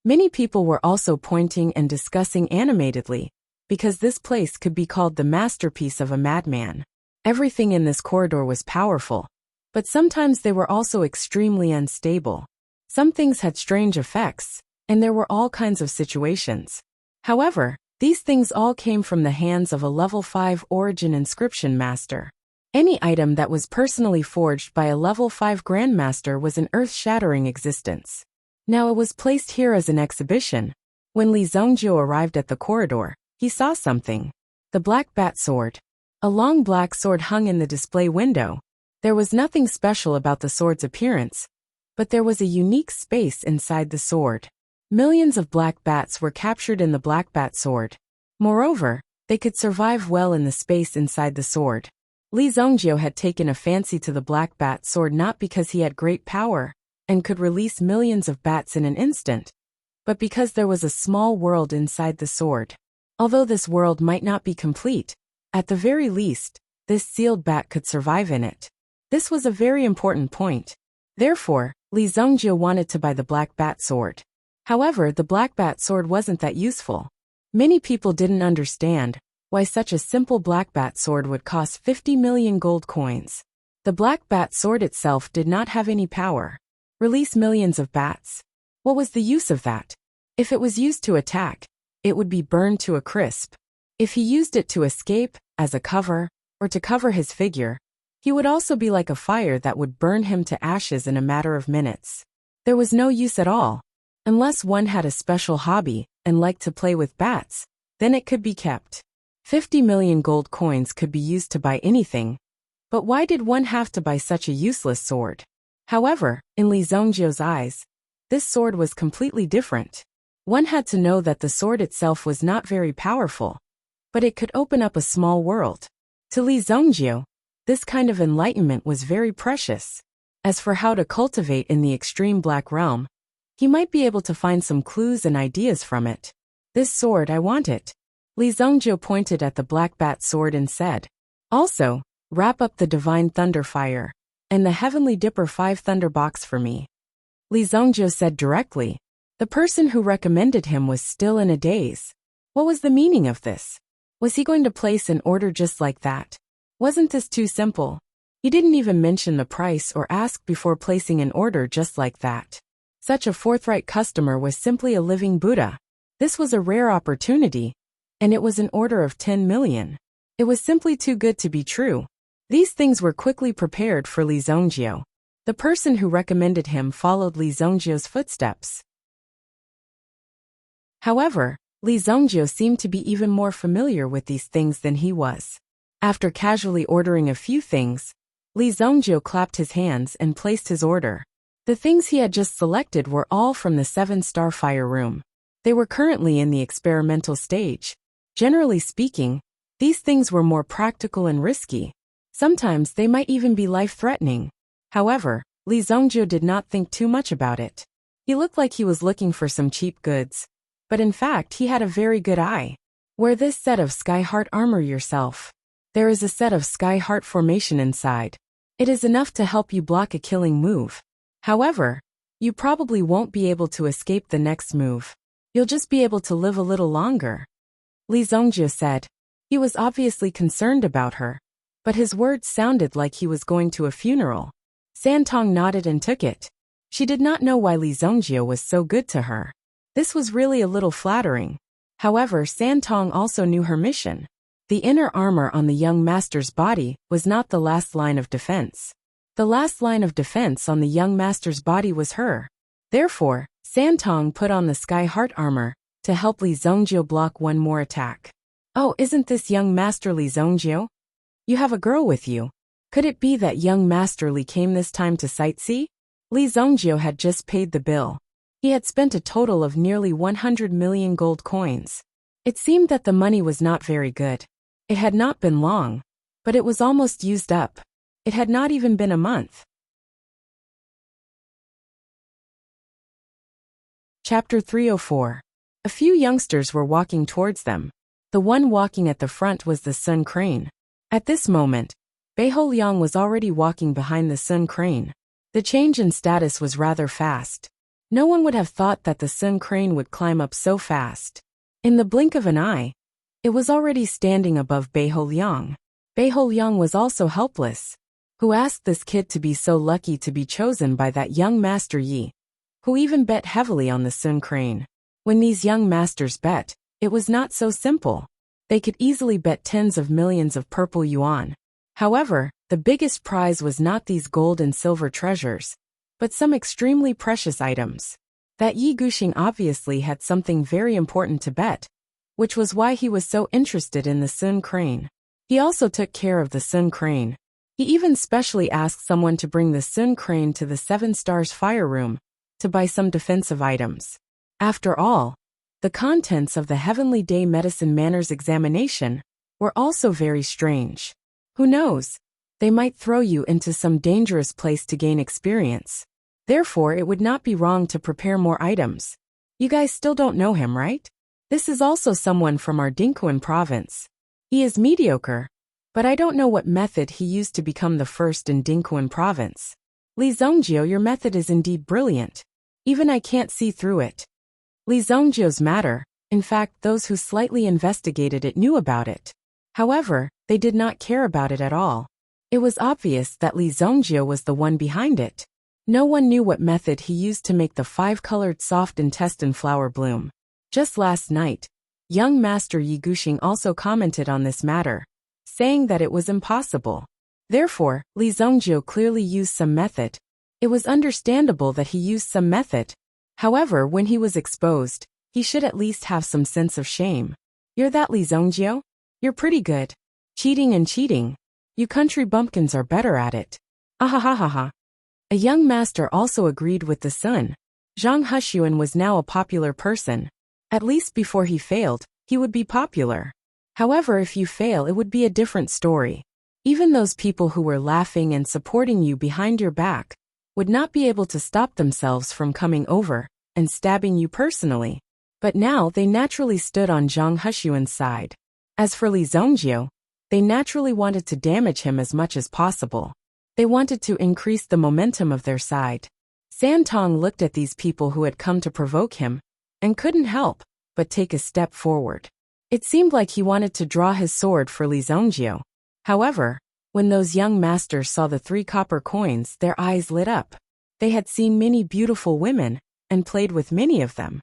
Many people were also pointing and discussing animatedly, because this place could be called the masterpiece of a madman. Everything in this corridor was powerful, but sometimes they were also extremely unstable. Some things had strange effects, and there were all kinds of situations. However, these things all came from the hands of a level 5 origin inscription master. Any item that was personally forged by a level 5 grandmaster was an earth-shattering existence. Now it was placed here as an exhibition. When Li Zhongjiu arrived at the corridor, he saw something. The black bat sword. A long black sword hung in the display window. There was nothing special about the sword's appearance, but there was a unique space inside the sword. Millions of black bats were captured in the black bat sword. Moreover, they could survive well in the space inside the sword. Li Zhongjiu had taken a fancy to the black bat sword not because he had great power and could release millions of bats in an instant, but because there was a small world inside the sword. Although this world might not be complete, at the very least, this sealed bat could survive in it. This was a very important point. Therefore, Li Zhongjiu wanted to buy the black bat sword. However, the black bat sword wasn't that useful. Many people didn't understand why such a simple black bat sword would cost 50 million gold coins. The black bat sword itself did not have any power. Release millions of bats. What was the use of that? If it was used to attack, it would be burned to a crisp. If he used it to escape, as a cover, or to cover his figure, He would also be like a fire that would burn him to ashes in a matter of minutes. There was no use at all. Unless one had a special hobby and liked to play with bats, then it could be kept. 50 million gold coins could be used to buy anything. But why did one have to buy such a useless sword? However, in Li Zhongjiu's eyes, this sword was completely different. One had to know that the sword itself was not very powerful, but it could open up a small world. To Li Zhongjiu, this kind of enlightenment was very precious. As for how to cultivate in the extreme black realm, he might be able to find some clues and ideas from it. This sword, I want it. Li Zhongjiu pointed at the black bat sword and said, also, wrap up the divine thunder fire and the heavenly dipper 5 thunder box for me. Li Zhongjiu said directly. The person who recommended him was still in a daze. What was the meaning of this? Was he going to place an order just like that? Wasn't this too simple? He didn't even mention the price or ask before placing an order just like that. Such a forthright customer was simply a living Buddha. This was a rare opportunity, and it was an order of 10 million. It was simply too good to be true. These things were quickly prepared for Li Zhongjiu. The person who recommended him followed Li Zhongjiu's footsteps. However, Li Zhongjiu seemed to be even more familiar with these things than he was. After casually ordering a few things, Li Zhongjiu clapped his hands and placed his order. The things he had just selected were all from the 7-star fire room. They were currently in the experimental stage. Generally speaking, these things were more practical and risky. Sometimes they might even be life-threatening. However, Li Zhongjiu did not think too much about it. He looked like he was looking for some cheap goods, but in fact he had a very good eye. Wear this set of Sky Heart armor yourself. There is a set of Sky Heart formation inside. It is enough to help you block a killing move. However, you probably won't be able to escape the next move. You'll just be able to live a little longer. Li Zhongjiu said. He was obviously concerned about her, but his words sounded like he was going to a funeral. Santong nodded and took it. She did not know why Li Zhongjiu was so good to her. This was really a little flattering. However, Santong also knew her mission. The inner armor on the young master's body was not the last line of defense. The last line of defense on the young master's body was her. Therefore, Santong put on the Sky Heart armor to help Li Zhongjiu block one more attack. Oh, isn't this young Master Li Zhongjiu? You have a girl with you. Could it be that young Master Li came this time to sightsee? Li Zhongjiu had just paid the bill. He had spent a total of nearly 100 million gold coins. It seemed that the money was not very good. It had not been long, but it was almost used up. It had not even been a month. Chapter 304. A few youngsters were walking towards them. The one walking at the front was the Sun Crane. At this moment, Beihou Liang was already walking behind the Sun Crane. The change in status was rather fast. No one would have thought that the Sun Crane would climb up so fast. In the blink of an eye, it was already standing above Beihou Liang. Beihou Liang was also helpless. Who asked this kid to be so lucky to be chosen by that young Master Yi, who even bet heavily on the Sun Crane? When these young masters bet, it was not so simple. They could easily bet tens of millions of purple yuan. However, the biggest prize was not these gold and silver treasures, but some extremely precious items. That Yi Guxing obviously had something very important to bet, which was why he was so interested in the Sun Crane. He also took care of the Sun Crane. He even specially asked someone to bring the Sun Crane to the 7 Stars Fire Room to buy some defensive items. After all, the contents of the Heavenly Day Medicine Manners examination were also very strange. Who knows? They might throw you into some dangerous place to gain experience. Therefore, it would not be wrong to prepare more items. You guys still don't know him, right? This is also someone from our Dingquan province. He is mediocre, but I don't know what method he used to become the first in Dingquan province. Li Zhongjiu, your method is indeed brilliant. Even I can't see through it. Li Zhongjiu's matter, in fact those who slightly investigated it knew about it. However, they did not care about it at all. It was obvious that Li Zhongjiu was the one behind it. No one knew what method he used to make the 5-colored soft intestine flower bloom. Just last night, young Master Yi Guxing also commented on this matter, saying that it was impossible. Therefore, Li Zhongjiu clearly used some method. It was understandable that he used some method. However, when he was exposed, he should at least have some sense of shame. You're that Li Zhongjiu? You're pretty good. Cheating and cheating. You country bumpkins are better at it. Ahahaha. A young master also agreed with the son. Zhang Hushuan was now a popular person. At least before he failed, he would be popular. However, if you fail, it would be a different story. Even those people who were laughing and supporting you behind your back would not be able to stop themselves from coming over and stabbing you personally. But now they naturally stood on Zhang Hushuan's side. As for Li Zhongjiu, they naturally wanted to damage him as much as possible. They wanted to increase the momentum of their side. San Tong looked at these people who had come to provoke him and couldn't help but take a step forward. It seemed like he wanted to draw his sword for Li Zhongjiu. However, when those young masters saw the 3 copper coins, their eyes lit up. They had seen many beautiful women and played with many of them.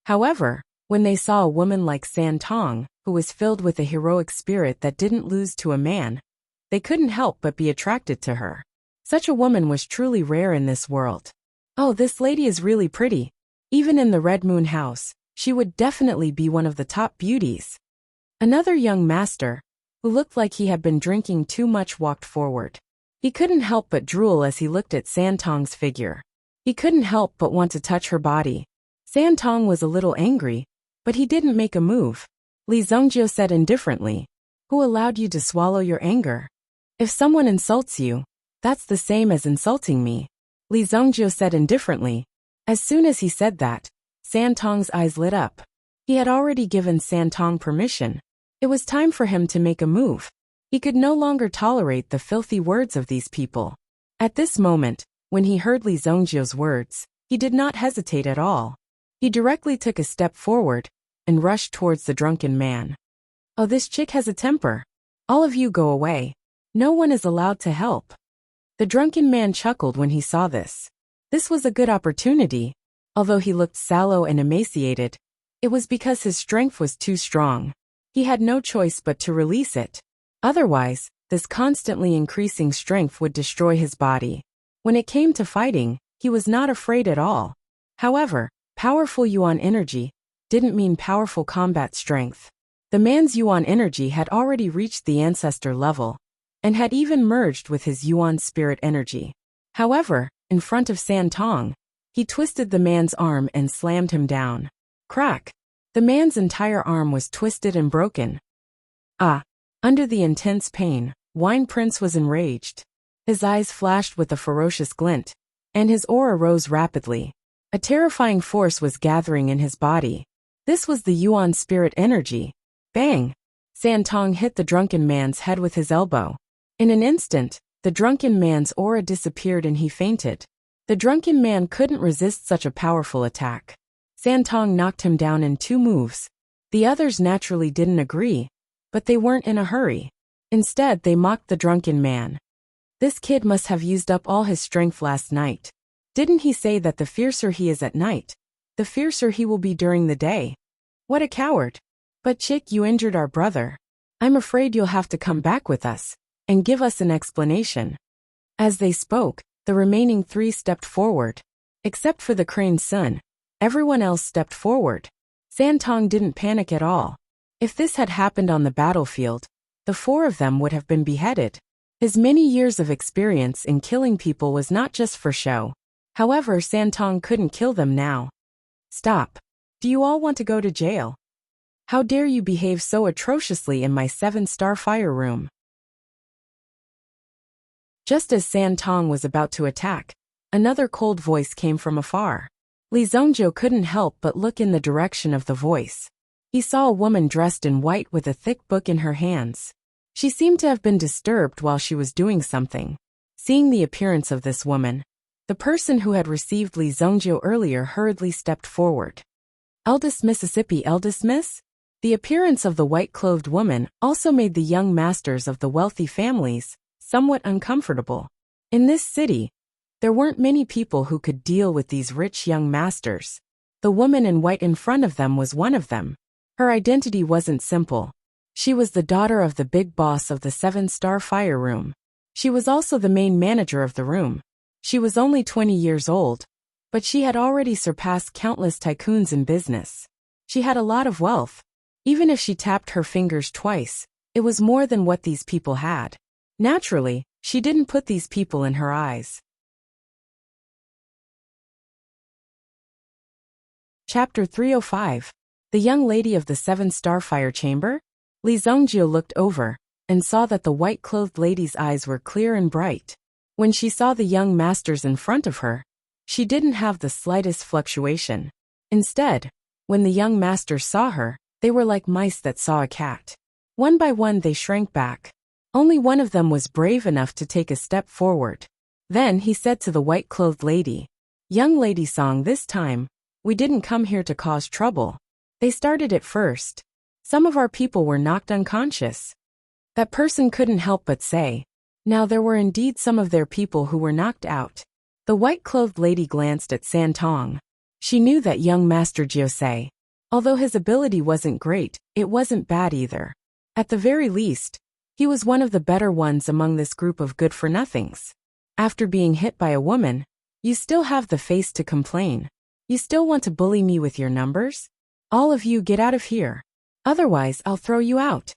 However, when they saw a woman like San Tong, who was filled with a heroic spirit that didn't lose to a man, they couldn't help but be attracted to her. Such a woman was truly rare in this world. Oh, this lady is really pretty. Even in the Red Moon House, she would definitely be one of the top beauties. Another young master, who looked like he had been drinking too much, walked forward. He couldn't help but drool as he looked at San Tong's figure. He couldn't help but want to touch her body. San Tong was a little angry, but he didn't make a move. Li Zhongjiu said indifferently, "Who allowed you to swallow your anger? If someone insults you, that's the same as insulting me." Li Zhongjiu said indifferently. As soon as he said that, San Tong's eyes lit up. He had already given San Tong permission. It was time for him to make a move. He could no longer tolerate the filthy words of these people. At this moment, when he heard Li Zhongjiu's words, he did not hesitate at all. He directly took a step forward and rushed towards the drunken man. "Oh, this chick has a temper. All of you go away. No one is allowed to help." The drunken man chuckled when he saw this. This was a good opportunity. Although he looked sallow and emaciated, it was because his strength was too strong. He had no choice but to release it. Otherwise, this constantly increasing strength would destroy his body. When it came to fighting, he was not afraid at all. However, powerful Yuan energy didn't mean powerful combat strength. The man's Yuan energy had already reached the ancestor level and had even merged with his Yuan spirit energy. However, in front of San Tong, he twisted the man's arm and slammed him down. Crack! The man's entire arm was twisted and broken. Under the intense pain, Wine Prince was enraged. His eyes flashed with a ferocious glint, and his aura rose rapidly. A terrifying force was gathering in his body. This was the Yuan spirit energy. Bang! San Tong hit the drunken man's head with his elbow. In an instant, the drunken man's aura disappeared and he fainted. The drunken man couldn't resist such a powerful attack. San Tong knocked him down in 2 moves. The others naturally didn't agree, but they weren't in a hurry. Instead, they mocked the drunken man. "This kid must have used up all his strength last night. Didn't he say that the fiercer he is at night, the fiercer he will be during the day? What a coward. But chick, you injured our brother. I'm afraid you'll have to come back with us and give us an explanation." As they spoke, the remaining 3 stepped forward. Except for the crane's son, everyone else stepped forward. San Tong didn't panic at all. If this had happened on the battlefield, the 4 of them would have been beheaded. His many years of experience in killing people was not just for show. However, San Tong couldn't kill them now. "Stop. Do you all want to go to jail? How dare you behave so atrociously in my 7-star fire room?" Just as San Tong was about to attack, another cold voice came from afar. Li Zhongjiu couldn't help but look in the direction of the voice. He saw a woman dressed in white with a thick book in her hands. She seemed to have been disturbed while she was doing something. Seeing the appearance of this woman, the person who had received Li Zhongjiu earlier hurriedly stepped forward. "Eldest Mississippi, eldest miss?" The appearance of the white-clothed woman also made the young masters of the wealthy families somewhat uncomfortable. In this city, there weren't many people who could deal with these rich young masters. The woman in white in front of them was one of them. Her identity wasn't simple. She was the daughter of the big boss of the 7-star fire room. She was also the main manager of the room. She was only 20 years old, but she had already surpassed countless tycoons in business. She had a lot of wealth. Even if she tapped her fingers twice, it was more than what these people had. Naturally, she didn't put these people in her eyes. Chapter 305. The Young Lady of the 7-Star Fire Chamber? Li Zongjio looked over and saw that the white-clothed lady's eyes were clear and bright. When she saw the young masters in front of her, she didn't have the slightest fluctuation. Instead, when the young masters saw her, they were like mice that saw a cat. One by one they shrank back. Only one of them was brave enough to take a step forward. Then he said to the white-clothed lady, "Young lady Song, this time, we didn't come here to cause trouble. They started it first. Some of our people were knocked unconscious." That person couldn't help but say, "Now there were indeed some of their people who were knocked out." The white-clothed lady glanced at San Tong. She knew that young Master Jiusei, although his ability wasn't great, it wasn't bad either. At the very least, he was one of the better ones among this group of good-for-nothings. After being hit by a woman, you still have the face to complain. You still want to bully me with your numbers? All of you get out of here. Otherwise, I'll throw you out."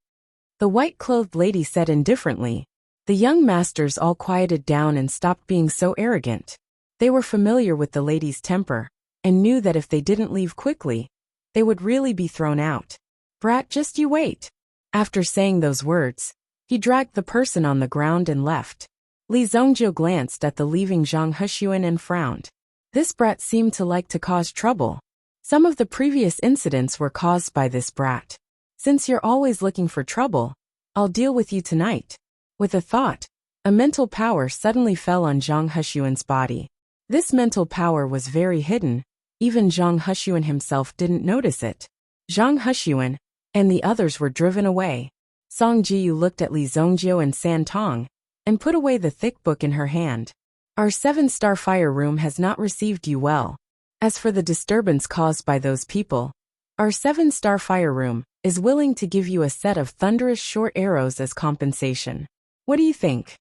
The white-clothed lady said indifferently. The young masters all quieted down and stopped being so arrogant. They were familiar with the lady's temper, and knew that if they didn't leave quickly, they would really be thrown out. "Brat, just you wait." After saying those words, he dragged the person on the ground and left. Li Zongjio glanced at the leaving Zhang Hushuan and frowned. This brat seemed to like to cause trouble. Some of the previous incidents were caused by this brat. "Since you're always looking for trouble, I'll deal with you tonight." With a thought, a mental power suddenly fell on Zhang Hushuan's body. This mental power was very hidden. Even Zhang Hushuan himself didn't notice it. Zhang Hushuan and the others were driven away. Song Jiyu looked at Li Zongjio and San Tong and put away the thick book in her hand. "Our 7-star fire room has not received you well. As for the disturbance caused by those people, our 7-star fire room is willing to give you a set of thunderous short arrows as compensation. What do you think?"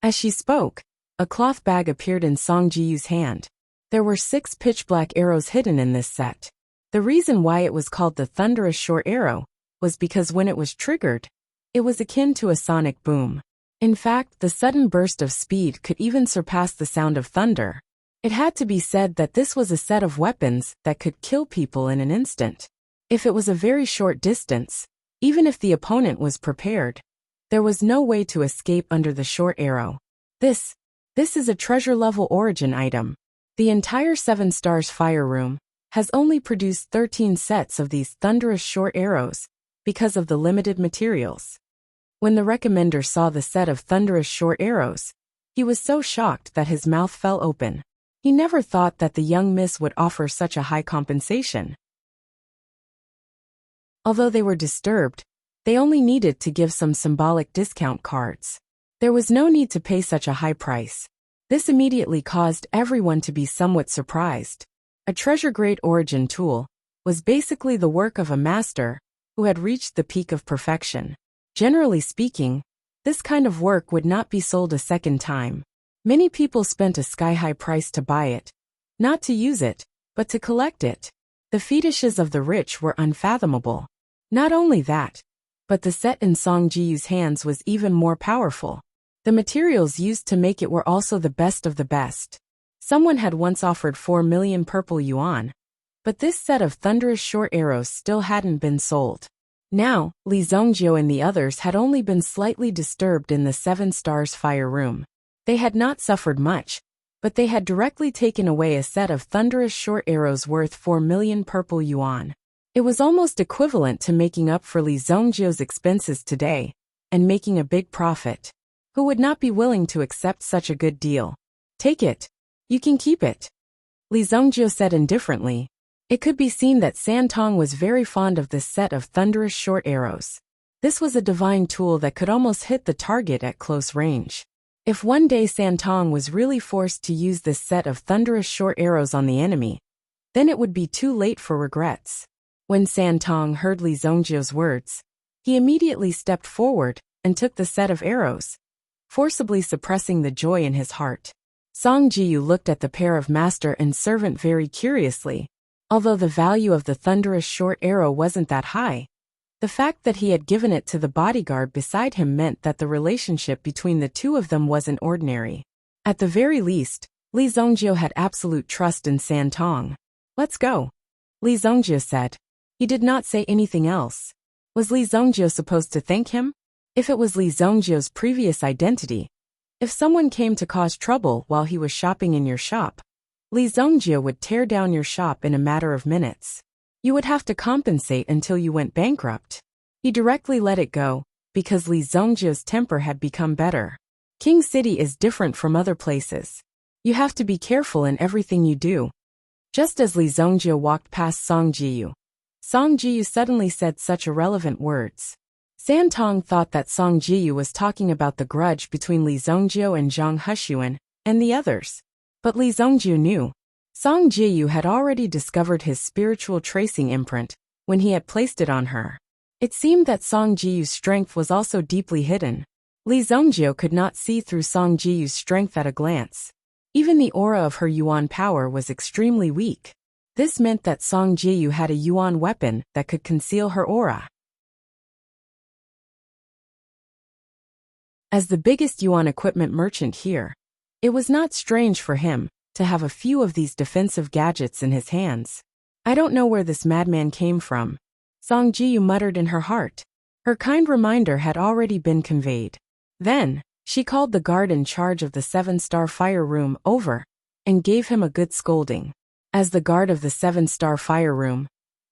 As she spoke, a cloth bag appeared in Song Jiyu's hand. There were 6 pitch-black arrows hidden in this set. The reason why it was called the thunderous short arrow was because when it was triggered, it was akin to a sonic boom. In fact, the sudden burst of speed could even surpass the sound of thunder. It had to be said that this was a set of weapons that could kill people in an instant. If it was a very short distance, even if the opponent was prepared, there was no way to escape under the short arrow. This is a treasure-level origin item. The entire 7 Stars Fire Room has only produced 13 sets of these thunderous short arrows because of the limited materials. When the recommender saw the set of thunderous short arrows, he was so shocked that his mouth fell open. He never thought that the young miss would offer such a high compensation. Although they were disturbed, they only needed to give some symbolic discount cards. There was no need to pay such a high price. This immediately caused everyone to be somewhat surprised. A treasure-grade origin tool was basically the work of a master who had reached the peak of perfection. Generally speaking, this kind of work would not be sold a second time. Many people spent a sky-high price to buy it, not to use it, but to collect it. The fetishes of the rich were unfathomable. Not only that, but the set in Song Jiyu's hands was even more powerful. The materials used to make it were also the best of the best. Someone had once offered 4 million purple yuan, but this set of thunderous short arrows still hadn't been sold. Now, Li Zongjio and the others had only been slightly disturbed in the 7 Stars Fire Room. They had not suffered much, but they had directly taken away a set of thunderous short arrows worth 4 million purple yuan. It was almost equivalent to making up for Li Zongjio's expenses today, and making a big profit. Who would not be willing to accept such a good deal? Take it. You can keep it. Li Zongjio said indifferently. It could be seen that San Tong was very fond of this set of thunderous short arrows. This was a divine tool that could almost hit the target at close range. If one day San Tong was really forced to use this set of thunderous short arrows on the enemy, then it would be too late for regrets. When San Tong heard Li Zongjio's words, He immediately stepped forward and took the set of arrows, forcibly suppressing the joy in his heart. Song Jiyu looked at the pair of master and servant very curiously. Although the value of the thunderous short arrow wasn't that high, the fact that he had given it to the bodyguard beside him meant that the relationship between the two of them wasn't ordinary. At the very least, Li Zhongjie had absolute trust in San Tong. "Let's go," Li Zhongjie said. He did not say anything else. Was Li Zhongjie supposed to thank him? If it was Li Zhongjie's previous identity, if someone came to cause trouble while he was shopping in your shop, Li Zhongjie would tear down your shop in a matter of minutes. You would have to compensate until you went bankrupt. He directly let it go, because Li Zhongjie's temper had become better. King City is different from other places. You have to be careful in everything you do. Just as Li Zhongjie walked past Song Jiyu suddenly said such irrelevant words. San Tong thought that Song Jiyu was talking about the grudge between Li Zhongjie and Zhang Hexuan and the others. But Li Zhongjie knew. Song Jiyu had already discovered his spiritual tracing imprint when he had placed it on her. It seemed that Song Jiyu's strength was also deeply hidden. Li Zhongjie could not see through Song Jiyu's strength at a glance. Even the aura of her yuan power was extremely weak. This meant that Song Jiyu had a yuan weapon that could conceal her aura. As the biggest yuan equipment merchant here, it was not strange for him to have a few of these defensive gadgets in his hands. "I don't know where this madman came from," Song Jiyu muttered in her heart. Her kind reminder had already been conveyed. Then, she called the guard in charge of the 7-star fire room over and gave him a good scolding. As the guard of the 7-star fire room,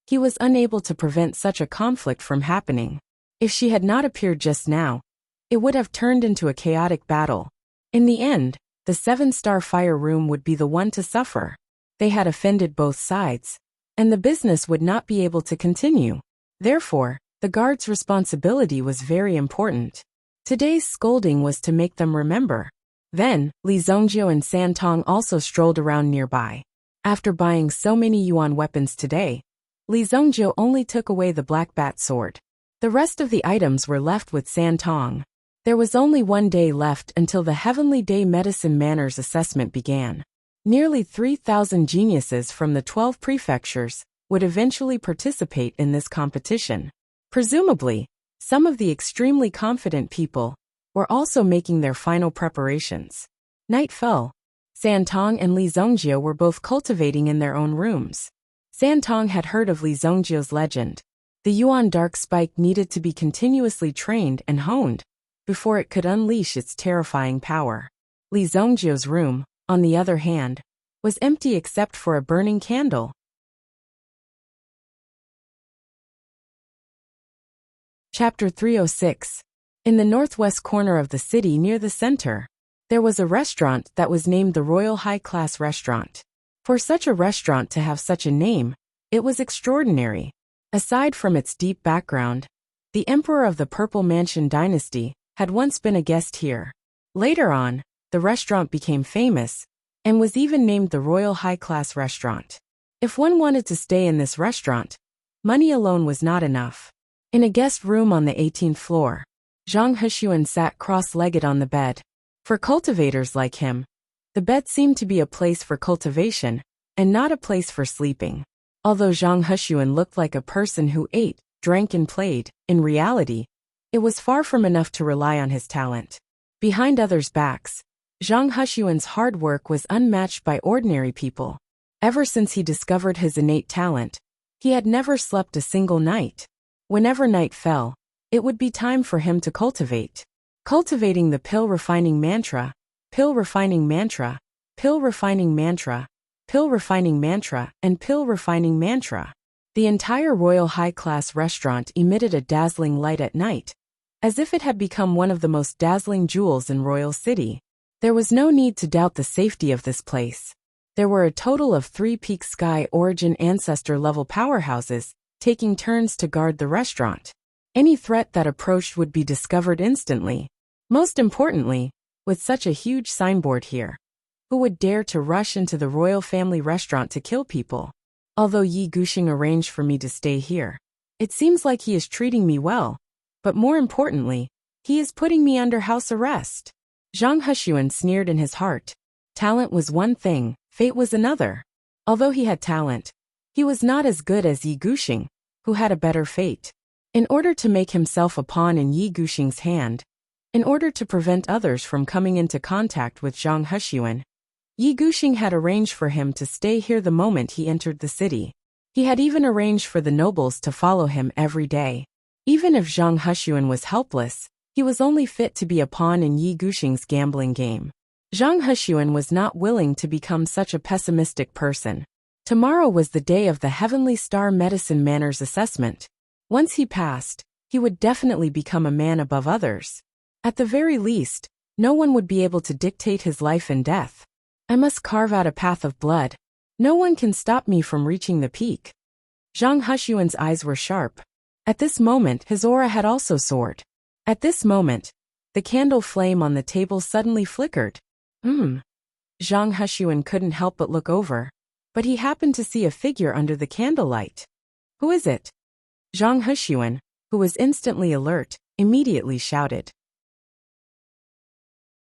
he was unable to prevent such a conflict from happening. If she had not appeared just now, it would have turned into a chaotic battle. In the end, the 7-star fire room would be the one to suffer. They had offended both sides, and the business would not be able to continue. Therefore, the guard's responsibility was very important. Today's scolding was to make them remember. Then, Li Zhongjie and San Tong also strolled around nearby. After buying so many yuan weapons today, Li Zhongjie only took away the black bat sword. The rest of the items were left with San Tong. There was only one day left until the Heavenly Day Medicine Manners assessment began. Nearly 3,000 geniuses from the 12 prefectures would eventually participate in this competition. Presumably, some of the extremely confident people were also making their final preparations. Night fell. San Tong and Li Zhongjie were both cultivating in their own rooms. San Tong had heard of Li Zhongjie's legend. The Yuan Dark Spike needed to be continuously trained and honed before it could unleash its terrifying power. Li Zhongjie's room, on the other hand, was empty except for a burning candle. Chapter 306. In the northwest corner of the city near the center, there was a restaurant that was named the Royal High Class Restaurant. For such a restaurant to have such a name, it was extraordinary. Aside from its deep background, the Emperor of the Purple Mansion dynasty had once been a guest here. Later on, the restaurant became famous and was even named the Royal High Class Restaurant. If one wanted to stay in this restaurant, money alone was not enough. In a guest room on the 18th floor, Zhang Hexuan sat cross-legged on the bed. For cultivators like him, the bed seemed to be a place for cultivation and not a place for sleeping. Although Zhang Hexuan looked like a person who ate, drank and played, in reality, it was far from enough to rely on his talent. Behind others' backs, Zhang Hexuan's hard work was unmatched by ordinary people. Ever since he discovered his innate talent, he had never slept a single night. Whenever night fell, it would be time for him to cultivate. Cultivating the pill refining mantra, pill refining mantra, pill refining mantra, pill refining mantra, and pill refining mantra. The entire Royal High Class Restaurant emitted a dazzling light at night, as if it had become one of the most dazzling jewels in Royal City. There was no need to doubt the safety of this place. There were a total of 3 Peak Sky Origin Ancestor level powerhouses, taking turns to guard the restaurant. Any threat that approached would be discovered instantly. Most importantly, with such a huge signboard here, who would dare to rush into the royal family restaurant to kill people? Although Yi Guxing arranged for me to stay here, it seems like he is treating me well, But more importantly, he is putting me under house arrest. Zhang Hexuan sneered in his heart. Talent was one thing, fate was another. Although he had talent, he was not as good as Yi Guxing, who had a better fate. In order to make himself a pawn in Yi Guxing's hand, in order to prevent others from coming into contact with Zhang Hexuan, Yi Guxing had arranged for him to stay here the moment he entered the city. He had even arranged for the nobles to follow him every day. Even if Zhang Hexuan was helpless, he was only fit to be a pawn in Yi Guxing's gambling game. Zhang Hexuan was not willing to become such a pessimistic person. Tomorrow was the day of the Heavenly Star Medicine Manners assessment. Once he passed, he would definitely become a man above others. At the very least, no one would be able to dictate his life and death. I must carve out a path of blood. No one can stop me from reaching the peak. Zhang Hexuan's eyes were sharp. At this moment, his aura had also soared. At this moment, the candle flame on the table suddenly flickered. Zhang Hexuan couldn't help but look over, but he happened to see a figure under the candlelight. Who is it? Zhang Hexuan, who was instantly alert, immediately shouted.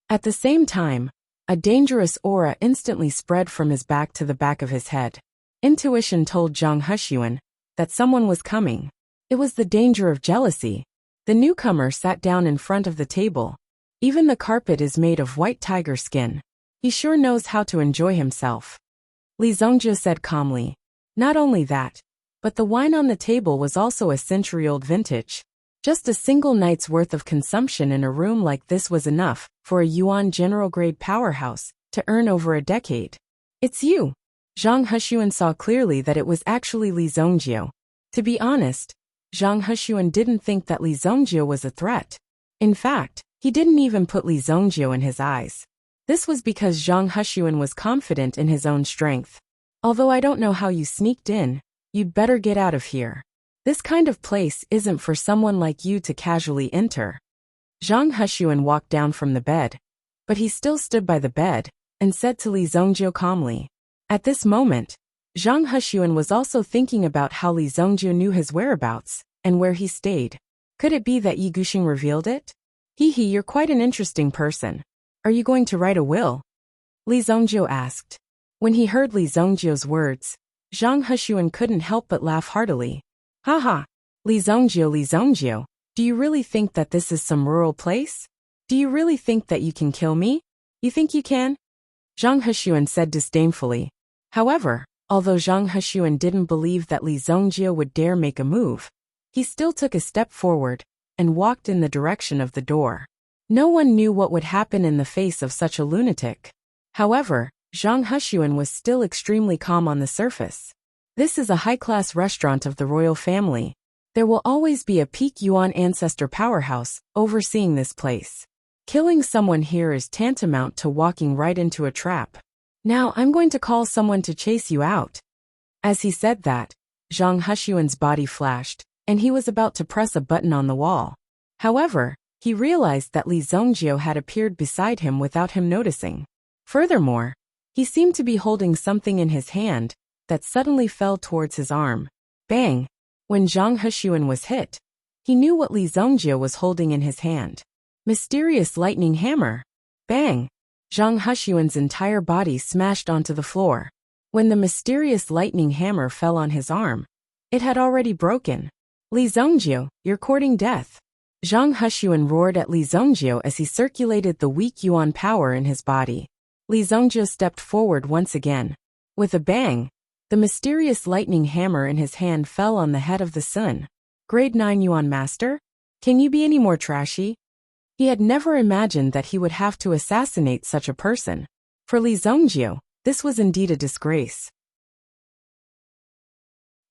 At the same time, a dangerous aura instantly spread from his back to the back of his head. Intuition told Zhang Hexuan that someone was coming. It was the danger of jealousy. The newcomer sat down in front of the table. Even the carpet is made of white tiger skin. He sure knows how to enjoy himself. Li Zongjie said calmly. Not only that, but the wine on the table was also a century-old vintage. Just a single night's worth of consumption in a room like this was enough for a Yuan general-grade powerhouse to earn over a decade. It's you. Zhang Hexuan saw clearly that it was actually Li Zongjie. To be honest, Zhang Hexuan didn't think that Li Zongjie was a threat. In fact, he didn't even put Li Zongjie in his eyes. This was because Zhang Hexuan was confident in his own strength. Although I don't know how you sneaked in, you'd better get out of here. This kind of place isn't for someone like you to casually enter. Zhang Hexuan walked down from the bed, but he still stood by the bed and said to Li Zongjie calmly. At this moment, Zhang Hexuan was also thinking about how Li Zongjie knew his whereabouts and where he stayed. Could it be that Yi Guxing revealed it? You're quite an interesting person. Are you going to write a will? Li Zongjie asked. When he heard Li Zongjie's words, Zhang Hexuan couldn't help but laugh heartily. Haha, Li Zongjie, do you really think that this is some rural place? Do you really think that you can kill me? You think you can? Zhang Hexuan said disdainfully. However, although Zhang Hexuan didn't believe that Li Zongjie would dare make a move, he still took a step forward and walked in the direction of the door. No one knew what would happen in the face of such a lunatic. However, Zhang Hexuan was still extremely calm on the surface. This is a high-class restaurant of the royal family. There will always be a peak Yuan ancestor powerhouse overseeing this place. Killing someone here is tantamount to walking right into a trap. Now I'm going to call someone to chase you out. As he said that, Zhang Hexuan's body flashed, and he was about to press a button on the wall. However, he realized that Li Zongjie had appeared beside him without him noticing. Furthermore, he seemed to be holding something in his hand that suddenly fell towards his arm. Bang! When Zhang Hexuan was hit, he knew what Li Zongjie was holding in his hand. Mysterious lightning hammer. Bang! Zhang Hexuan's entire body smashed onto the floor. When the mysterious lightning hammer fell on his arm, it had already broken. Li Zongjie, you're courting death. Zhang Hexuan roared at Li Zongjie as he circulated the weak Yuan power in his body. Li Zongjie stepped forward once again. With a bang, the mysterious lightning hammer in his hand fell on the head of the Sun. Grade 9 Yuan Master? Can you be any more trashy? He had never imagined that he would have to assassinate such a person. For Li Zongjie, this was indeed a disgrace.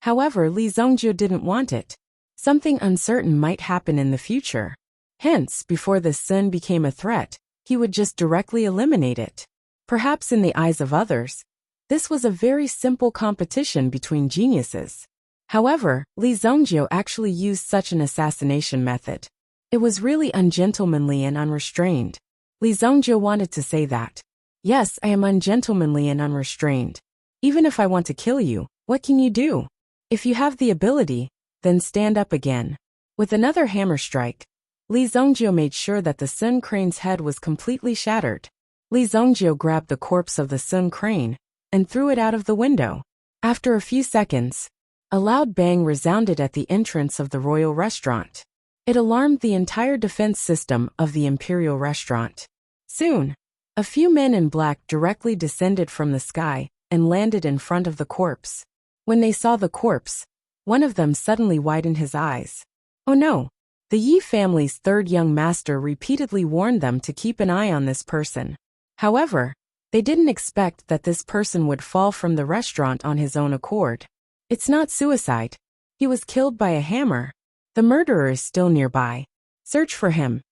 However, Li Zongjie didn't want it. Something uncertain might happen in the future. Hence, before the Sun became a threat, he would just directly eliminate it. Perhaps in the eyes of others, this was a very simple competition between geniuses. However, Li Zongjie actually used such an assassination method. It was really ungentlemanly and unrestrained. Li Zongjie wanted to say that. Yes, I am ungentlemanly and unrestrained. Even if I want to kill you, what can you do? If you have the ability, then stand up again. With another hammer strike, Li Zongjio made sure that the Sun Crane's head was completely shattered. Li Zongjio grabbed the corpse of the Sun Crane and threw it out of the window. After a few seconds, a loud bang resounded at the entrance of the royal restaurant. It alarmed the entire defense system of the imperial restaurant. Soon, a few men in black directly descended from the sky and landed in front of the corpse. When they saw the corpse, one of them suddenly widened his eyes. Oh no! The Yi family's third young master repeatedly warned them to keep an eye on this person. However, they didn't expect that this person would fall from the restaurant on his own accord. It's not suicide. He was killed by a hammer. The murderer is still nearby. Search for him.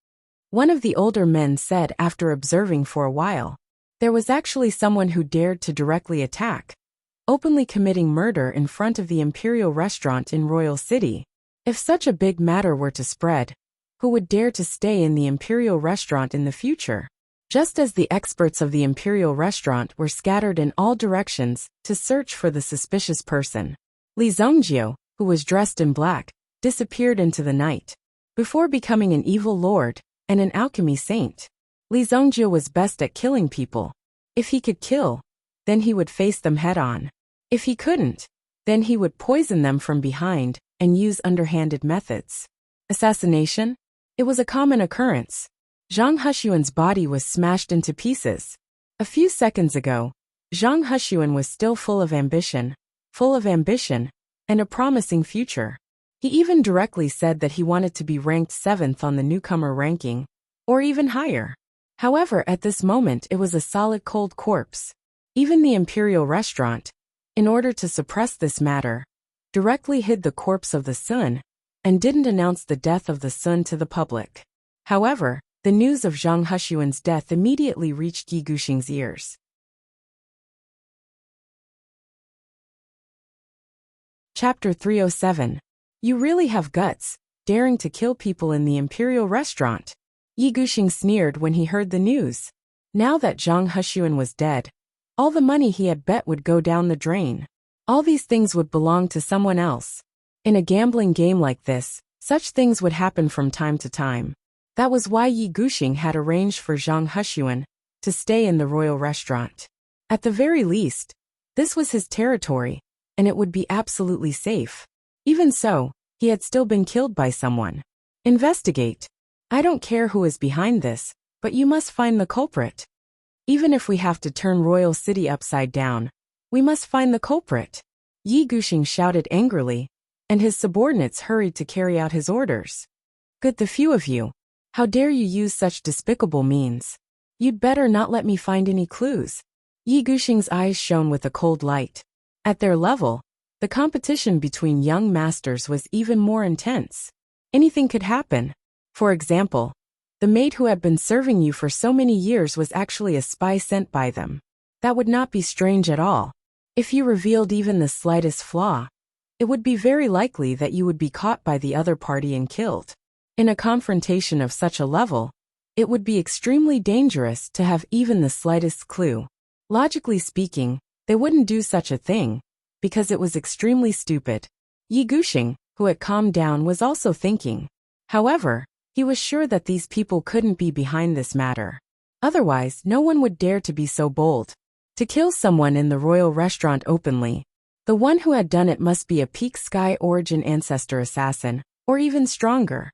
One of the older men said after observing for a while. There was actually someone who dared to directly attack, openly committing murder in front of the imperial restaurant in Royal City. If such a big matter were to spread, who would dare to stay in the imperial restaurant in the future? Just as the experts of the imperial restaurant were scattered in all directions to search for the suspicious person, Li Zongjio, who was dressed in black, disappeared into the night. Before becoming an evil lord and an alchemy saint, Li Zongjio was best at killing people. If he could kill, then he would face them head-on. If he couldn't, then he would poison them from behind and use underhanded methods. Assassination? It was a common occurrence. Zhang Hushuan's body was smashed into pieces. A few seconds ago, Zhang Hushuan was still full of ambition, and a promising future. He even directly said that he wanted to be ranked 7th on the newcomer ranking, or even higher. However, at this moment it was a solid cold corpse. Even the imperial restaurant, in order to suppress this matter, directly hid the corpse of the Sun and didn't announce the death of the Sun to the public. However, the news of Zhang Hushuan's death immediately reached Yi Guxing's ears. Chapter 307. You really have guts, daring to kill people in the imperial restaurant. Yi Guxing sneered when he heard the news. Now that Zhang Hushuan was dead, all the money he had bet would go down the drain. All these things would belong to someone else. In a gambling game like this, such things would happen from time to time. That was why Yi Guxing had arranged for Zhang Hushuan to stay in the royal restaurant. At the very least, this was his territory, and it would be absolutely safe. Even so, he had still been killed by someone. Investigate. I don't care who is behind this, but you must find the culprit. Even if we have to turn Royal City upside down, we must find the culprit. Yi Guxing shouted angrily, and his subordinates hurried to carry out his orders. Good the few of you. How dare you use such despicable means? You'd better not let me find any clues. Yi Guxing's eyes shone with a cold light. At their level, the competition between young masters was even more intense. Anything could happen. For example, the maid who had been serving you for so many years was actually a spy sent by them. That would not be strange at all. If you revealed even the slightest flaw, it would be very likely that you would be caught by the other party and killed. In a confrontation of such a level, it would be extremely dangerous to have even the slightest clue. Logically speaking, they wouldn't do such a thing, because it was extremely stupid. Yi Guxing, who had calmed down, was also thinking. However, he was sure that these people couldn't be behind this matter. Otherwise, no one would dare to be so bold. To kill someone in the royal restaurant openly, the one who had done it must be a peak sky origin ancestor assassin, or even stronger.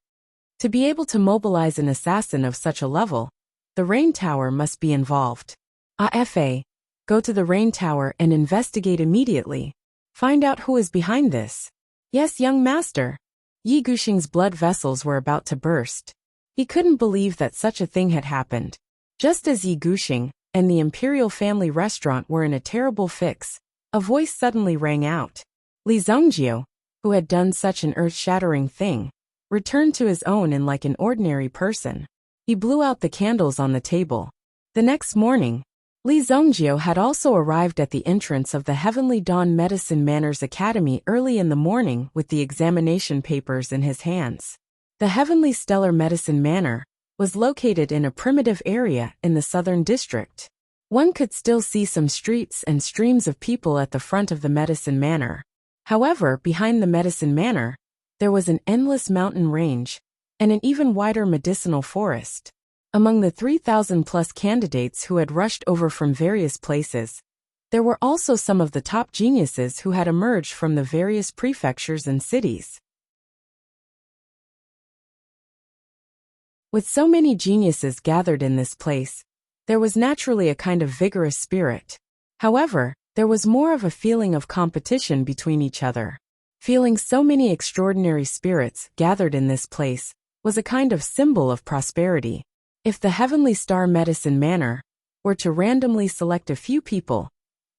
To be able to mobilize an assassin of such a level, the Rain Tower must be involved. AFA, go to the Rain Tower and investigate immediately. Find out who is behind this. Yes, young master. Yi Guxing's blood vessels were about to burst. He couldn't believe that such a thing had happened. Just as Yi Guxing and the imperial family restaurant were in a terrible fix, a voice suddenly rang out. Li Zongjio, who had done such an earth-shattering thing, returned to his own and like an ordinary person. He blew out the candles on the table. The next morning, Li Zongjio had also arrived at the entrance of the Heavenly Dawn Medicine Manners Academy early in the morning with the examination papers in his hands. The Heavenly Stellar Medicine Manor was located in a primitive area in the southern district. One could still see some streets and streams of people at the front of the Medicine Manor. However, behind the Medicine Manor, there was an endless mountain range, and an even wider medicinal forest. Among the 3,000-plus candidates who had rushed over from various places, there were also some of the top geniuses who had emerged from the various prefectures and cities. With so many geniuses gathered in this place, there was naturally a kind of vigorous spirit. However, there was more of a feeling of competition between each other. Feeling so many extraordinary spirits gathered in this place was a kind of symbol of prosperity. If the Heavenly Star Medicine Manor were to randomly select a few people,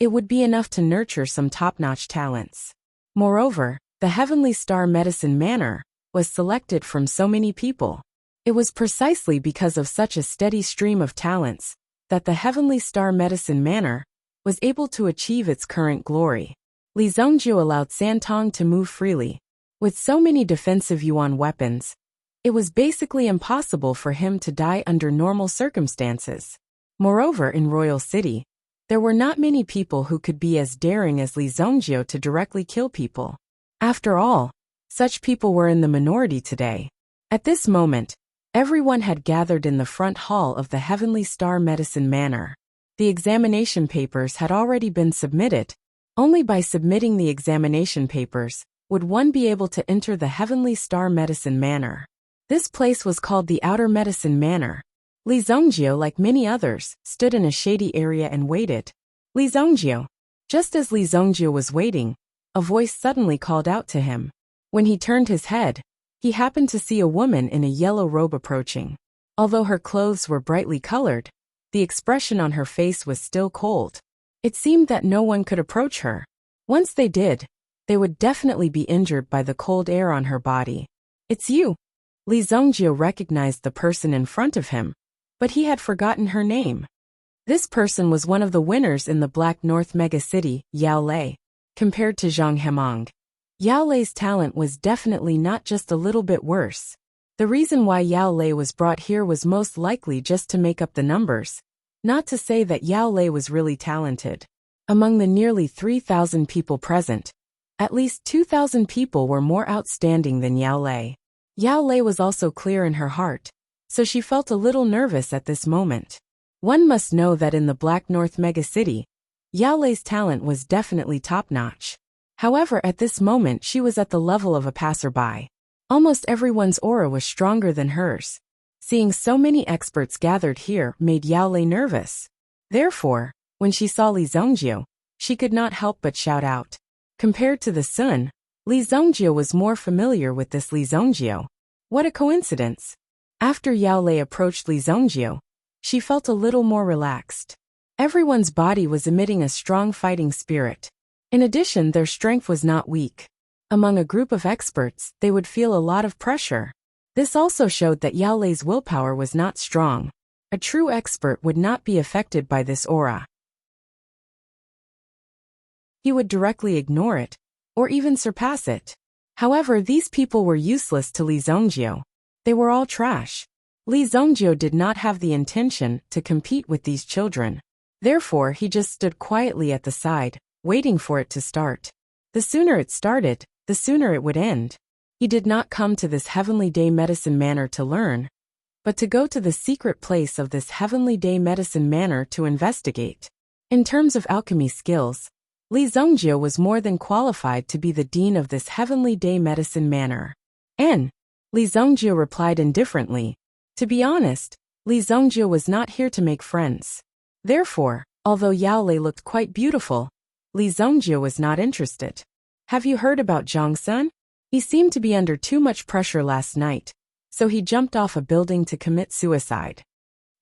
it would be enough to nurture some top-notch talents. Moreover, the Heavenly Star Medicine Manor was selected from so many people. It was precisely because of such a steady stream of talents that the Heavenly Star Medicine Manor was able to achieve its current glory. Li Zongjiu allowed Santong to move freely. With so many defensive yuan weapons, it was basically impossible for him to die under normal circumstances. Moreover, in Royal City, there were not many people who could be as daring as Li Zongjiu to directly kill people. After all, such people were in the minority today. At this moment, everyone had gathered in the front hall of the Heavenly Star Medicine Manor. The examination papers had already been submitted. Only by submitting the examination papers would one be able to enter the Heavenly Star Medicine Manor. This place was called the Outer Medicine Manor. Li Zongjiu, like many others, stood in a shady area and waited. Li Zongjiu. Just as Li Zongjiu was waiting, a voice suddenly called out to him. When he turned his head, he happened to see a woman in a yellow robe approaching. Although her clothes were brightly colored, the expression on her face was still cold. It seemed that no one could approach her. Once they did, they would definitely be injured by the cold air on her body. "It's you." Li Zongjiu recognized the person in front of him, but he had forgotten her name. This person was one of the winners in the Black North megacity, Yao Lei. Compared to Zhang Hemong, Yao Lei's talent was definitely not just a little bit worse. The reason why Yao Lei was brought here was most likely just to make up the numbers, not to say that Yao Lei was really talented. Among the nearly 3,000 people present, at least 2,000 people were more outstanding than Yao Lei. Yao Lei was also clear in her heart, so she felt a little nervous at this moment. One must know that in the Black North megacity, Yao Lei's talent was definitely top-notch. However, at this moment she was at the level of a passerby. Almost everyone's aura was stronger than hers. Seeing so many experts gathered here made Yao Lei nervous. Therefore, when she saw Li Zongjiu, she could not help but shout out. Compared to the Sun, Li Zongjiu was more familiar with this Li Zongjiu. What a coincidence! After Yao Lei approached Li Zongjiu, she felt a little more relaxed. Everyone's body was emitting a strong fighting spirit. In addition, their strength was not weak. Among a group of experts, they would feel a lot of pressure. This also showed that Yao Lei's willpower was not strong. A true expert would not be affected by this aura. He would directly ignore it, or even surpass it. However, these people were useless to Li Zongjiu. They were all trash. Li Zongjiu did not have the intention to compete with these children. Therefore, he just stood quietly at the side, waiting for it to start. The sooner it started, the sooner it would end. He did not come to this Heavenly Day Medicine Manor to learn, but to go to the secret place of this Heavenly Day Medicine Manor to investigate. In terms of alchemy skills, Li Zongjiu was more than qualified to be the dean of this Heavenly Day Medicine Manor. Li Zongjiu replied indifferently. To be honest, Li Zongjiu was not here to make friends. Therefore, although Yao Lei looked quite beautiful, Li Zongjiu was not interested. "Have you heard about Zhang Sun? He seemed to be under too much pressure last night, so he jumped off a building to commit suicide,"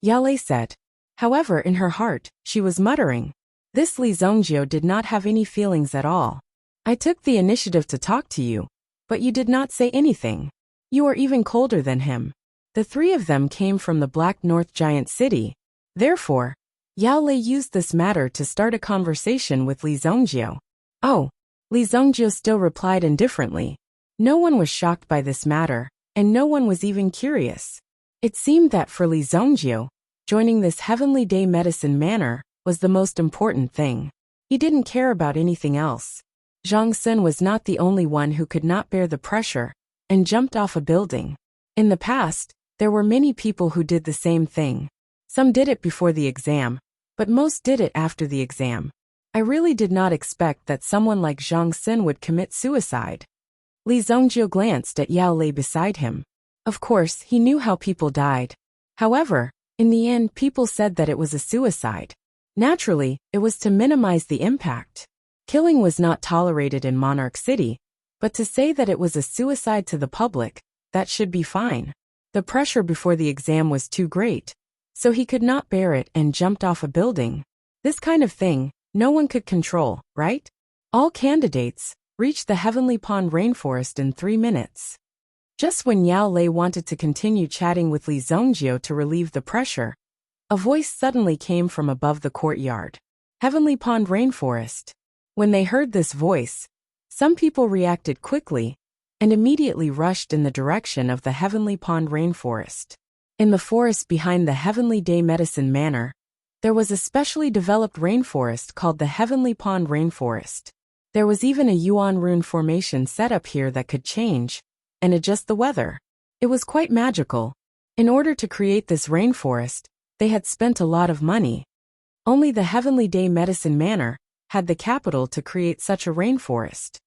Yao Lei said. However, in her heart, she was muttering. This Li Zongjiu did not have any feelings at all. "I took the initiative to talk to you, but you did not say anything. You are even colder than him." The three of them came from the Black North giant city. Therefore, Yao Lei used this matter to start a conversation with Li Zongjiu. "Oh," Li Zongjiu still replied indifferently. No one was shocked by this matter, and no one was even curious. It seemed that for Li Zongjiu, joining this Heavenly Day Medicine Manor was the most important thing. He didn't care about anything else. Zhang Sun was not the only one who could not bear the pressure, and jumped off a building. In the past, there were many people who did the same thing. Some did it before the exam, but most did it after the exam. I really did not expect that someone like Zhang Xin would commit suicide. Li Zhongjie glanced at Yao Lei beside him. Of course, he knew how people died. However, in the end, people said that it was a suicide. Naturally, it was to minimize the impact. Killing was not tolerated in Monarch City, but to say that it was a suicide to the public, that should be fine. The pressure before the exam was too great, so he could not bear it and jumped off a building. This kind of thing, no one could control, right? All candidates reached the Heavenly Pond rainforest in 3 minutes. Just when Yao Lei wanted to continue chatting with Li Zhongjie to relieve the pressure, a voice suddenly came from above the courtyard. Heavenly Pond rainforest. When they heard this voice, some people reacted quickly and immediately rushed in the direction of the Heavenly Pond rainforest. In the forest behind the Heavenly Day Medicine Manor, there was a specially developed rainforest called the Heavenly Pond Rainforest. There was even a Yuan rune formation set up here that could change and adjust the weather. It was quite magical. In order to create this rainforest, they had spent a lot of money. Only the Heavenly Day Medicine Manor had the capital to create such a rainforest.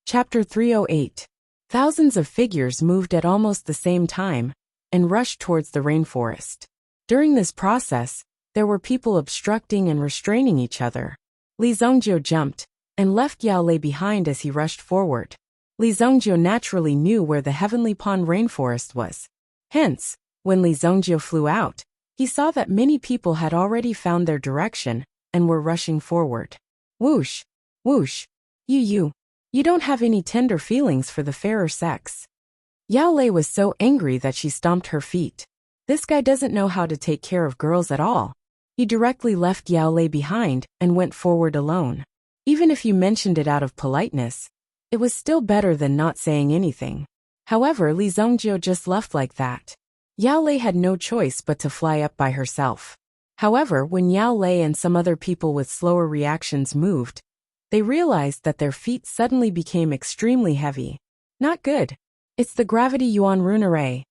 Chapter 308. Thousands of figures moved at almost the same time and rushed towards the rainforest. During this process, there were people obstructing and restraining each other. Li Zhongjie jumped and left Yao Lei behind as he rushed forward. Li Zhongjie naturally knew where the Heavenly Pond rainforest was. Hence, when Li Zhongjie flew out, he saw that many people had already found their direction and were rushing forward. Whoosh! Whoosh! You don't have any tender feelings for the fairer sex. Yao Lei was so angry that she stomped her feet. This guy doesn't know how to take care of girls at all. He directly left Yao Lei behind and went forward alone. Even if you mentioned it out of politeness, it was still better than not saying anything. However, Li Zhongjie just left like that. Yao Lei had no choice but to fly up by herself. However, when Yao Lei and some other people with slower reactions moved, they realized that their feet suddenly became extremely heavy. Not good. It's the gravity Yuan rune array.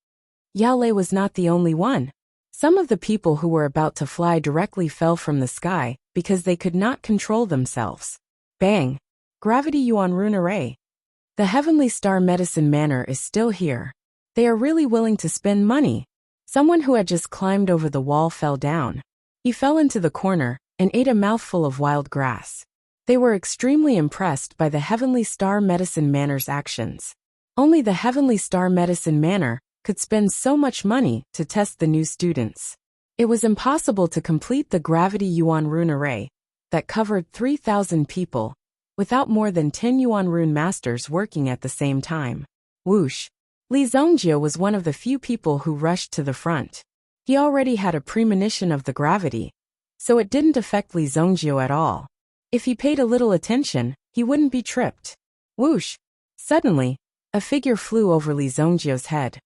Yao Lei was not the only one. Some of the people who were about to fly directly fell from the sky because they could not control themselves. Bang! Gravity Yuan rune array. The Heavenly Star Medicine Manor is still here. They are really willing to spend money. Someone who had just climbed over the wall fell down. He fell into the corner and ate a mouthful of wild grass. They were extremely impressed by the Heavenly Star Medicine Manor's actions. Only the Heavenly Star Medicine Manor could spend so much money to test the new students. It was impossible to complete the Gravity Yuan Rune Array that covered 3,000 people without more than 10 Yuan Rune Masters working at the same time. Whoosh! Li Zhongjie was one of the few people who rushed to the front. He already had a premonition of the gravity, so it didn't affect Li Zhongjie at all. If he paid a little attention, he wouldn't be tripped. Whoosh! Suddenly, a figure flew over Li Zhongjie's head.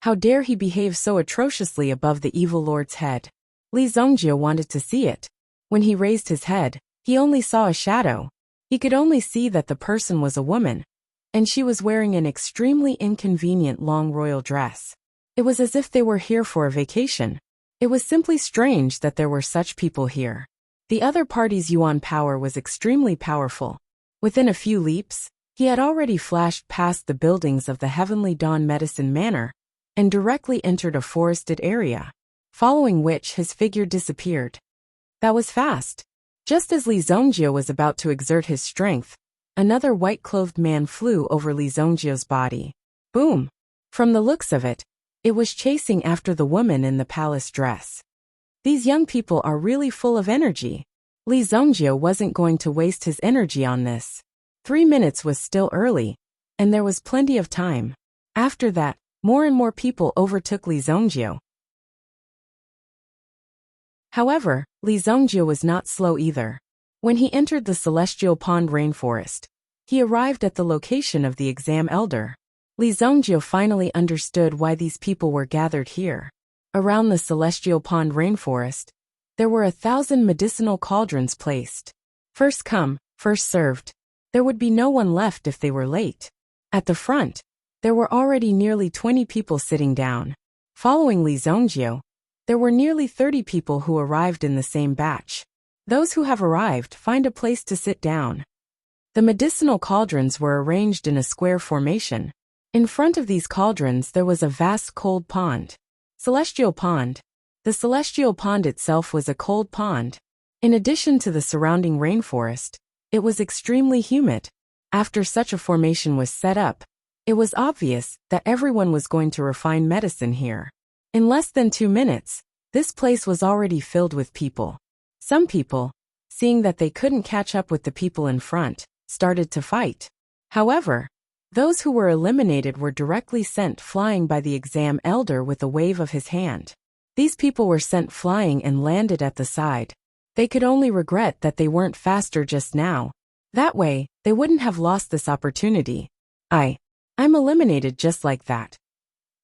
How dare he behave so atrociously above the evil lord's head? Li Zhongjie wanted to see it. When he raised his head, he only saw a shadow. He could only see that the person was a woman, and she was wearing an extremely inconvenient long royal dress. It was as if they were here for a vacation. It was simply strange that there were such people here. The other party's Yuan power was extremely powerful. Within a few leaps, he had already flashed past the buildings of the Heavenly Dawn Medicine Manor and directly entered a forested area, following which his figure disappeared. That was fast. Just as Li Zhongjie was about to exert his strength, another white-clothed man flew over Li Zhongjie's body. Boom! From the looks of it, it was chasing after the woman in the palace dress. These young people are really full of energy. Li Zhongjie wasn't going to waste his energy on this. 3 minutes was still early, and there was plenty of time. After that, more and more people overtook Li Zhongjie. However, Li Zhongjie was not slow either. When he entered the Celestial Pond Rainforest, he arrived at the location of the exam elder. Li Zhongjie finally understood why these people were gathered here. Around the Celestial Pond Rainforest, there were 1,000 medicinal cauldrons placed. First come, First served. There would be no one left if they were late. At the front, there were already nearly 20 people sitting down. Following Li Zhongjiu, there were nearly 30 people who arrived in the same batch. Those who have arrived find a place to sit down. The medicinal cauldrons were arranged in a square formation. In front of these cauldrons there was a vast cold pond. Celestial pond. The celestial pond itself was a cold pond. In addition to the surrounding rainforest, it was extremely humid. After such a formation was set up, it was obvious that everyone was going to refine medicine here. In less than 2 minutes, this place was already filled with people. Some people, seeing that they couldn't catch up with the people in front, started to fight. However, those who were eliminated were directly sent flying by the exam elder with a wave of his hand. These people were sent flying and landed at the side. They could only regret that they weren't faster just now. That way, they wouldn't have lost this opportunity. I'm eliminated just like that.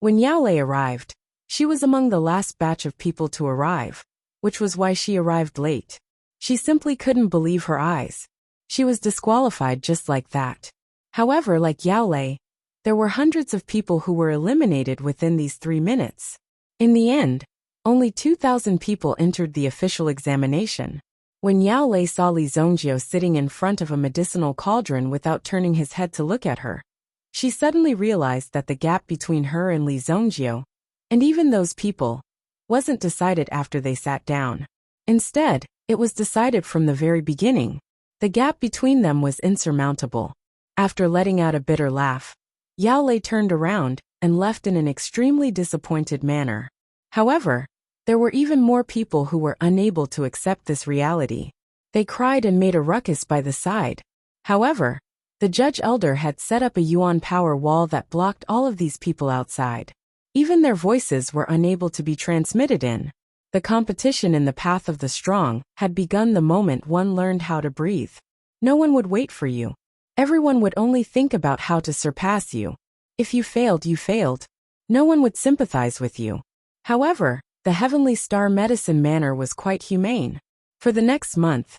When Yao Lei arrived, she was among the last batch of people to arrive, which was why she arrived late. She simply couldn't believe her eyes. She was disqualified just like that. However, like Yao Lei, there were hundreds of people who were eliminated within these 3 minutes. In the end, only 2,000 people entered the official examination. When Yao Lei saw Li Zhongjiu sitting in front of a medicinal cauldron without turning his head to look at her, she suddenly realized that the gap between her and Li Zhongjiu, and even those people, wasn't decided after they sat down. Instead, it was decided from the very beginning. The gap between them was insurmountable. After letting out a bitter laugh, Yao Lei turned around and left in an extremely disappointed manner. However, there were even more people who were unable to accept this reality. They cried and made a ruckus by the side. However, the judge elder had set up a yuan power wall that blocked all of these people outside. Even their voices were unable to be transmitted in. The competition in the path of the strong had begun the moment one learned how to breathe. No one would wait for you. Everyone would only think about how to surpass you. If you failed, you failed. No one would sympathize with you. However, the Heavenly Star Medicine Manor was quite humane. For the next month,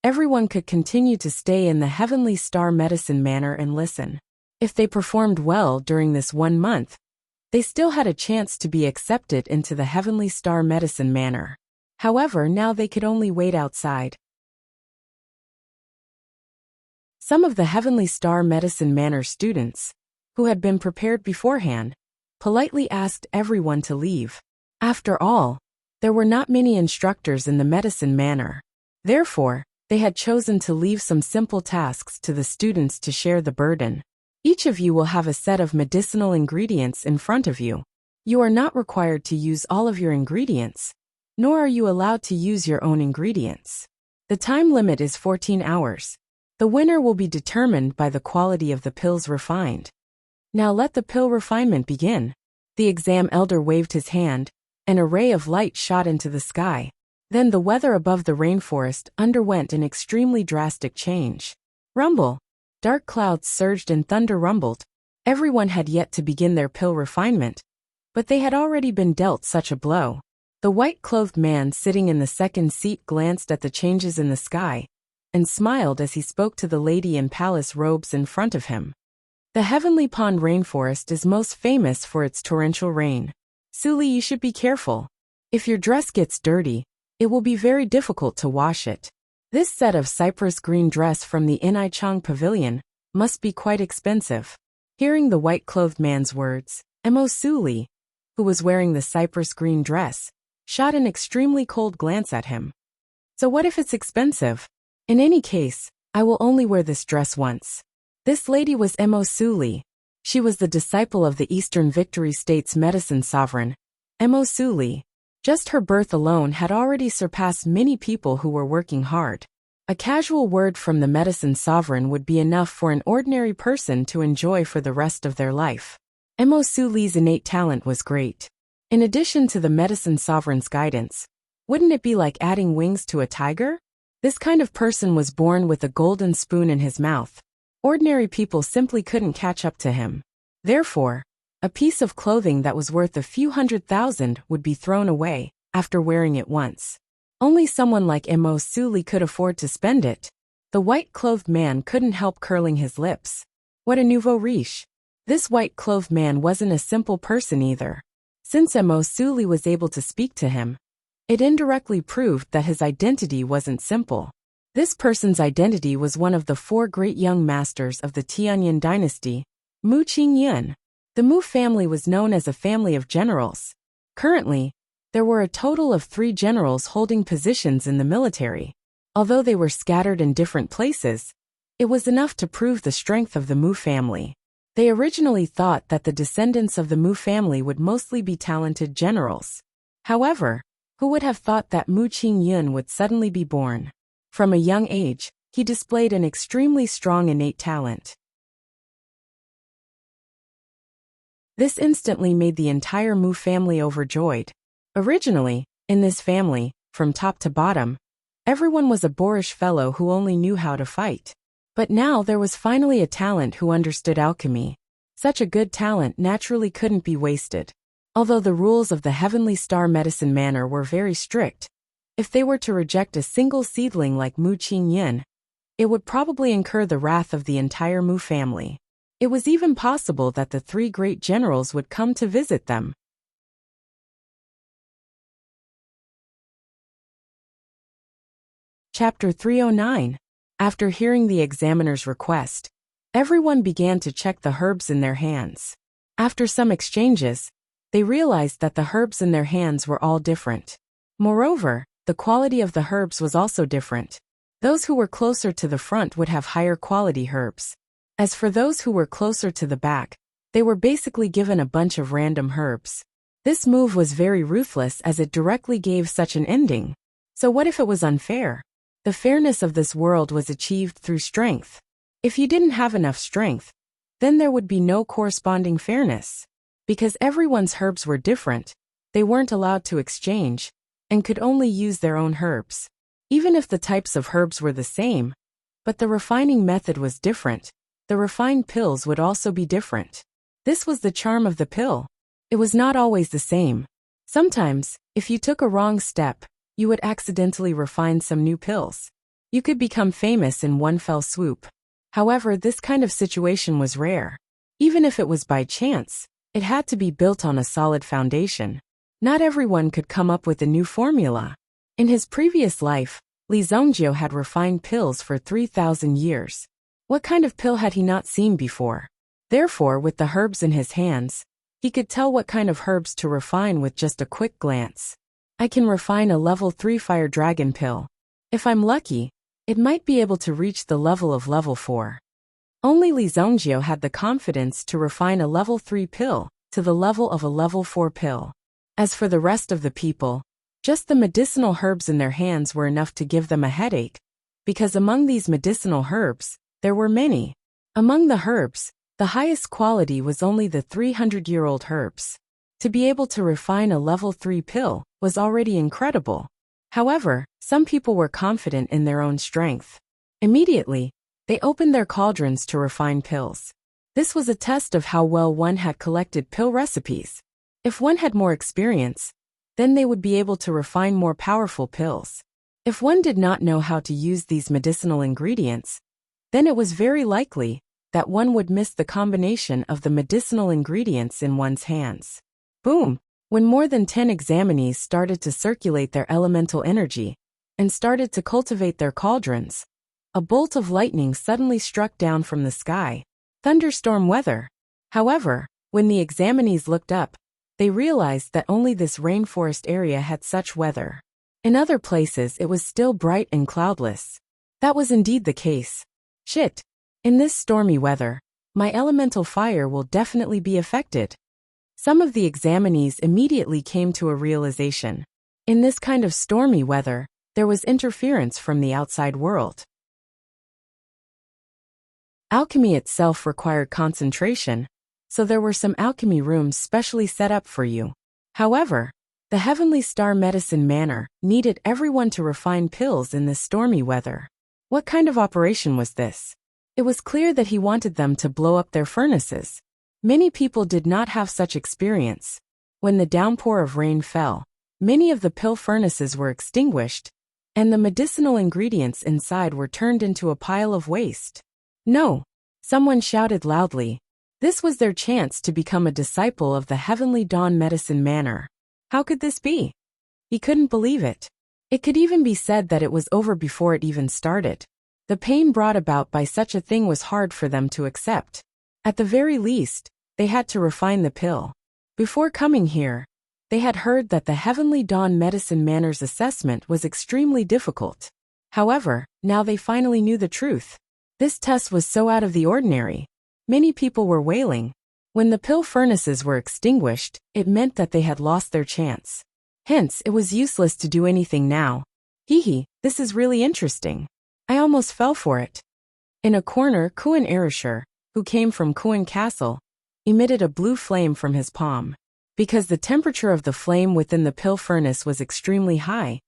everyone could continue to stay in the Heavenly Star Medicine Manor and listen. If they performed well during this 1 month, they still had a chance to be accepted into the Heavenly Star Medicine Manor. However, now they could only wait outside. Some of the Heavenly Star Medicine Manor students, who had been prepared beforehand, politely asked everyone to leave. After all, there were not many instructors in the Medicine Manor. Therefore, they had chosen to leave some simple tasks to the students to share the burden. Each of you will have a set of medicinal ingredients in front of you. You are not required to use all of your ingredients, nor are you allowed to use your own ingredients. The time limit is 14 hours. The winner will be determined by the quality of the pills refined. Now let the pill refinement begin. The exam elder waved his hand. An array of light shot into the sky. Then the weather above the rainforest underwent an extremely drastic change. Rumble. Dark clouds surged and thunder rumbled. Everyone had yet to begin their pill refinement, but they had already been dealt such a blow. The white-clothed man sitting in the second seat glanced at the changes in the sky and smiled as he spoke to the lady in palace robes in front of him. The Heavenly Pond rainforest is most famous for its torrential rain. Suli, you should be careful. If your dress gets dirty, it will be very difficult to wash it. This set of cypress green dress from the Inaichang Pavilion must be quite expensive. Hearing the white-clothed man's words, Mo Suli, who was wearing the cypress green dress, shot an extremely cold glance at him. So what if it's expensive? In any case, I will only wear this dress once. This lady was Mo Suli. She was the disciple of the Eastern Victory State's medicine sovereign, Mo Suli. Just her birth alone had already surpassed many people who were working hard. A casual word from the medicine sovereign would be enough for an ordinary person to enjoy for the rest of their life. Mo Suli's innate talent was great. In addition to the medicine sovereign's guidance, wouldn't it be like adding wings to a tiger? This kind of person was born with a golden spoon in his mouth. Ordinary people simply couldn't catch up to him. Therefore, a piece of clothing that was worth a few 100,000 would be thrown away after wearing it once. Only someone like Mo Suli could afford to spend it. The white-clothed man couldn't help curling his lips. What a nouveau riche. This white-clothed man wasn't a simple person either. Since Mo Suli was able to speak to him, it indirectly proved that his identity wasn't simple. This person's identity was one of the 4 great young masters of the Tianyin dynasty, Mu Qingyun. The Mu family was known as a family of generals. Currently, there were a total of 3 generals holding positions in the military. Although they were scattered in different places, it was enough to prove the strength of the Mu family. They originally thought that the descendants of the Mu family would mostly be talented generals. However, who would have thought that Mu Qingyun would suddenly be born? From a young age, he displayed an extremely strong innate talent. This instantly made the entire Mu family overjoyed. Originally, in this family, from top to bottom, everyone was a boorish fellow who only knew how to fight. But now there was finally a talent who understood alchemy. Such a good talent naturally couldn't be wasted. Although the rules of the Heavenly Star Medicine Manor were very strict, if they were to reject a single seedling like Mu Qingyun, it would probably incur the wrath of the entire Mu family. It was even possible that the 3 great generals would come to visit them. Chapter 309. After hearing the examiner's request, everyone began to check the herbs in their hands. After some exchanges, they realized that the herbs in their hands were all different. Moreover, the quality of the herbs was also different. Those who were closer to the front would have higher quality herbs. As for those who were closer to the back, they were basically given a bunch of random herbs. This move was very ruthless as it directly gave such an ending. So what if it was unfair? The fairness of this world was achieved through strength. If you didn't have enough strength, then there would be no corresponding fairness. Because everyone's herbs were different, they weren't allowed to exchange, and could only use their own herbs. Even if the types of herbs were the same, but the refining method was different, the refined pills would also be different. This was the charm of the pill. It was not always the same. Sometimes, if you took a wrong step, you would accidentally refine some new pills. You could become famous in one fell swoop. However, this kind of situation was rare. Even if it was by chance, it had to be built on a solid foundation. Not everyone could come up with a new formula. In his previous life, Li Zongjio had refined pills for 3,000 years. What kind of pill had he not seen before? Therefore, with the herbs in his hands, he could tell what kind of herbs to refine with just a quick glance. I can refine a level 3 fire dragon pill. If I'm lucky, it might be able to reach the level of level 4. Only Li Zongjio had the confidence to refine a level 3 pill to the level of a level 4 pill. As for the rest of the people, just the medicinal herbs in their hands were enough to give them a headache, because among these medicinal herbs, there were many. Among the herbs, the highest quality was only the 300-year-old herbs. To be able to refine a level 3 pill was already incredible. However, some people were confident in their own strength. Immediately, they opened their cauldrons to refine pills. This was a test of how well one had collected pill recipes. If one had more experience, then they would be able to refine more powerful pills. If one did not know how to use these medicinal ingredients, then it was very likely that one would miss the combination of the medicinal ingredients in one's hands. Boom! When more than 10 examinees started to circulate their elemental energy and started to cultivate their cauldrons, a bolt of lightning suddenly struck down from the sky. Thunderstorm weather. However, when the examinees looked up, they realized that only this rainforest area had such weather. In other places it was still bright and cloudless. That was indeed the case. Shit! In this stormy weather, my elemental fire will definitely be affected. Some of the examinees immediately came to a realization. In this kind of stormy weather, there was interference from the outside world. Alchemy itself required concentration, so there were some alchemy rooms specially set up for you. However, the Heavenly Star Medicine Manor needed everyone to refine pills in this stormy weather. What kind of operation was this? It was clear that he wanted them to blow up their furnaces. Many people did not have such experience. When the downpour of rain fell, many of the pill furnaces were extinguished, and the medicinal ingredients inside were turned into a pile of waste. No! Someone shouted loudly. This was their chance to become a disciple of the Heavenly Dawn Medicine Manor. How could this be? He couldn't believe it. It could even be said that it was over before it even started. The pain brought about by such a thing was hard for them to accept. At the very least, they had to refine the pill. Before coming here, they had heard that the Heavenly Dawn Medicine Manor's assessment was extremely difficult. However, now they finally knew the truth. This test was so out of the ordinary. Many people were wailing. When the pill furnaces were extinguished, it meant that they had lost their chance. Hence, it was useless to do anything now. Hee, this is really interesting. I almost fell for it. In a corner, Kuan Erishur, who came from Kuan Castle, emitted a blue flame from his palm. Because the temperature of the flame within the pill furnace was extremely high,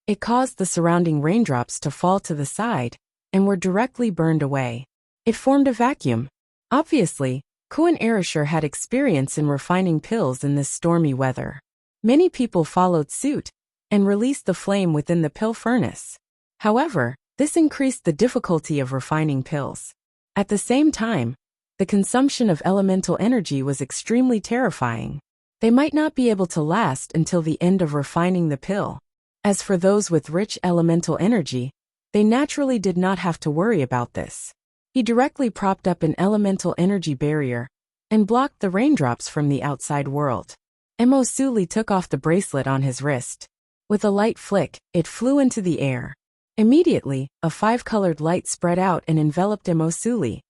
it caused the surrounding raindrops to fall to the side and were directly burned away. It formed a vacuum. Obviously, Kuan Erishur had experience in refining pills in this stormy weather. Many people followed suit and released the flame within the pill furnace. However, this increased the difficulty of refining pills. At the same time, the consumption of elemental energy was extremely terrifying. They might not be able to last until the end of refining the pill. As for those with rich elemental energy, they naturally did not have to worry about this. He directly propped up an elemental energy barrier and blocked the raindrops from the outside world. Emosuli took off the bracelet on his wrist. With a light flick, it flew into the air. Immediately, a 5-colored light spread out and enveloped Emosuli.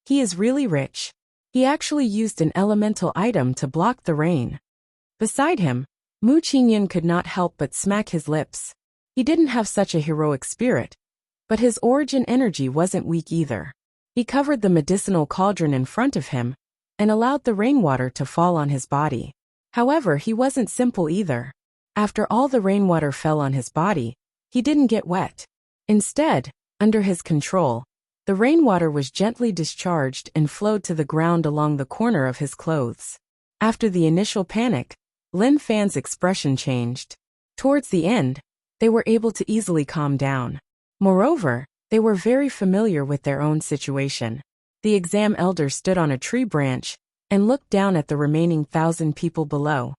He is really rich. He actually used an elemental item to block the rain. Beside him, Mu Qingyan could not help but smack his lips. He didn't have such a heroic spirit, but his origin energy wasn't weak either. He covered the medicinal cauldron in front of him and allowed the rainwater to fall on his body. However, he wasn't simple either. After all the rainwater fell on his body, he didn't get wet. Instead, under his control, the rainwater was gently discharged and flowed to the ground along the corner of his clothes. After the initial panic, Lin Fan's expression changed. Towards the end, they were able to easily calm down. Moreover, they were very familiar with their own situation. The exam elder stood on a tree branch and looked down at the remaining 1,000 people below.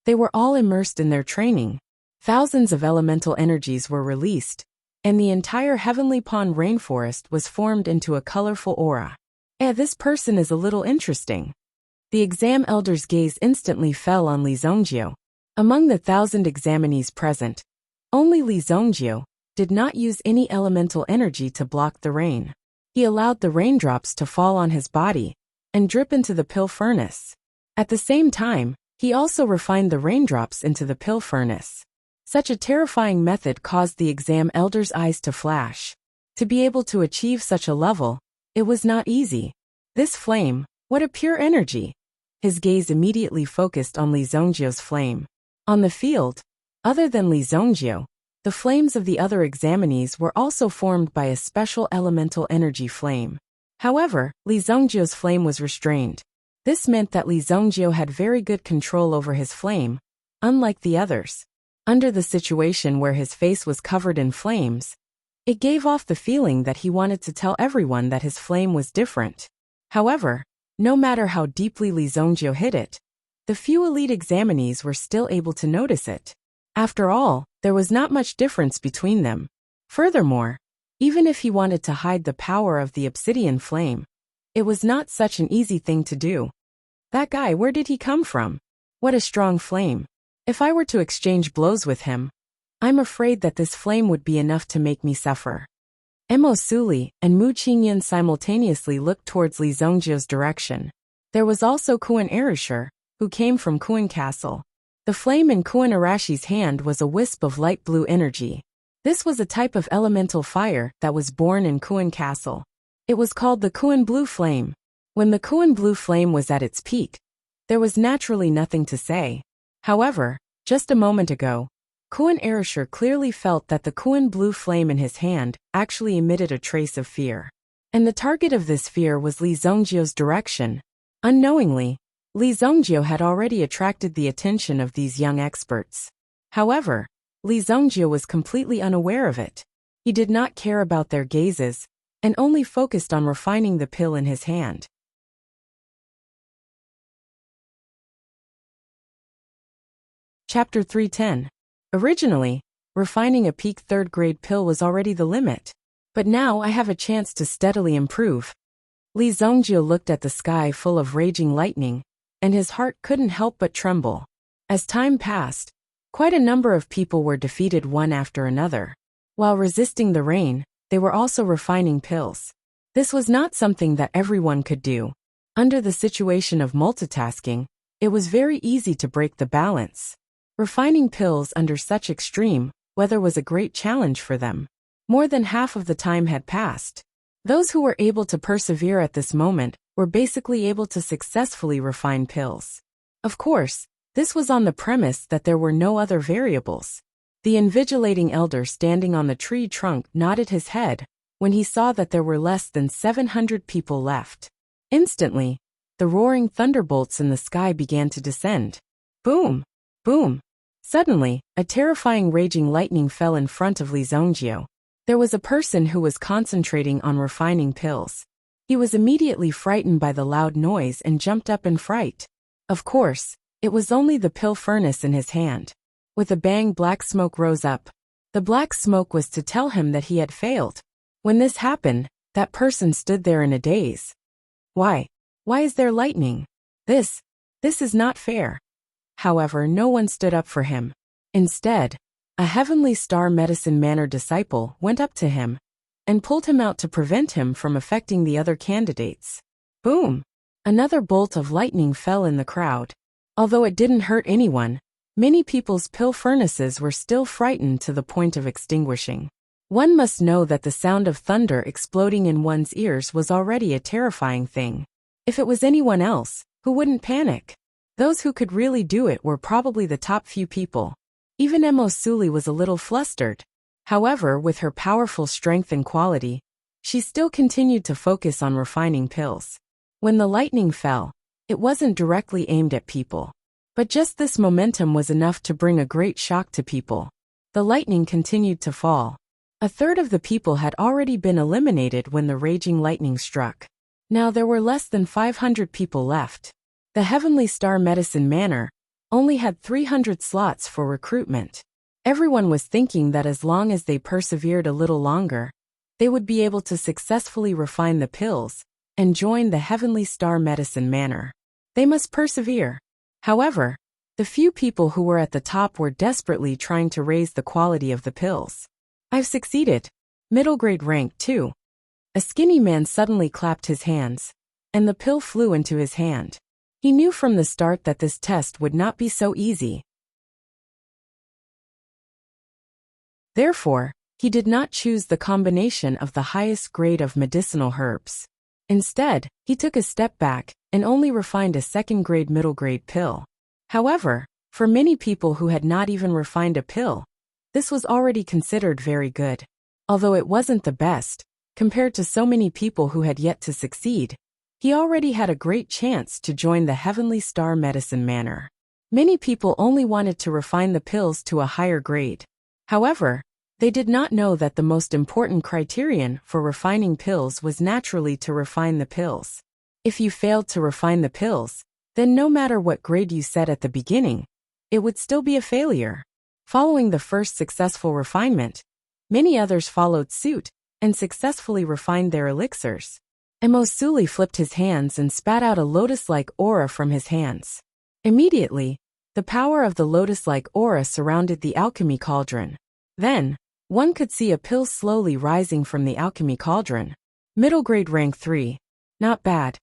They were all immersed in their training. Thousands of elemental energies were released, and the entire Heavenly Pond rainforest was formed into a colorful aura. This person is a little interesting. The exam elder's gaze instantly fell on Li Zongjio. Among the 1,000 examinees present, only Li Zongjio did not use any elemental energy to block the rain. He allowed the raindrops to fall on his body and drip into the pill furnace. At the same time, he also refined the raindrops into the pill furnace. Such a terrifying method caused the exam elder's eyes to flash. To be able to achieve such a level, it was not easy. This flame, what a pure energy! His gaze immediately focused on Li Zongjio's flame. On the field, other than Li Zongjio, the flames of the other examinees were also formed by a special elemental energy flame. However, Li Zongjio's flame was restrained. This meant that Li Zongjio had very good control over his flame, unlike the others. Under the situation where his face was covered in flames, it gave off the feeling that he wanted to tell everyone that his flame was different. However, no matter how deeply Li Zongjio hid it, the few elite examinees were still able to notice it. After all, there was not much difference between them. Furthermore, even if he wanted to hide the power of the obsidian flame, it was not such an easy thing to do. That guy, where did he come from? What a strong flame. If I were to exchange blows with him, I'm afraid that this flame would be enough to make me suffer. Emosuli and Mu Qingyan simultaneously looked towards Li Zongjio's direction. There was also Kuan Erishur, who came from Kuan Castle. The flame in Kuan Arashi's hand was a wisp of light blue energy. This was a type of elemental fire that was born in Kuan Castle. It was called the Kuan Blue Flame. When the Kuan Blue Flame was at its peak, there was naturally nothing to say. However, just a moment ago, Kuan Erishur clearly felt that the Kuan Blue Flame in his hand actually emitted a trace of fear. And the target of this fear was Li Zongjio's direction. Unknowingly, Li Zongjio had already attracted the attention of these young experts. However, Li Zongjio was completely unaware of it. He did not care about their gazes, and only focused on refining the pill in his hand. Chapter 310. Originally, refining a peak third-grade pill was already the limit. But now I have a chance to steadily improve. Li Zongjio looked at the sky full of raging lightning, and his heart couldn't help but tremble. As time passed, quite a number of people were defeated one after another. While resisting the rain, they were also refining pills. This was not something that everyone could do. Under the situation of multitasking, it was very easy to break the balance. Refining pills under such extreme weather was a great challenge for them. More than half of the time had passed. Those who were able to persevere at this moment were basically able to successfully refine pills. Of course, this was on the premise that there were no other variables. The invigilating elder standing on the tree trunk nodded his head when he saw that there were less than 700 people left. Instantly, the roaring thunderbolts in the sky began to descend. Boom! Boom! Suddenly, a terrifying raging lightning fell in front of Li Zongjio. There was a person who was concentrating on refining pills. He was immediately frightened by the loud noise and jumped up in fright. Of course, it was only the pill furnace in his hand. With a bang, black smoke rose up. The black smoke was to tell him that he had failed. When this happened, that person stood there in a daze. Why? Why is there lightning? This is not fair. However, no one stood up for him. Instead, a Heavenly Star Medicine Manor disciple went up to him and pulled him out to prevent him from affecting the other candidates. Boom! Another bolt of lightning fell in the crowd. Although it didn't hurt anyone, many people's pill furnaces were still frightened to the point of extinguishing. One must know that the sound of thunder exploding in one's ears was already a terrifying thing. If it was anyone else, who wouldn't panic? Those who could really do it were probably the top few people. Even Emosuli was a little flustered. However, with her powerful strength and quality, she still continued to focus on refining pills. When the lightning fell, it wasn't directly aimed at people. But just this momentum was enough to bring a great shock to people. The lightning continued to fall. A third of the people had already been eliminated when the raging lightning struck. Now there were less than 500 people left. The Heavenly Star Medicine Manor only had 300 slots for recruitment. Everyone was thinking that as long as they persevered a little longer, they would be able to successfully refine the pills and join the Heavenly Star Medicine Manor. They must persevere. However, the few people who were at the top were desperately trying to raise the quality of the pills. I've succeeded. Middle grade rank 2. A skinny man suddenly clapped his hands, and the pill flew into his hand. He knew from the start that this test would not be so easy. Therefore, he did not choose the combination of the highest grade of medicinal herbs. Instead, he took a step back and only refined a second-grade middle-grade pill. However, for many people who had not even refined a pill, this was already considered very good. Although it wasn't the best, compared to so many people who had yet to succeed, he already had a great chance to join the Heavenly Star Medicine Manor. Many people only wanted to refine the pills to a higher grade. However, they did not know that the most important criterion for refining pills was naturally to refine the pills. If you failed to refine the pills, then no matter what grade you set at the beginning, it would still be a failure. Following the first successful refinement, many others followed suit and successfully refined their elixirs. Emosuli flipped his hands and spat out a lotus-like aura from his hands. Immediately, the power of the lotus-like aura surrounded the alchemy cauldron. Then, one could see a pill slowly rising from the alchemy cauldron. Middle grade rank 3. Not bad.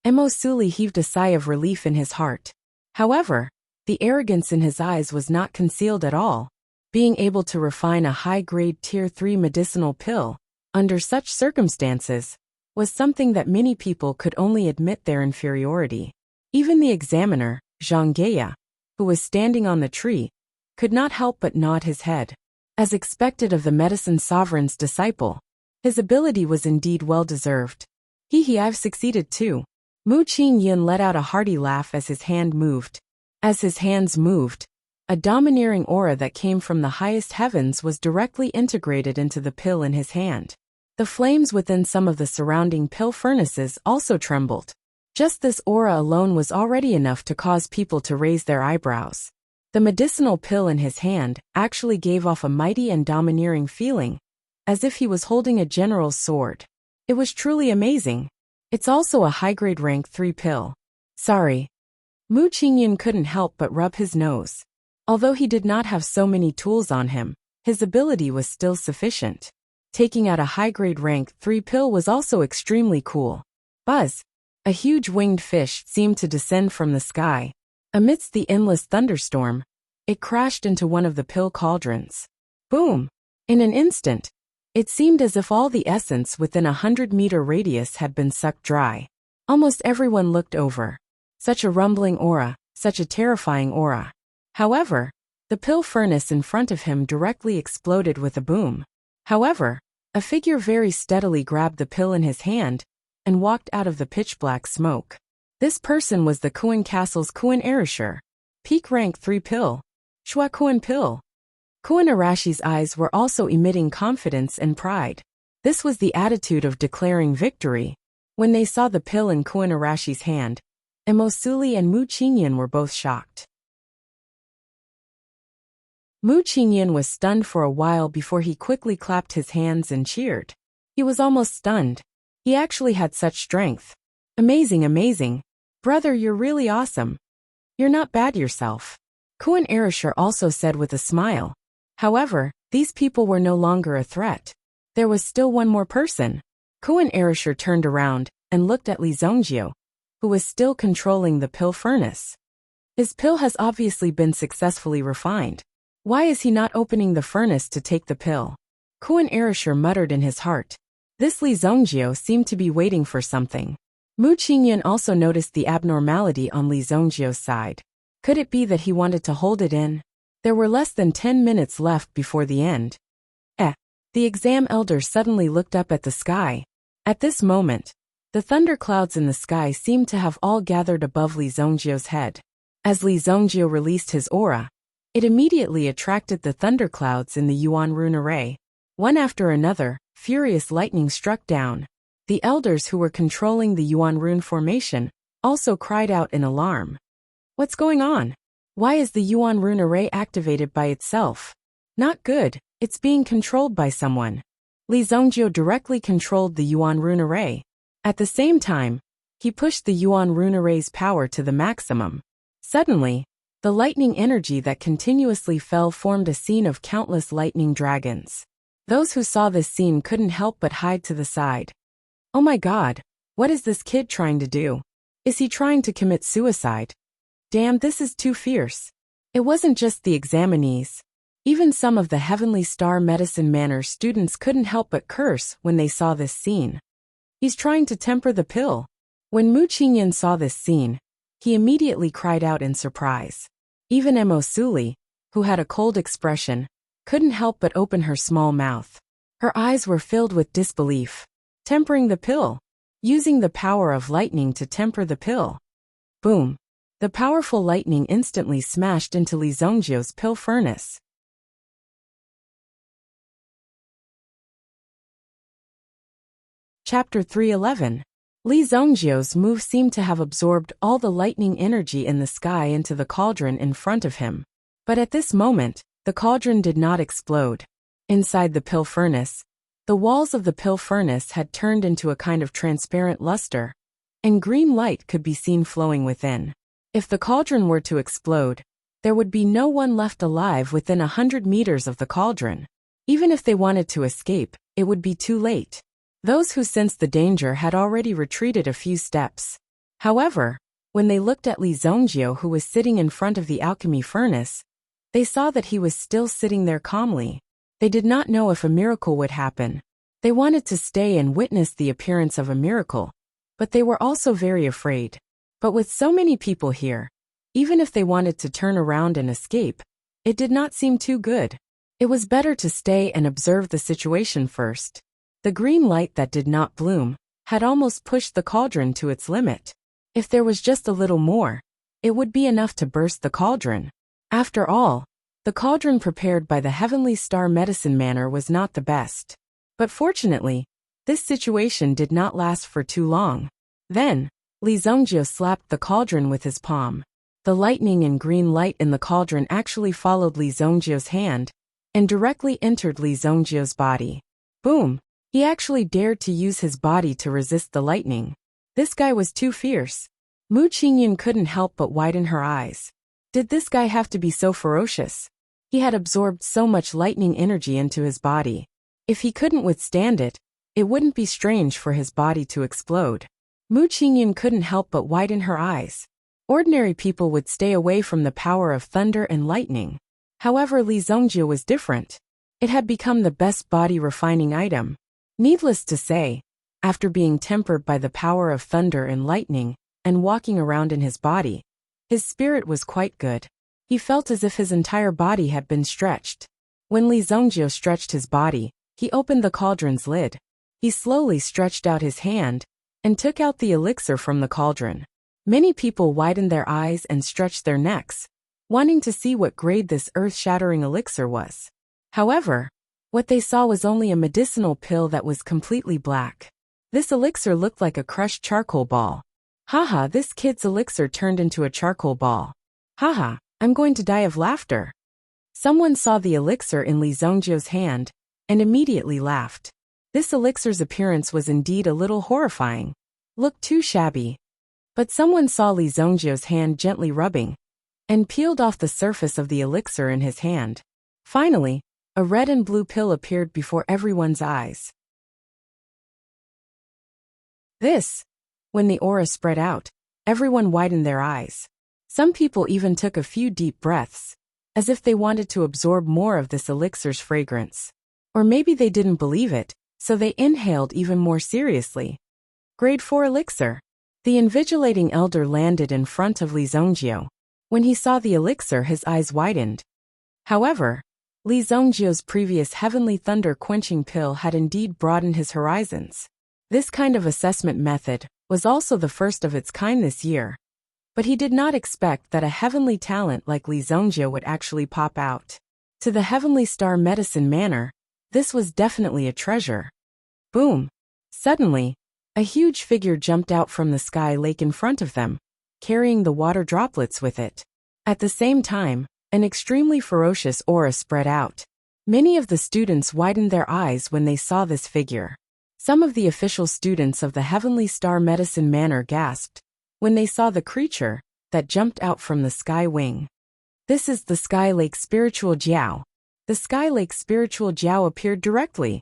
Emosuli heaved a sigh of relief in his heart. However, the arrogance in his eyes was not concealed at all. Being able to refine a high-grade tier 3 medicinal pill, under such circumstances, was something that many people could only admit their inferiority. Even the examiner, Zhang Geya, who was standing on the tree, could not help but nod his head. As expected of the medicine sovereign's disciple, his ability was indeed well-deserved. I've succeeded too. Mu Qingyan let out a hearty laugh as his hand moved. As his hands moved, a domineering aura that came from the highest heavens was directly integrated into the pill in his hand. The flames within some of the surrounding pill furnaces also trembled. Just this aura alone was already enough to cause people to raise their eyebrows. The medicinal pill in his hand actually gave off a mighty and domineering feeling, as if he was holding a general's sword. It was truly amazing. It's also a high-grade rank 3 pill. Sorry. Mu Qingyan couldn't help but rub his nose. Although he did not have so many tools on him, his ability was still sufficient. Taking out a high-grade rank 3 pill was also extremely cool. Buzz! A huge winged fish seemed to descend from the sky. Amidst the endless thunderstorm, it crashed into one of the pill cauldrons. Boom! In an instant, it seemed as if all the essence within a 100-meter radius had been sucked dry. Almost everyone looked over. Such a rumbling aura, such a terrifying aura. However, the pill furnace in front of him directly exploded with a boom. However, a figure very steadily grabbed the pill in his hand and walked out of the pitch-black smoke. This person was the Kuan Castle's Kuan Erasure. Peak rank 3 pill. Shua Kuan pill. Kuan Arashi's eyes were also emitting confidence and pride. This was the attitude of declaring victory. When they saw the pill in Kuan Arashi's hand, Emosuli and Mu Qingyan were both shocked. Mu Qingyan was stunned for a while before he quickly clapped his hands and cheered. He was almost stunned. He actually had such strength. Amazing, amazing. Brother, you're really awesome. You're not bad yourself. Kuan Erasure also said with a smile. However, these people were no longer a threat. There was still one more person. Kuan Erasure turned around and looked at Li Zongjio, who was still controlling the pill furnace. His pill has obviously been successfully refined. Why is he not opening the furnace to take the pill? Kuan Erasure muttered in his heart. This Li Zongjio seemed to be waiting for something. Mu Qingyan also noticed the abnormality on Li Zongjio's side. Could it be that he wanted to hold it in? There were less than 10 minutes left before the end. The exam elder suddenly looked up at the sky. At this moment, the thunderclouds in the sky seemed to have all gathered above Li Zongjio's head. As Li Zongjio released his aura, it immediately attracted the thunderclouds in the Yuan rune array. One after another, furious lightning struck down. The elders who were controlling the Yuan rune formation also cried out in alarm. What's going on? Why is the Yuan rune array activated by itself? Not good, it's being controlled by someone. Li Zongjio directly controlled the Yuan rune array. At the same time, he pushed the Yuan rune array's power to the maximum. Suddenly, the lightning energy that continuously fell formed a scene of countless lightning dragons. Those who saw this scene couldn't help but hide to the side. Oh my god, what is this kid trying to do? Is he trying to commit suicide? Damn, this is too fierce. It wasn't just the examinees. Even some of the Heavenly Star Medicine Manor students couldn't help but curse when they saw this scene. He's trying to temper the pill. When Mu Qingyan saw this scene, he immediately cried out in surprise. Even Emosuli, who had a cold expression, couldn't help but open her small mouth. Her eyes were filled with disbelief. Tempering the pill. Using the power of lightning to temper the pill. Boom. The powerful lightning instantly smashed into Li Zongjio's pill furnace. Chapter 311. Li Zongjio's move seemed to have absorbed all the lightning energy in the sky into the cauldron in front of him. But at this moment, the cauldron did not explode. Inside the pill furnace, the walls of the pill furnace had turned into a kind of transparent luster, and green light could be seen flowing within. If the cauldron were to explode, there would be no one left alive within 100 meters of the cauldron. Even if they wanted to escape, it would be too late. Those who sensed the danger had already retreated a few steps. However, when they looked at Li Zongjio, who was sitting in front of the alchemy furnace, they saw that he was still sitting there calmly. They did not know if a miracle would happen. They wanted to stay and witness the appearance of a miracle, but they were also very afraid. But with so many people here, even if they wanted to turn around and escape, it did not seem too good. It was better to stay and observe the situation first. The green light that did not bloom had almost pushed the cauldron to its limit. If there was just a little more, it would be enough to burst the cauldron. After all, the cauldron prepared by the Heavenly Star Medicine Manor was not the best. But fortunately, this situation did not last for too long. Then, Li Zongjio slapped the cauldron with his palm. The lightning and green light in the cauldron actually followed Li Zongjio's hand and directly entered Li Zongjio's body. Boom! He actually dared to use his body to resist the lightning. This guy was too fierce. Mu Qingyun couldn't help but widen her eyes. Did this guy have to be so ferocious? He had absorbed so much lightning energy into his body. If he couldn't withstand it, it wouldn't be strange for his body to explode. Mu Qingyun couldn't help but widen her eyes. Ordinary people would stay away from the power of thunder and lightning. However, Li Zongjio was different. It had become the best body refining item. Needless to say, after being tempered by the power of thunder and lightning, and walking around in his body, his spirit was quite good. He felt as if his entire body had been stretched. When Li Zongjio stretched his body, he opened the cauldron's lid. He slowly stretched out his hand and took out the elixir from the cauldron. Many people widened their eyes and stretched their necks, wanting to see what grade this earth-shattering elixir was. However, what they saw was only a medicinal pill that was completely black. This elixir looked like a crushed charcoal ball. Haha, this kid's elixir turned into a charcoal ball. Haha, I'm going to die of laughter. Someone saw the elixir in Li Zongjio's hand and immediately laughed. This elixir's appearance was indeed a little horrifying. Looked too shabby. But someone saw Li Zongjio's hand gently rubbing and peeled off the surface of the elixir in his hand. Finally, a red and blue pill appeared before everyone's eyes. When the aura spread out, everyone widened their eyes. Some people even took a few deep breaths, as if they wanted to absorb more of this elixir's fragrance. Or maybe they didn't believe it, so they inhaled even more seriously. Grade 4 elixir. The invigilating elder landed in front of Li Zongjio. When he saw the elixir, his eyes widened. However, Li Zongjio's previous heavenly thunder-quenching pill had indeed broadened his horizons. This kind of assessment method was also the first of its kind this year. But he did not expect that a heavenly talent like Li Zongjio would actually pop out. To the Heavenly Star Medicine Manor, this was definitely a treasure. Boom! Suddenly, a huge figure jumped out from the sky lake in front of them, carrying the water droplets with it. At the same time, an extremely ferocious aura spread out. Many of the students widened their eyes when they saw this figure. Some of the official students of the Heavenly Star Medicine Manor gasped when they saw the creature that jumped out from the sky wing. This is the Sky Lake Spiritual Jiao. The Sky Lake Spiritual Jiao appeared directly.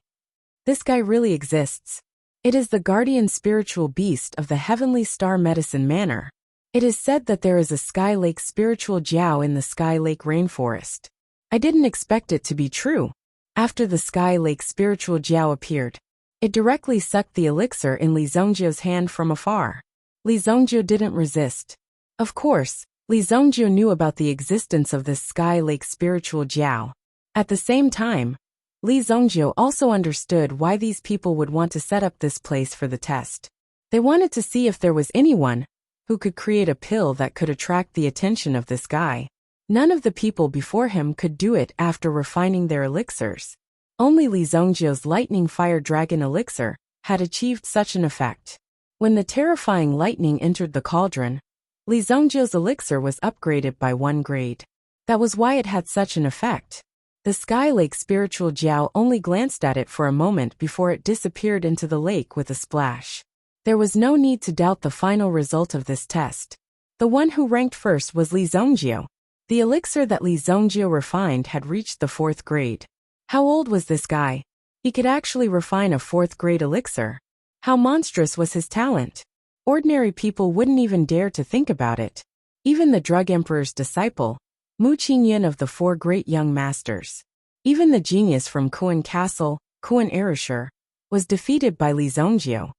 This guy really exists. It is the guardian spiritual beast of the Heavenly Star Medicine Manor. It is said that there is a Sky Lake Spiritual Jiao in the Sky Lake Rainforest. I didn't expect it to be true. After the Sky Lake Spiritual Jiao appeared, it directly sucked the elixir in Li Zongjio's hand from afar. Li Zongjio didn't resist. Of course, Li Zongjio knew about the existence of this Sky Lake Spiritual Jiao. At the same time, Li Zongjio also understood why these people would want to set up this place for the test. They wanted to see if there was anyone who could create a pill that could attract the attention of this guy. None of the people before him could do it after refining their elixirs. Only Li Zongjio's Lightning Fire Dragon elixir had achieved such an effect. When the terrifying lightning entered the cauldron, Li Zongjio's elixir was upgraded by 1 grade. That was why it had such an effect. The Sky Lake Spiritual Jiao only glanced at it for a moment before it disappeared into the lake with a splash. There was no need to doubt the final result of this test. The one who ranked first was Li Zongjio. The elixir that Li Zongjio refined had reached the 4th grade. How old was this guy? He could actually refine a 4th grade elixir. How monstrous was his talent? Ordinary people wouldn't even dare to think about it. Even the Drug Emperor's disciple, Mu Qingyun of the 4 Great Young Masters. Even the genius from Kuan Castle, Kuan Erasure, was defeated by Li Zongjio.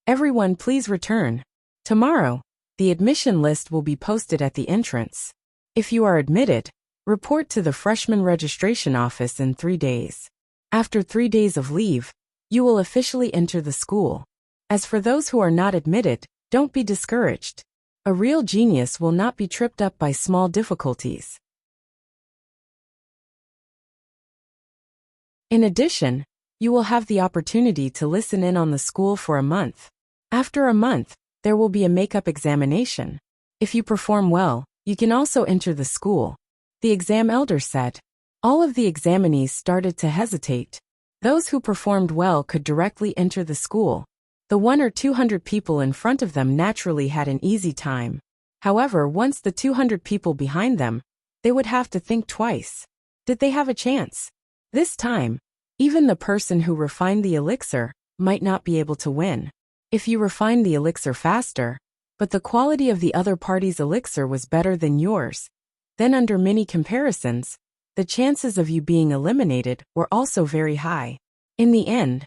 Everyone please return. Tomorrow, the admission list will be posted at the entrance. If you are admitted, report to the freshman registration office in 3 days. After 3 days of leave, you will officially enter the school. As for those who are not admitted, don't be discouraged. A real genius will not be tripped up by small difficulties. In addition, you will have the opportunity to listen in on the school for a month. After a month, there will be a makeup examination. If you perform well, you can also enter the school, the exam elder said. All of the examinees started to hesitate. Those who performed well could directly enter the school. The 100 or 200 people in front of them naturally had an easy time. However, once the 200 people behind them, they would have to think twice. Did they have a chance? This time, even the person who refined the elixir might not be able to win. If you refine the elixir faster, but the quality of the other party's elixir was better than yours, then under many comparisons, the chances of you being eliminated were also very high. In the end,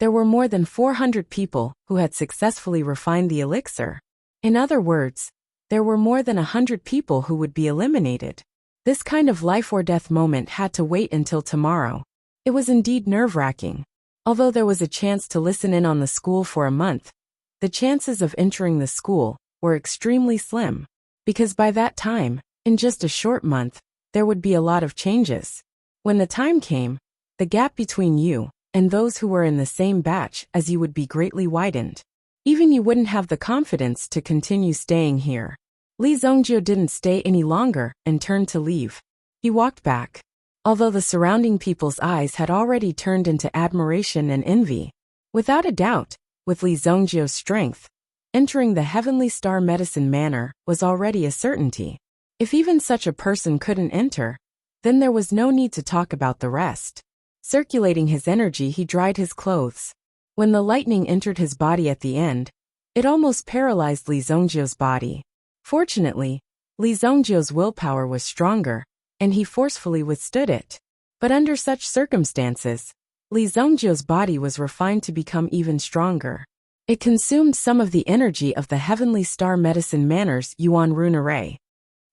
there were more than 400 people who had successfully refined the elixir. In other words, there were more than 100 people who would be eliminated. This kind of life or death moment had to wait until tomorrow. It was indeed nerve-wracking. Although there was a chance to listen in on the school for a month, the chances of entering the school were extremely slim. Because by that time, in just a short month, there would be a lot of changes. When the time came, the gap between you and those who were in the same batch as you would be greatly widened. Even you wouldn't have the confidence to continue staying here. Li Zongjie didn't stay any longer and turned to leave. He walked back. Although the surrounding people's eyes had already turned into admiration and envy. Without a doubt, with Li Zongjie's strength, entering the Heavenly Star Medicine Manor was already a certainty. If even such a person couldn't enter, then there was no need to talk about the rest. Circulating his energy, he dried his clothes. When the lightning entered his body at the end, it almost paralyzed Li Zongjie's body. Fortunately, Li Zongjie's willpower was stronger, and he forcefully withstood it. But under such circumstances, Li Zongjie's body was refined to become even stronger. It consumed some of the energy of the Heavenly Star Medicine Manor's Yuan Rune Array.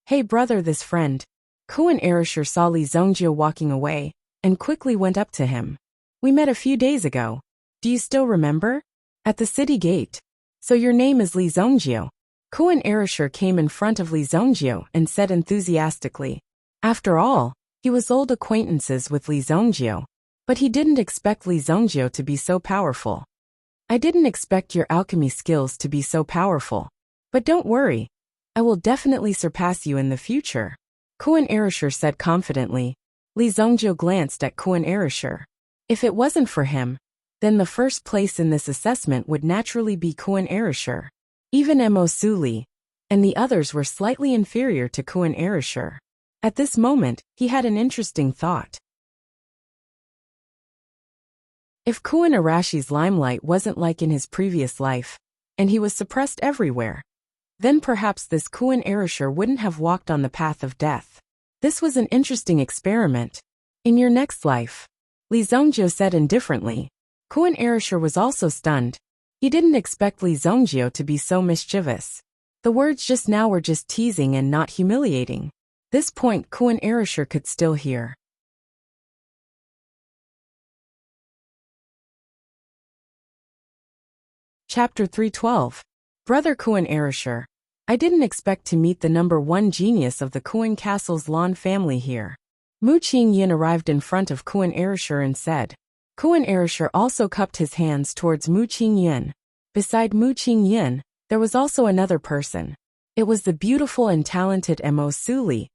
Hey brother, this friend. Kuan Erishur saw Li Zongjie walking away, and quickly went up to him. We met a few days ago. Do you still remember? At the city gate. So your name is Li Zongjie. Kuan Erishur came in front of Li Zongjie and said enthusiastically. After all, he was old acquaintances with Li Zongjie. But he didn't expect Li Zongjie to be so powerful. I didn't expect your alchemy skills to be so powerful. But don't worry. I will definitely surpass you in the future. Kuan Erishur said confidently. Li Zongjie glanced at Kuan Erishur. If it wasn't for him, then the first place in this assessment would naturally be Kuan Erishur. Even Mo Suli and the others were slightly inferior to Kuan Erishur. At this moment, he had an interesting thought. If Kuan Arashi's limelight wasn't like in his previous life, and he was suppressed everywhere, then perhaps this Kuan Erishur wouldn't have walked on the path of death. This was an interesting experiment. In your next life, Li Zongjie said indifferently. Kuan Erishur was also stunned. He didn't expect Li Zongjie to be so mischievous. The words just now were just teasing and not humiliating. This point Kuan Erishur could still hear. Chapter 312. Brother Kuan Erishur, I didn't expect to meet the #1 genius of the Kuan Castle's Lan family here. Mu Qingyin arrived in front of Kuan Erishur and said. Kuan Erishur also cupped his hands towards Mu Qingyin. Beside Mu Qingyin, there was also another person. It was the beautiful and talented Mo Suli.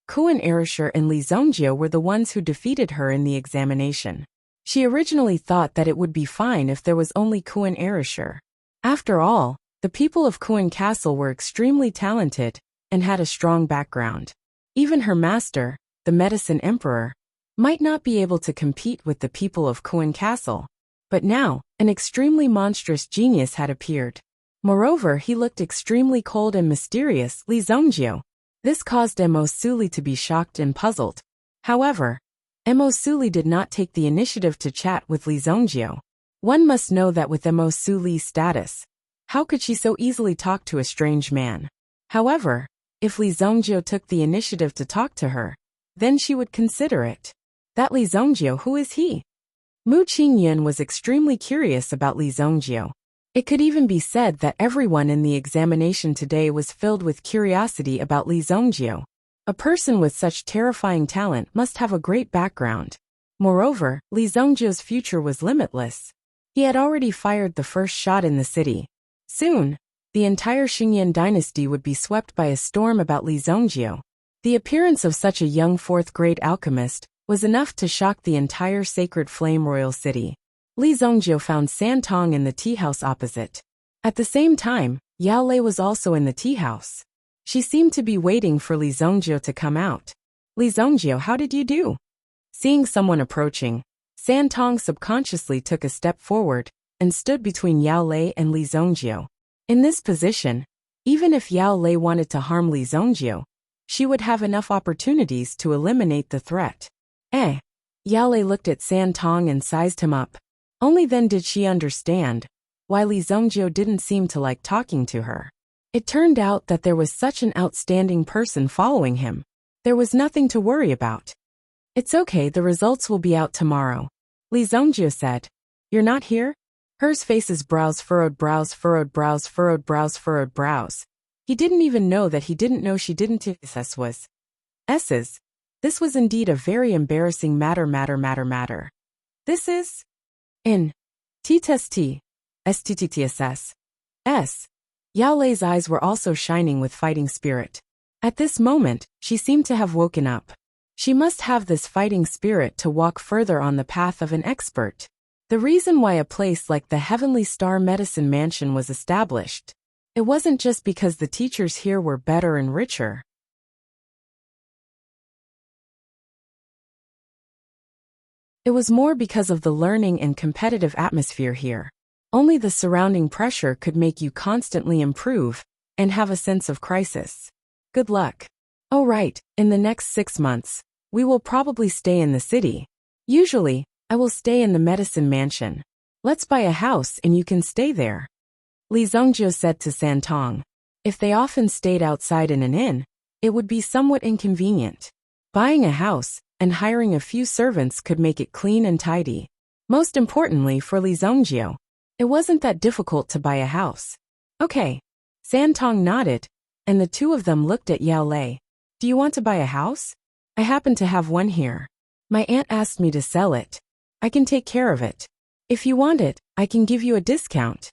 Kuan Erishur and Li Zongjie were the ones who defeated her in the examination. She originally thought that it would be fine if there was only Kuan Erishur. After all, the people of Kuan Castle were extremely talented and had a strong background. Even her master, the Medicine Emperor, might not be able to compete with the people of Kuan Castle. But now, an extremely monstrous genius had appeared. Moreover, he looked extremely cold and mysterious, Li Zongjie. This caused Mo Suli to be shocked and puzzled. However, Mo Suli did not take the initiative to chat with Li Zongjie. One must know that with Mo Suli's status, how could she so easily talk to a strange man? However, if Li Zongjie took the initiative to talk to her, then she would consider it. That Li Zongjie, who is he? Mu Qingyin was extremely curious about Li Zongjie. It could even be said that everyone in the examination today was filled with curiosity about Li Zongjio. A person with such terrifying talent must have a great background. Moreover, Li Zongjio's future was limitless. He had already fired the first shot in the city. Soon, the entire Xingyan dynasty would be swept by a storm about Li Zongjio. The appearance of such a young fourth-grade alchemist was enough to shock the entire Sacred Flame Royal City. Li Zongjio found San Tong in the tea house opposite. At the same time, Yao Lei was also in the tea house. She seemed to be waiting for Li Zongjio to come out. Li Zongjio, how did you do? Seeing someone approaching, San Tong subconsciously took a step forward and stood between Yao Lei and Li Zongjio. In this position, even if Yao Lei wanted to harm Li Zongjio, she would have enough opportunities to eliminate the threat. Yao Lei looked at San Tong and sized him up. Only then did she understand why Li Zongjio didn't seem to like talking to her. It turned out that there was such an outstanding person following him. There was nothing to worry about. It's okay, the results will be out tomorrow, Li Zongjio said. You're not here? Hers faces brows furrowed brows furrowed brows furrowed brows furrowed brows. He didn't even know that he didn't know she didn't. This was S's. This was indeed a very embarrassing matter. This is in T-test-T, S-T-T-T-S-S. S. Yao Lei's eyes were also shining with fighting spirit. At this moment, she seemed to have woken up. She must have this fighting spirit to walk further on the path of an expert. The reason why a place like the Heavenly Star Medicine Mansion was established, it wasn't just because the teachers here were better and richer. It was more because of the learning and competitive atmosphere here. Only the surrounding pressure could make you constantly improve and have a sense of crisis. Good luck. Oh right, in the next 6 months, we will probably stay in the city. Usually, I will stay in the medicine mansion. Let's buy a house and you can stay there. Li Zongjio said to San Tong. If they often stayed outside in an inn, it would be somewhat inconvenient. Buying a house and hiring a few servants could make it clean and tidy. Most importantly for Li Zongjio, it wasn't that difficult to buy a house. Okay. San Tong nodded, and the two of them looked at Yao Lei. Do you want to buy a house? I happen to have one here. My aunt asked me to sell it. I can take care of it. If you want it, I can give you a discount.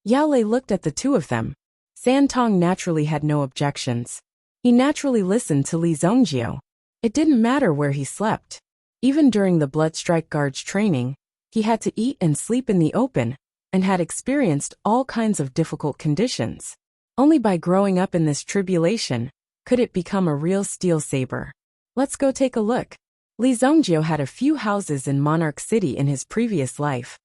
Yao Lei looked at the two of them. San Tong naturally had no objections. He naturally listened to Li Zongjio. It didn't matter where he slept. Even during the Blood Strike Guards training, he had to eat and sleep in the open, and had experienced all kinds of difficult conditions. Only by growing up in this tribulation could it become a real steel saber. Let's go take a look. Li Zongjio had a few houses in Monarch City in his previous life,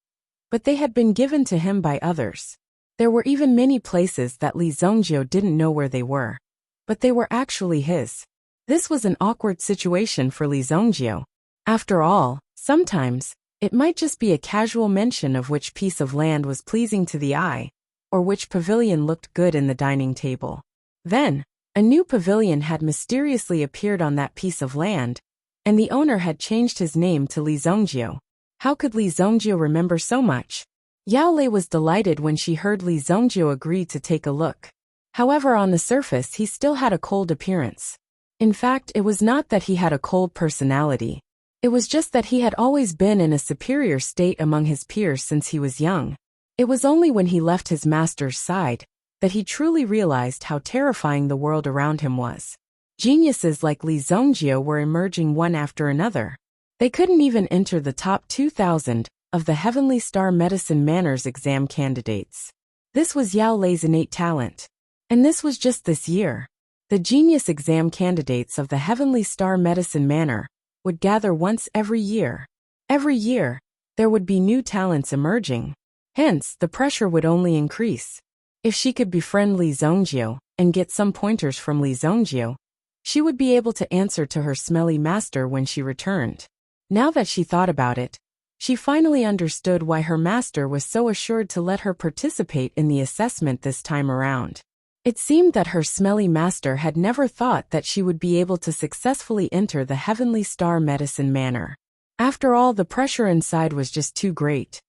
but they had been given to him by others. There were even many places that Li Zongjio didn't know where they were, but they were actually his. This was an awkward situation for Li Zongjio. After all, sometimes, it might just be a casual mention of which piece of land was pleasing to the eye, or which pavilion looked good in the dining table. Then, a new pavilion had mysteriously appeared on that piece of land, and the owner had changed his name to Li Zongjio. How could Li Zongjio remember so much? Yao Lei was delighted when she heard Li Zongjio agree to take a look. However, on the surface he still had a cold appearance. In fact, it was not that he had a cold personality. It was just that he had always been in a superior state among his peers since he was young. It was only when he left his master's side that he truly realized how terrifying the world around him was. Geniuses like Li Zongjio were emerging one after another. They couldn't even enter the top 2,000 of the Heavenly Star Medicine Manners exam candidates. This was Yao Lei's innate talent. And this was just this year. The genius exam candidates of the Heavenly Star Medicine Manor would gather once every year. Every year, there would be new talents emerging. Hence, the pressure would only increase. If she could befriend Li Zongjio and get some pointers from Li Zongjio, she would be able to answer to her smelly master when she returned. Now that she thought about it, she finally understood why her master was so assured to let her participate in the assessment this time around. It seemed that her smelly master had never thought that she would be able to successfully enter the Heavenly Star Medicine Manor. After all, the pressure inside was just too great.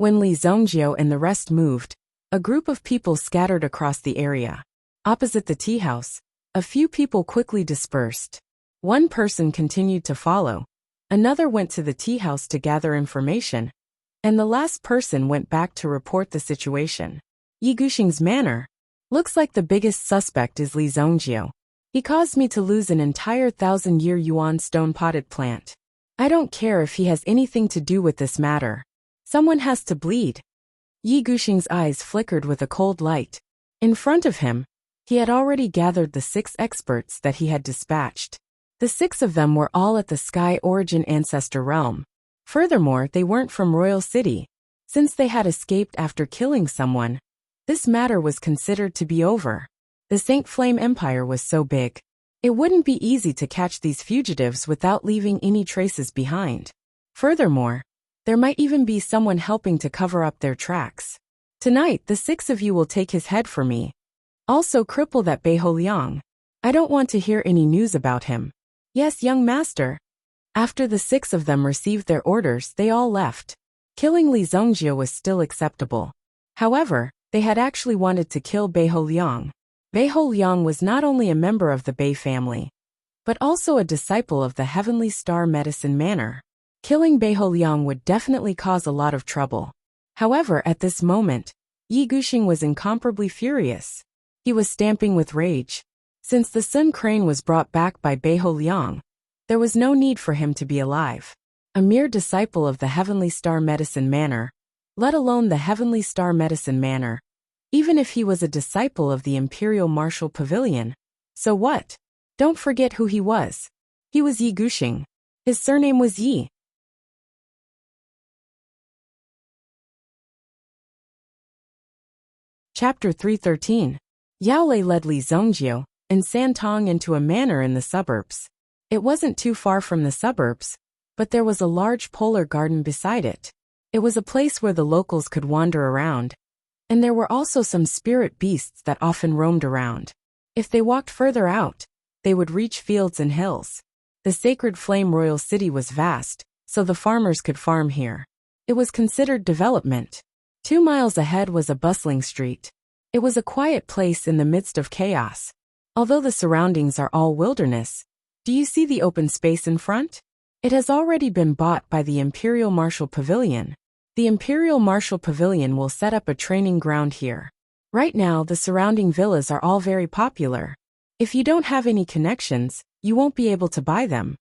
When Li Zongjio and the rest moved, a group of people scattered across the area. Opposite the tea house, a few people quickly dispersed. One person continued to follow, another went to the tea house to gather information, and the last person went back to report the situation. Yi Guxing's manner. Looks like the biggest suspect is Li Zongjio. He caused me to lose an entire 1,000-year yuan stone-potted plant. I don't care if he has anything to do with this matter. Someone has to bleed. Yi Guxing's eyes flickered with a cold light. In front of him, he had already gathered the 6 experts that he had dispatched. The 6 of them were all at the Sky Origin Ancestor realm. Furthermore, they weren't from Royal City. Since they had escaped after killing someone, this matter was considered to be over. The Saint Flame Empire was so big. It wouldn't be easy to catch these fugitives without leaving any traces behind. Furthermore, there might even be someone helping to cover up their tracks. Tonight, the 6 of you will take his head for me. Also cripple that Beiho Liang. I don't want to hear any news about him. Yes, young master. After the 6 of them received their orders, they all left. Killing Li Zongjio was still acceptable. However, they had actually wanted to kill Beiho Liang. Beiho Liang was not only a member of the Bei family, but also a disciple of the Heavenly Star Medicine Manor. Killing Beiho Liang would definitely cause a lot of trouble. However, at this moment, Yi Guxing was incomparably furious. He was stamping with rage. Since the Sun Crane was brought back by Beiho Liang, there was no need for him to be alive. A mere disciple of the Heavenly Star Medicine Manor, let alone the Heavenly Star Medicine Manor, even if he was a disciple of the Imperial Martial Pavilion. So what? Don't forget who he was. He was Yi Guxing. His surname was Yi. Chapter 313. Yao Lei led Li Zongjio and Santong into a manor in the suburbs. It wasn't too far from the suburbs, but there was a large polar garden beside it. It was a place where the locals could wander around, and there were also some spirit beasts that often roamed around. If they walked further out, they would reach fields and hills. The Sacred Flame Royal City was vast, so the farmers could farm here. It was considered development. 2 miles ahead was a bustling street. It was a quiet place in the midst of chaos. Although the surroundings are all wilderness, do you see the open space in front? It has already been bought by the Imperial Martial Pavilion. The Imperial Martial Pavilion will set up a training ground here. Right now, the surrounding villas are all very popular. If you don't have any connections, you won't be able to buy them.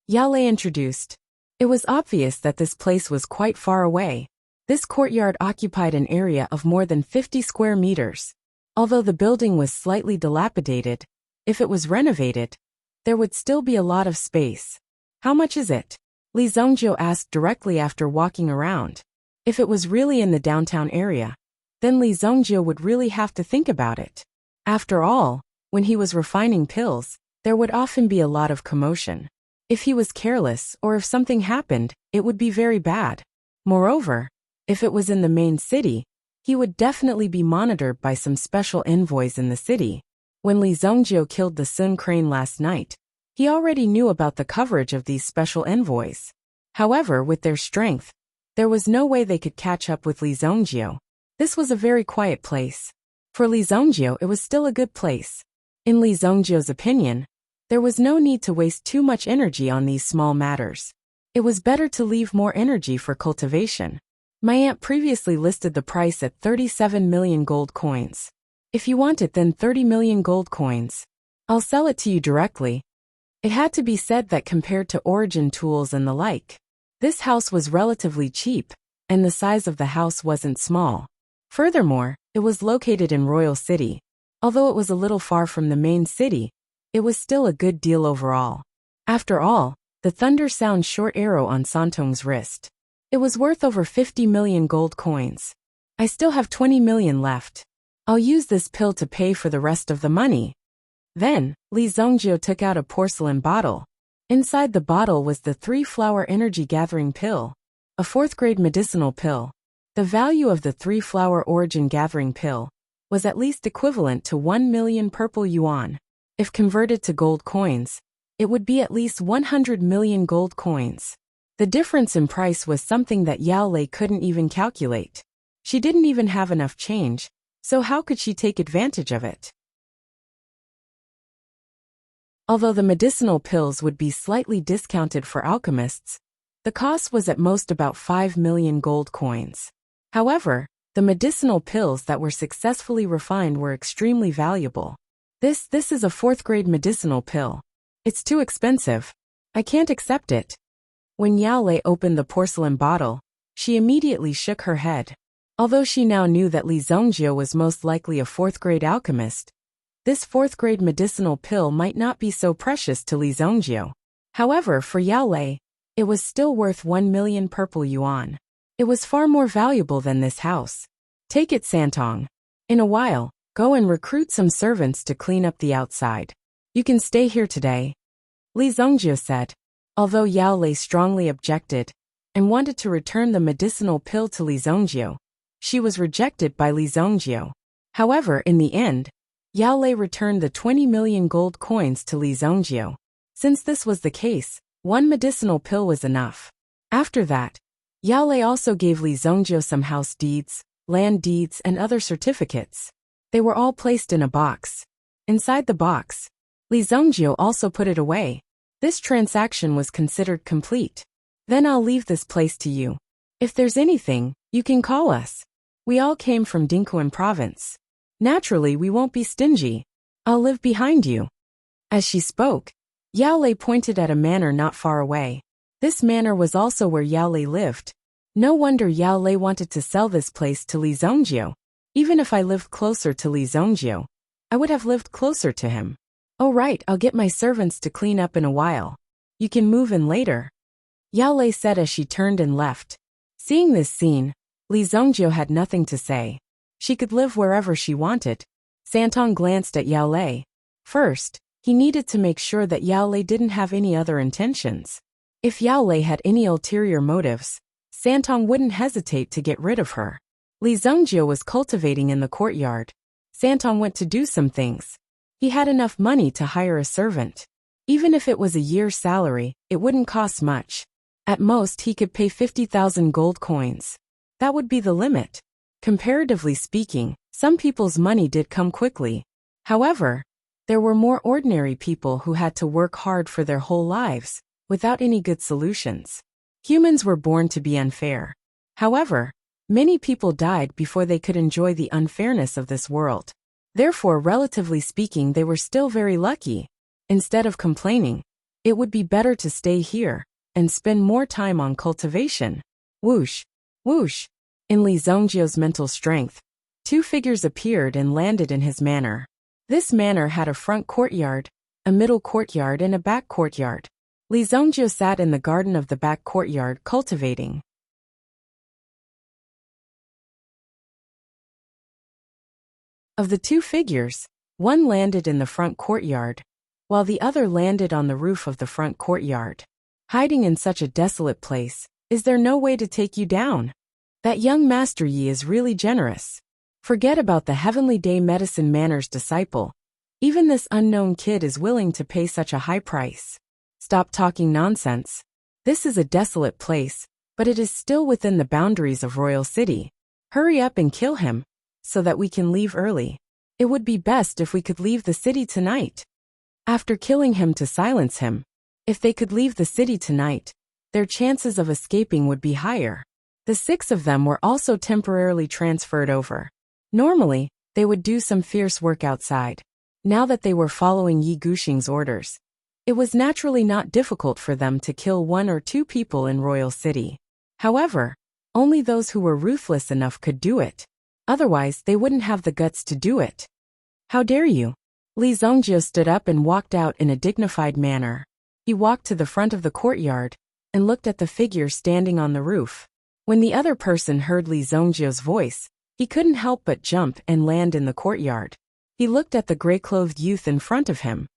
Yao Lei introduced. It was obvious that this place was quite far away. This courtyard occupied an area of more than 50 square meters. Although the building was slightly dilapidated, if it was renovated, there would still be a lot of space. How much is it? Li Zongjio asked directly after walking around. If it was really in the downtown area, then Li Zongjio would really have to think about it. After all, when he was refining pills, there would often be a lot of commotion. If he was careless or if something happened, it would be very bad. Moreover, if it was in the main city, he would definitely be monitored by some special envoys in the city. When Li Zongjio killed the Sun Crane last night, he already knew about the coverage of these special envoys. However, with their strength, there was no way they could catch up with Li Zongjio. This was a very quiet place. For Li Zongjio, it was still a good place. In Li Zongjio's opinion, there was no need to waste too much energy on these small matters. It was better to leave more energy for cultivation. My aunt previously listed the price at 37 million gold coins. If you want it, then 30 million gold coins. I'll sell it to you directly. It had to be said that compared to Origin tools and the like, this house was relatively cheap, and the size of the house wasn't small. Furthermore, it was located in Royal City. Although it was a little far from the main city, it was still a good deal overall. After all, the Thunder Sound short arrow on Santong's wrist. It was worth over 50 million gold coins. I still have 20 million left. I'll use this pill to pay for the rest of the money. Then, Li Zongjio took out a porcelain bottle. Inside the bottle was the 3-flower energy gathering pill, a 4th-grade medicinal pill. The value of the 3-flower origin gathering pill was at least equivalent to 1 million purple yuan. If converted to gold coins, it would be at least 100 million gold coins. The difference in price was something that Yao Lei couldn't even calculate. She didn't even have enough change, so how could she take advantage of it? Although the medicinal pills would be slightly discounted for alchemists, the cost was at most about 5 million gold coins. However, the medicinal pills that were successfully refined were extremely valuable. This is a 4th-grade medicinal pill. It's too expensive. I can't accept it. When Yao Lei opened the porcelain bottle, she immediately shook her head. Although she now knew that Li Zhongjie was most likely a 4th-grade alchemist, this 4th-grade medicinal pill might not be so precious to Li Zhongjie. However, for Yao Lei, it was still worth 1 million purple yuan. It was far more valuable than this house. Take it, Santong. In a while, go and recruit some servants to clean up the outside. You can stay here today, Li Zhongjie said. Although Yao Lei strongly objected and wanted to return the medicinal pill to Li Zhongjie, she was rejected by Li Zhongjie. However, in the end, Yao Lei returned the 20 million gold coins to Li Zhongjie. Since this was the case, one medicinal pill was enough. After that, Yao Lei also gave Li Zhongjie some house deeds, land deeds, and other certificates. They were all placed in a box. Inside the box, Li Zhongjie also put it away. This transaction was considered complete. Then I'll leave this place to you. If there's anything, you can call us. We all came from Dingquan province. Naturally, we won't be stingy. I'll live behind you. As she spoke, Yao Lei pointed at a manor not far away. This manor was also where Yao Lei lived. No wonder Yao Lei wanted to sell this place to Li Zhongjie. Even if I lived closer to Li Zhongjie, I would have lived closer to him. Oh right, I'll get my servants to clean up in a while. You can move in later, Yao Lei said as she turned and left. Seeing this scene, Li Zhongjie had nothing to say. She could live wherever she wanted. Santong glanced at Yao Lei. First, he needed to make sure that Yao Lei didn't have any other intentions. If Yao Lei had any ulterior motives, Santong wouldn't hesitate to get rid of her. Li Zhongjie was cultivating in the courtyard. Santong went to do some things. He had enough money to hire a servant. Even if it was a year's salary, it wouldn't cost much. At most, he could pay 50,000 gold coins. That would be the limit. Comparatively speaking, some people's money did come quickly. However, there were more ordinary people who had to work hard for their whole lives, without any good solutions. Humans were born to be unfair. However, many people died before they could enjoy the unfairness of this world. Therefore, relatively speaking, they were still very lucky. Instead of complaining, it would be better to stay here and spend more time on cultivation. Whoosh, whoosh. In Li Zhongjie's mental strength, two figures appeared and landed in his manor. This manor had a front courtyard, a middle courtyard, and a back courtyard. Li Zhongjie sat in the garden of the back courtyard cultivating. Of the two figures, one landed in the front courtyard, while the other landed on the roof of the front courtyard. Hiding in such a desolate place, is there no way to take you down? That young Master Yi is really generous. Forget about the Heavenly Day Medicine Manor's disciple. Even this unknown kid is willing to pay such a high price. Stop talking nonsense. This is a desolate place, but it is still within the boundaries of Royal City. Hurry up and kill him, so that we can leave early. It would be best if we could leave the city tonight. After killing him to silence him, if they could leave the city tonight, their chances of escaping would be higher. The 6 of them were also temporarily transferred over. Normally, they would do some fierce work outside. Now that they were following Yi Guxing's orders, it was naturally not difficult for them to kill 1 or 2 people in Royal City. However, only those who were ruthless enough could do it. Otherwise, they wouldn't have the guts to do it. How dare you? Li Zhongjie stood up and walked out in a dignified manner. He walked to the front of the courtyard and looked at the figure standing on the roof. When the other person heard Li Zhongjie's voice, he couldn't help but jump and land in the courtyard. He looked at the gray-clothed youth in front of him.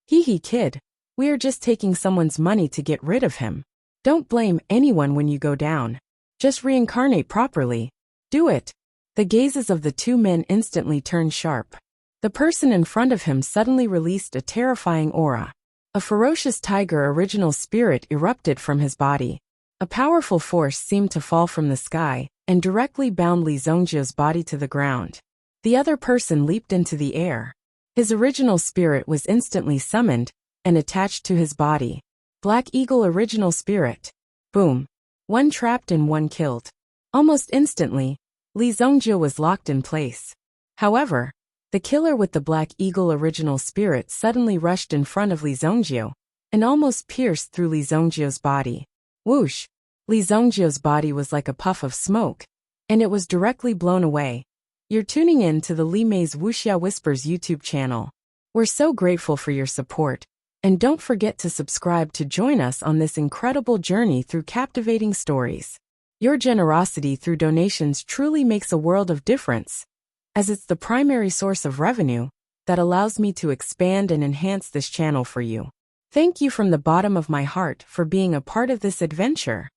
Hee kid, we are just taking someone's money to get rid of him. Don't blame anyone when you go down. Just reincarnate properly. Do it. The gazes of the 2 men instantly turned sharp. The person in front of him suddenly released a terrifying aura. A ferocious tiger original spirit erupted from his body. A powerful force seemed to fall from the sky and directly bound Li Zongjiu's body to the ground. The other person leaped into the air. His original spirit was instantly summoned and attached to his body. Black Eagle Original Spirit. Boom. One trapped and one killed. Almost instantly, Li Zongjiu was locked in place. However, the killer with the Black Eagle Original Spirit suddenly rushed in front of Li Zongjiu and almost pierced through Li Zongjiu's body. Whoosh! Li Zongjiu's body was like a puff of smoke, and it was directly blown away. You're tuning in to the Li Mei's Wuxia Whispers YouTube channel. We're so grateful for your support, and don't forget to subscribe to join us on this incredible journey through captivating stories. Your generosity through donations truly makes a world of difference, as it's the primary source of revenue that allows me to expand and enhance this channel for you. Thank you from the bottom of my heart for being a part of this adventure.